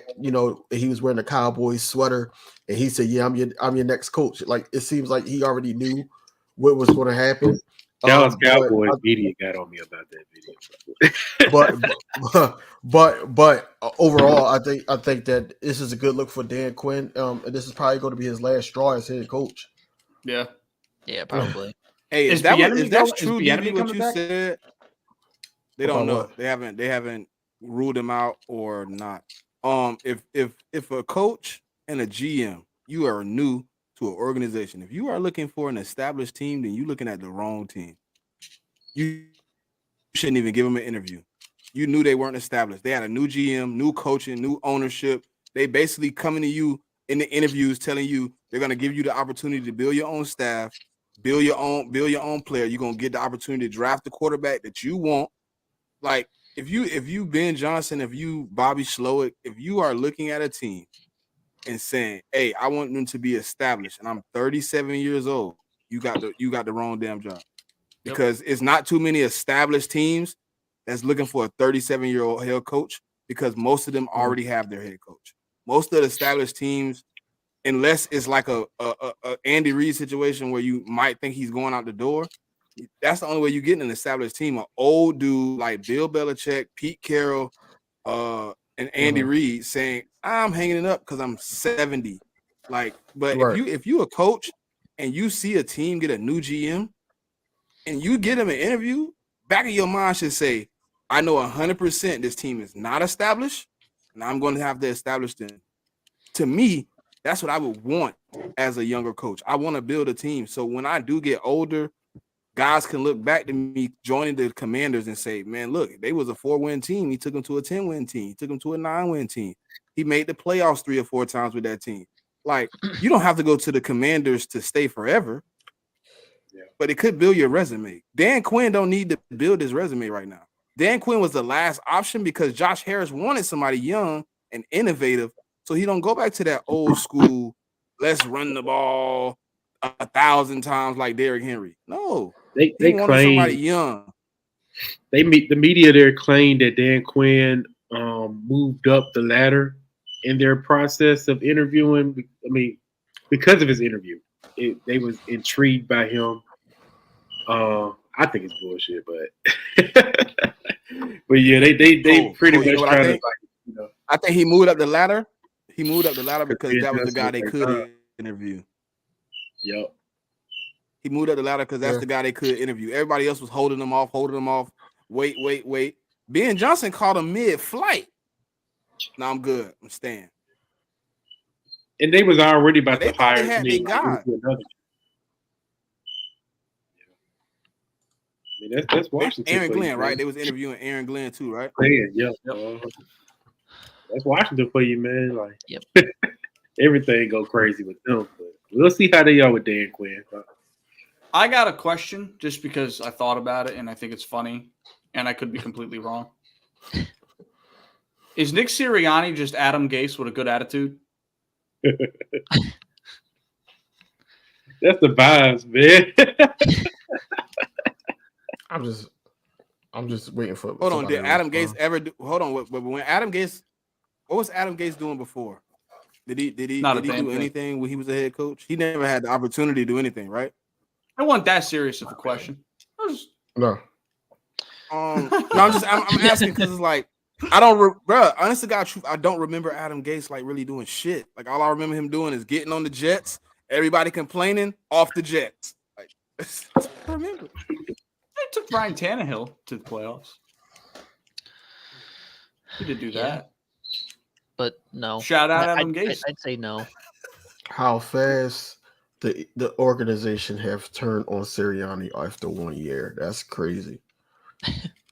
He was wearing a Cowboys sweater, and he said, "Yeah, I'm your next coach." Like, it seems like he already knew what was going to happen. Dallas Cowboys media got on me about that video. but overall, I think that this is a good look for Dan Quinn. And this is probably going to be his last straw as head coach. Yeah. Yeah, probably. Hey, Is that's is true, Bieniemy DB, what coming you back? said? They don't About know. what? They haven't ruled him out or not. If a coach and a GM, you are new to an organization. If you are looking for an established team, then you're looking at the wrong team. You shouldn't even give them an interview. You knew they weren't established. They had a new GM, new coaching, new ownership. They basically coming to you in the interviews telling you they're going to give you the opportunity to build your own staff, build your own player. You're going to get the opportunity to draft the quarterback that you want. Like, if you Ben Johnson, if you Bobby Slowick, if you are looking at a team and saying, "Hey, I want them to be established," and I'm 37 years old, you got the wrong damn job, because it's not too many established teams that's looking for a 37-year-old head coach, because most of them already have their head coach. Most of the established teams, unless it's like a Andy Reid situation where you might think he's going out the door, that's the only way you get an established team. An old dude like Bill Belichick, Pete Carroll, and Andy Reid saying, "I'm hanging it up because I'm 70." Like, but Right. if you a coach and you see a team get a new GM and you get them an interview, back of your mind should say, "I know 100% this team is not established, and I'm going to have to establish them." To me, that's what I would want as a younger coach. I want to build a team, so when I do get older, guys can look back to me joining the Commanders and say, "Man, look, they was a 4-win team. He took them to a 10-win team. He took them to a 9-win team. He made the playoffs 3 or 4 times with that team." Like, you don't have to go to the Commanders to stay forever, but it could build your resume. Dan Quinn don't need to build his resume right now. Dan Quinn was the last option because Josh Harris wanted somebody young and innovative, so he don't go back to that old school, let's run the ball 1,000 times like Derrick Henry. No. They wanted somebody claim young. the media there claimed that Dan Quinn moved up the ladder in their process of interviewing. I mean, because of his interview, they was intrigued by him. I think it's bullshit, but but yeah, they pretty much trying to, like, I think he moved up the ladder. He moved up the ladder because that was the Johnson guy they was could like, interview. Yep. He moved up the ladder because that's the guy they could interview. Everybody else was holding them off. Wait. Ben Johnson called him mid-flight. No, I'm good. I'm staying. And they was already about They to hire. they had their guy. I mean, that's Washington. Aaron for you, Glenn, man. right? They was interviewing Aaron Glenn too, right? Glenn, yeah. That's Washington for you, man. Like, Yep. Everything go crazy with them. But we'll see how they are with Dan Quinn. I got a question just because I thought about it and I think it's funny, and I could be completely wrong. Is Nick Sirianni just Adam Gase with a good attitude? That's the vibes, man. I'm I'm just waiting for. Hold on, somebody did to Adam respond. Gase ever do? Hold on, when Adam Gase, what was Adam Gase doing before? Did he Not a do damn thing. anything when he was a head coach? He never had the opportunity to do anything, right? I wasn't that serious of a question. No. No, I'm asking because it's like bro. Honest to God, truth, I don't remember Adam Gase like really doing shit. Like all I remember him doing is getting on the Jets, everybody complaining off the Jets. Like that's what I remember. They took Ryan Tannehill to the playoffs. He did do that. But no. Shout out Adam Gase. I'd say no. How fast the organization have turned on Sirianni after 1 year? That's crazy.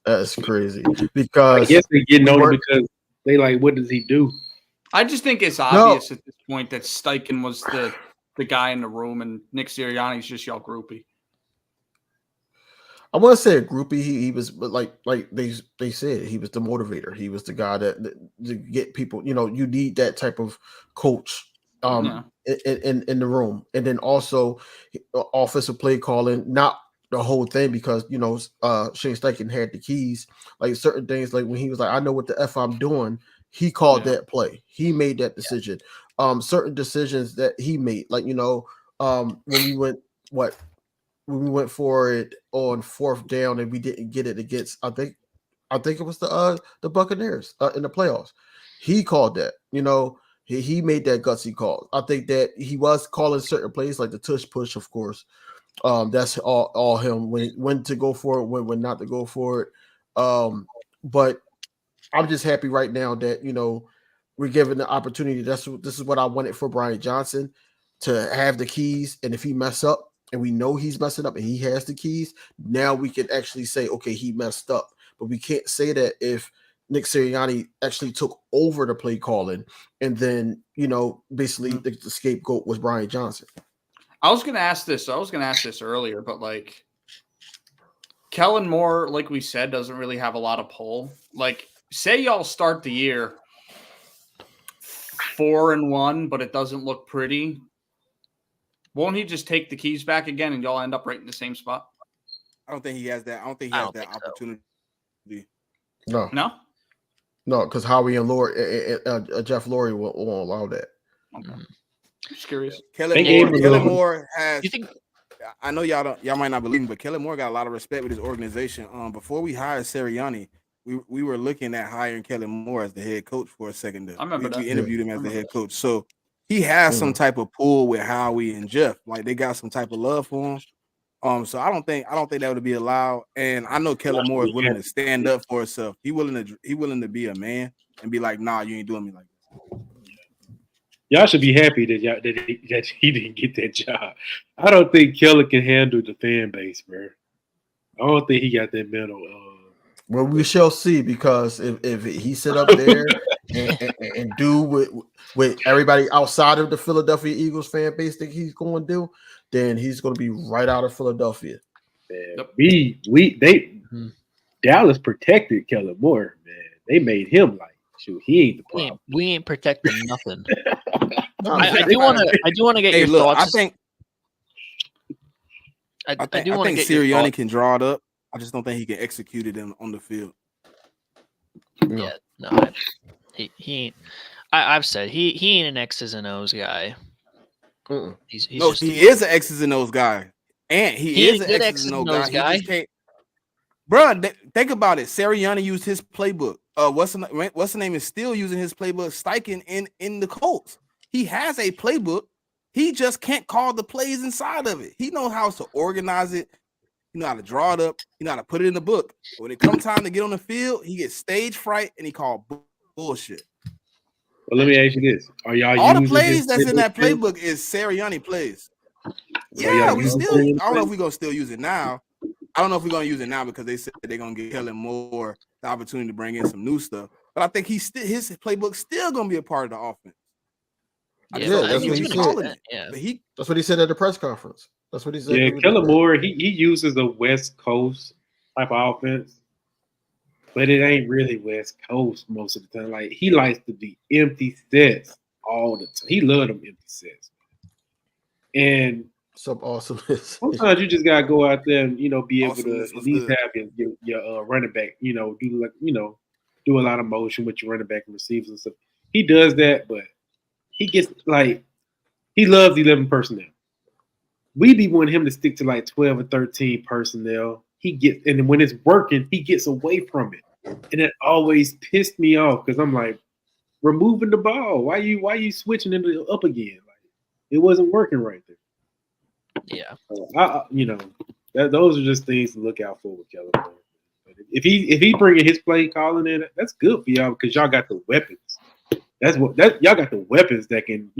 That's crazy I because guess they getting on him because they like, what does he do? I just think it's obvious at this point that Steichen was the guy in the room and Nick Sirianni's just y'all groupie. I want to say a groupie. He was, but like they said, he was the motivator. He was the guy that to get people. You know, you need that type of coach in the room, and then also offensive play calling, not the whole thing because you know Shane Steichen had the keys. Like certain things, like when he was like, "I know what the f I'm doing," he called that play. He made that decision. Certain decisions that he made, like you know, when we went when we went for it on 4th down and we didn't get it against, I think it was the Buccaneers in the playoffs. He called that, you know, he made that gutsy call. I think that he was calling certain plays like the tush push, of course. That's all him when to go for it, when not to go for it. But I'm just happy right now that you know we're given the opportunity. This is what I wanted for Brian Johnson to have the keys, and if he mess up, and we know he's messing up, and he has the keys, now we can actually say, okay, he messed up. But we can't say that if Nick Sirianni actually took over the play calling, and then you know basically the scapegoat was Brian Johnson. I was going to ask this earlier, but like Kellen Moore, like we said, doesn't really have a lot of pull. Like, say y'all start the year 4-1, but it doesn't look pretty. Won't he just take the keys back again and y'all end up right in the same spot? I don't think he has that. I don't think he has that opportunity. So. No, because Howie and Jeff Lurie won't allow that. Okay. Just curious. Kellen Moore has. I know y'all might not believe me, but Kellen Moore got a lot of respect with his organization. Before we hired Sirianni, we were looking at hiring Kellen Moore as the head coach for a second. I remember that. We interviewed him as the head coach, so he has some type of pull with Howie and Jeff. Like they got some type of love for him. So I don't think that would be allowed. And I know Kellen Moore is willing to stand up for himself. He willing to be a man and be like, nah, you ain't doing me like this. Y'all should be happy that he didn't get that job. I don't think Kellen can handle the fan base, bro. I don't think he got that mental. Well, we shall see, because if he sit up there and do with everybody outside of the Philadelphia Eagles fan base think he's going to do, then he's going to be right out of Philadelphia. Man, Dallas protected Kellen Moore, man. They made him like, shoot, he ain't the problem. We ain't protecting nothing. I do want to get your thoughts. I think Sirianni can draw it up. I just don't think he can execute it on the field. Yeah, no, he ain't. I've said he ain't an X's and O's guy. He's he is an X's and O's guy, and he is an X's and O's guy. He just can't. Bro, think about it. Sirianni used his playbook. What's the name is still using his playbook. Steichen in the Colts. He has a playbook. He just can't call the plays inside of it. He knows how to organize it. He know how to draw it up. He know how to put it in the book. When it comes time to get on the field, he gets stage fright and he called bullshit. Well, let me ask you this: Are y'all all the plays that's in that playbook is Sirianni plays? Yeah, we still. I don't know if we're gonna still use it now. I don't know if we're gonna use it now because they said they're gonna give Kellen Moore the opportunity to bring in some new stuff. But I think his playbook's still gonna be a part of the offense. That's what he said. That's what he said at the press conference. That's what he said. Yeah, Kellen Moore, he uses a West Coast type of offense, but it ain't really West Coast most of the time. Like, he likes to be empty sets all the time. He loves them empty sets. And Some awesomeness. Sometimes you just gotta go out there and be able to Awesomeness at was least good. have your running back, do a lot of motion with your running back and receivers and stuff. He does that, but he gets he loves 11 personnel. We be wanting him to stick to like 12 or 13 personnel. And when it's working, he gets away from it. And it always pissed me off because I'm like, we're moving the ball. Why you switching it up again? Like it wasn't working right there. Yeah. Those are just things to look out for with Keller. But if he bringing his play calling in, that's good for y'all because y'all got the weapons. Y'all got the weapons that can,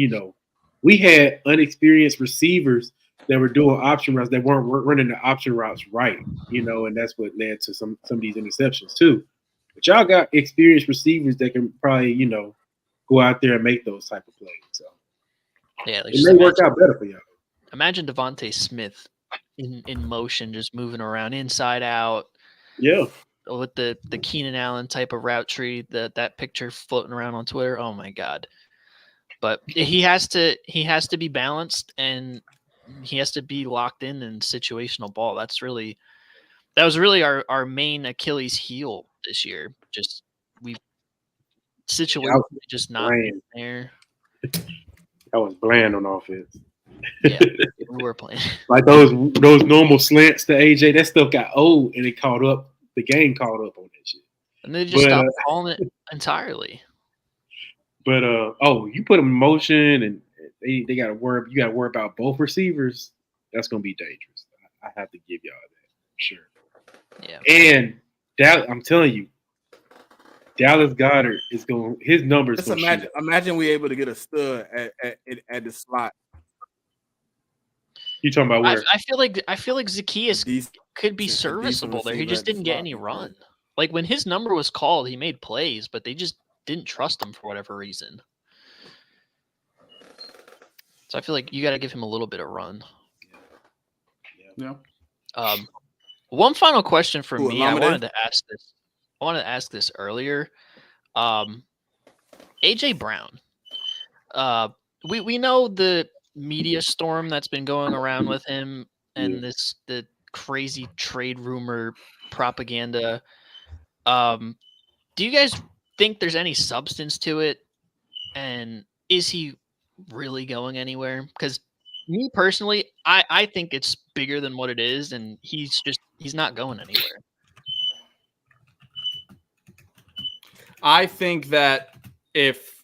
we had unexperienced receivers that were doing option routes that weren't running the option routes right, and that's what led to some of these interceptions too. But y'all got experienced receivers that can probably, go out there and make those type of plays. So Yeah, it may work out better for y'all. Imagine Devontae Smith in motion, just moving around inside out. Yeah. With the Keenan Allen type of route tree, that picture floating around on Twitter. Oh my God. But he has to be balanced and he has to be locked in situational ball. That was really our main Achilles heel this year. Just we situationally just not bland. there. I was bland on offense. Yeah, we were playing. Like those normal slants to AJ, that stuff got old and it caught up. The game caught up on that shit. And they just stopped calling it entirely. But you put them in motion and they got to worry. You got to worry about both receivers. That's going to be dangerous. I have to give y'all that for sure. Yeah. And I'm telling you, Dallas Goedert is going. His numbers. Just imagine we able to get a stud at the slot. You talking about where? I feel like Zacchaeus could be serviceable there. He just didn't get any run. Like when his number was called, he made plays, but they just didn't trust him for whatever reason. So I feel like you got to give him a little bit of run. Yeah. One final question for me. I wanted to ask this earlier. AJ Brown. We know the media storm that's been going around with him and the crazy trade rumor propaganda. Do you guys think there's any substance to it? And is he really going anywhere? Because me personally, I think it's bigger than what it is, and he's not going anywhere. I think that if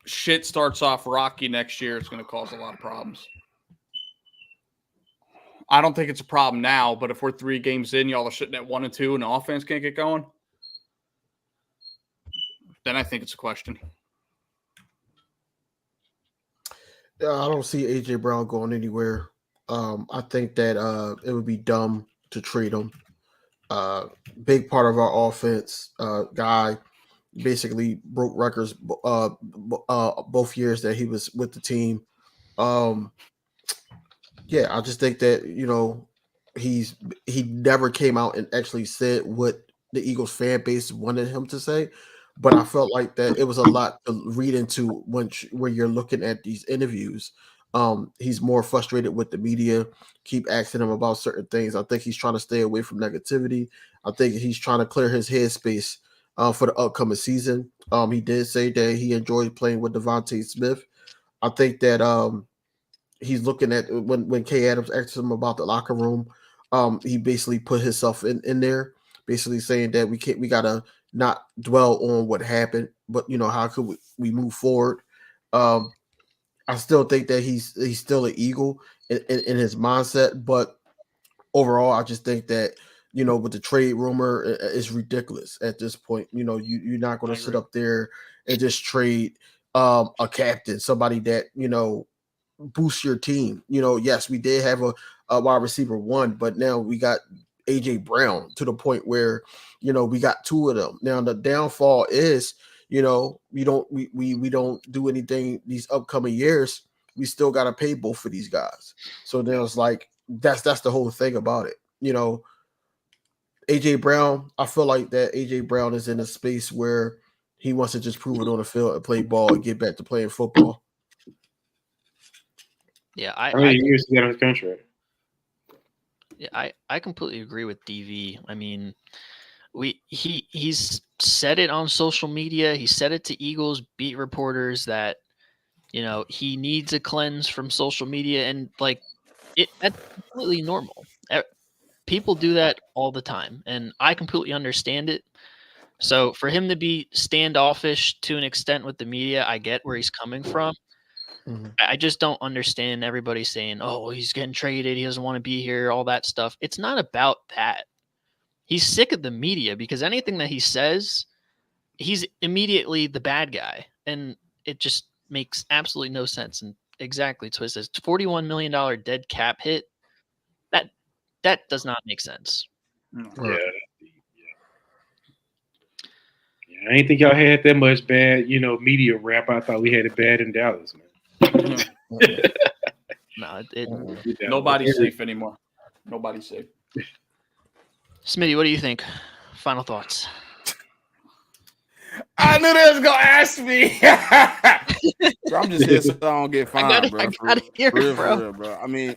shit starts off rocky next year, it's going to cause a lot of problems. I don't think it's a problem now, but if we're 3 games in, y'all are sitting at 1 and 2, and the offense can't get going, then I think it's a question. I don't see AJ Brown going anywhere. I think that it would be dumb to trade him. Big part of our offense. Guy basically broke records both years that he was with the team. Yeah, I just think that he never came out and actually said what the Eagles fan base wanted him to say. But I felt like that it was a lot to read into when you're looking at these interviews. He's more frustrated with the media, keep asking him about certain things. I think he's trying to stay away from negativity. I think he's trying to clear his headspace for the upcoming season. He did say that he enjoyed playing with Devontae Smith. I think that he's looking at when Kay Adams asked him about the locker room, he basically put himself in there, basically saying that we gotta not dwell on what happened, but how could we move forward? I still think that he's still an Eagle in his mindset, but overall, I just think that with the trade rumor, it's ridiculous at this point. You're not going to sit up there and just trade a captain, somebody that boosts your team. Yes, we did have a wide receiver 1, but now we got AJ Brown to the point where we got 2 of them. Now the downfall is we don't do anything these upcoming years. We still got to pay both of these guys. So there's that's the whole thing about it. AJ Brown, I feel like that AJ Brown is in a space where he wants to just prove it on the field and play ball and get back to playing football. Yeah, How many years is that on his contract? Yeah, I completely agree with DV. I mean, he's said it on social media. He said it to Eagles beat reporters that he needs a cleanse from social media, and like that's completely normal. People do that all the time, and I completely understand it. So for him to be standoffish to an extent with the media, I get where he's coming from. Mhm. I just don't understand everybody saying, "Oh, he's getting traded. He doesn't want to be here." All that stuff. It's not about that. He's sick of the media because anything that he says, he's immediately the bad guy, and it just makes absolutely no sense. And exactly, Twist says $41 million dead cap hit. That does not make sense. Yeah. I didn't think y'all had that much bad, media rap. I thought we had it bad in Dallas, man. No, Nobody's safe anymore. Nobody's safe. Smitty, what do you think? Final thoughts. I knew they was gonna ask me. Bro, I'm just here so I don't get fined, bro. I gotta hear it, bro. For real, bro. I mean,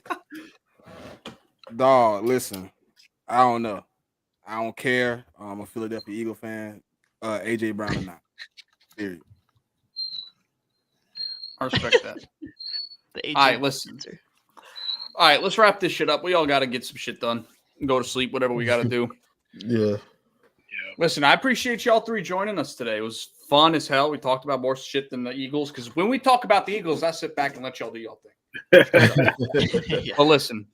dog, listen. I don't know. I don't care. I'm a Philadelphia Eagle fan. AJ Brown or not. Period. I respect that. The All right, listen. All right, let's wrap this shit up. We all got to get some shit done. Go to sleep, whatever we got to do. Yeah. Listen, I appreciate y'all three joining us today. It was fun as hell. We talked about more shit than the Eagles because when we talk about the Eagles, I sit back and let y'all do y'all thing. Yeah. But listen,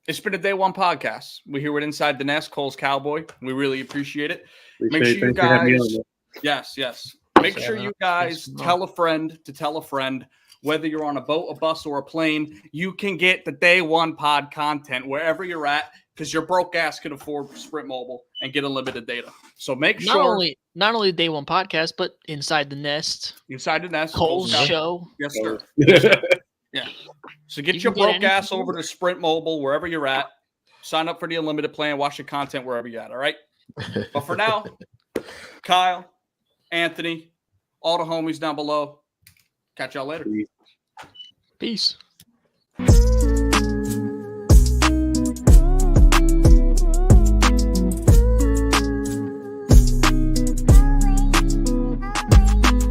it's been a day one podcast. We're here with Inside the Nest, Cole's Cowboy. We really appreciate it. Make sure you guys, yes. Make sure you guys tell a friend to tell a friend. Whether you're on a boat, a bus, or a plane, you can get the day one pod content wherever you're at because your broke ass can afford Sprint Mobile and get unlimited data. So make sure not only day one podcast, but Inside the Nest, Cole's show. Yes, sir. Yeah. So get your broke ass over to Sprint Mobile wherever you're at. Sign up for the unlimited plan. Watch the content wherever you're at. All right. But for now, Kyle, Anthony, all the homies down below. Catch y'all later. Peace.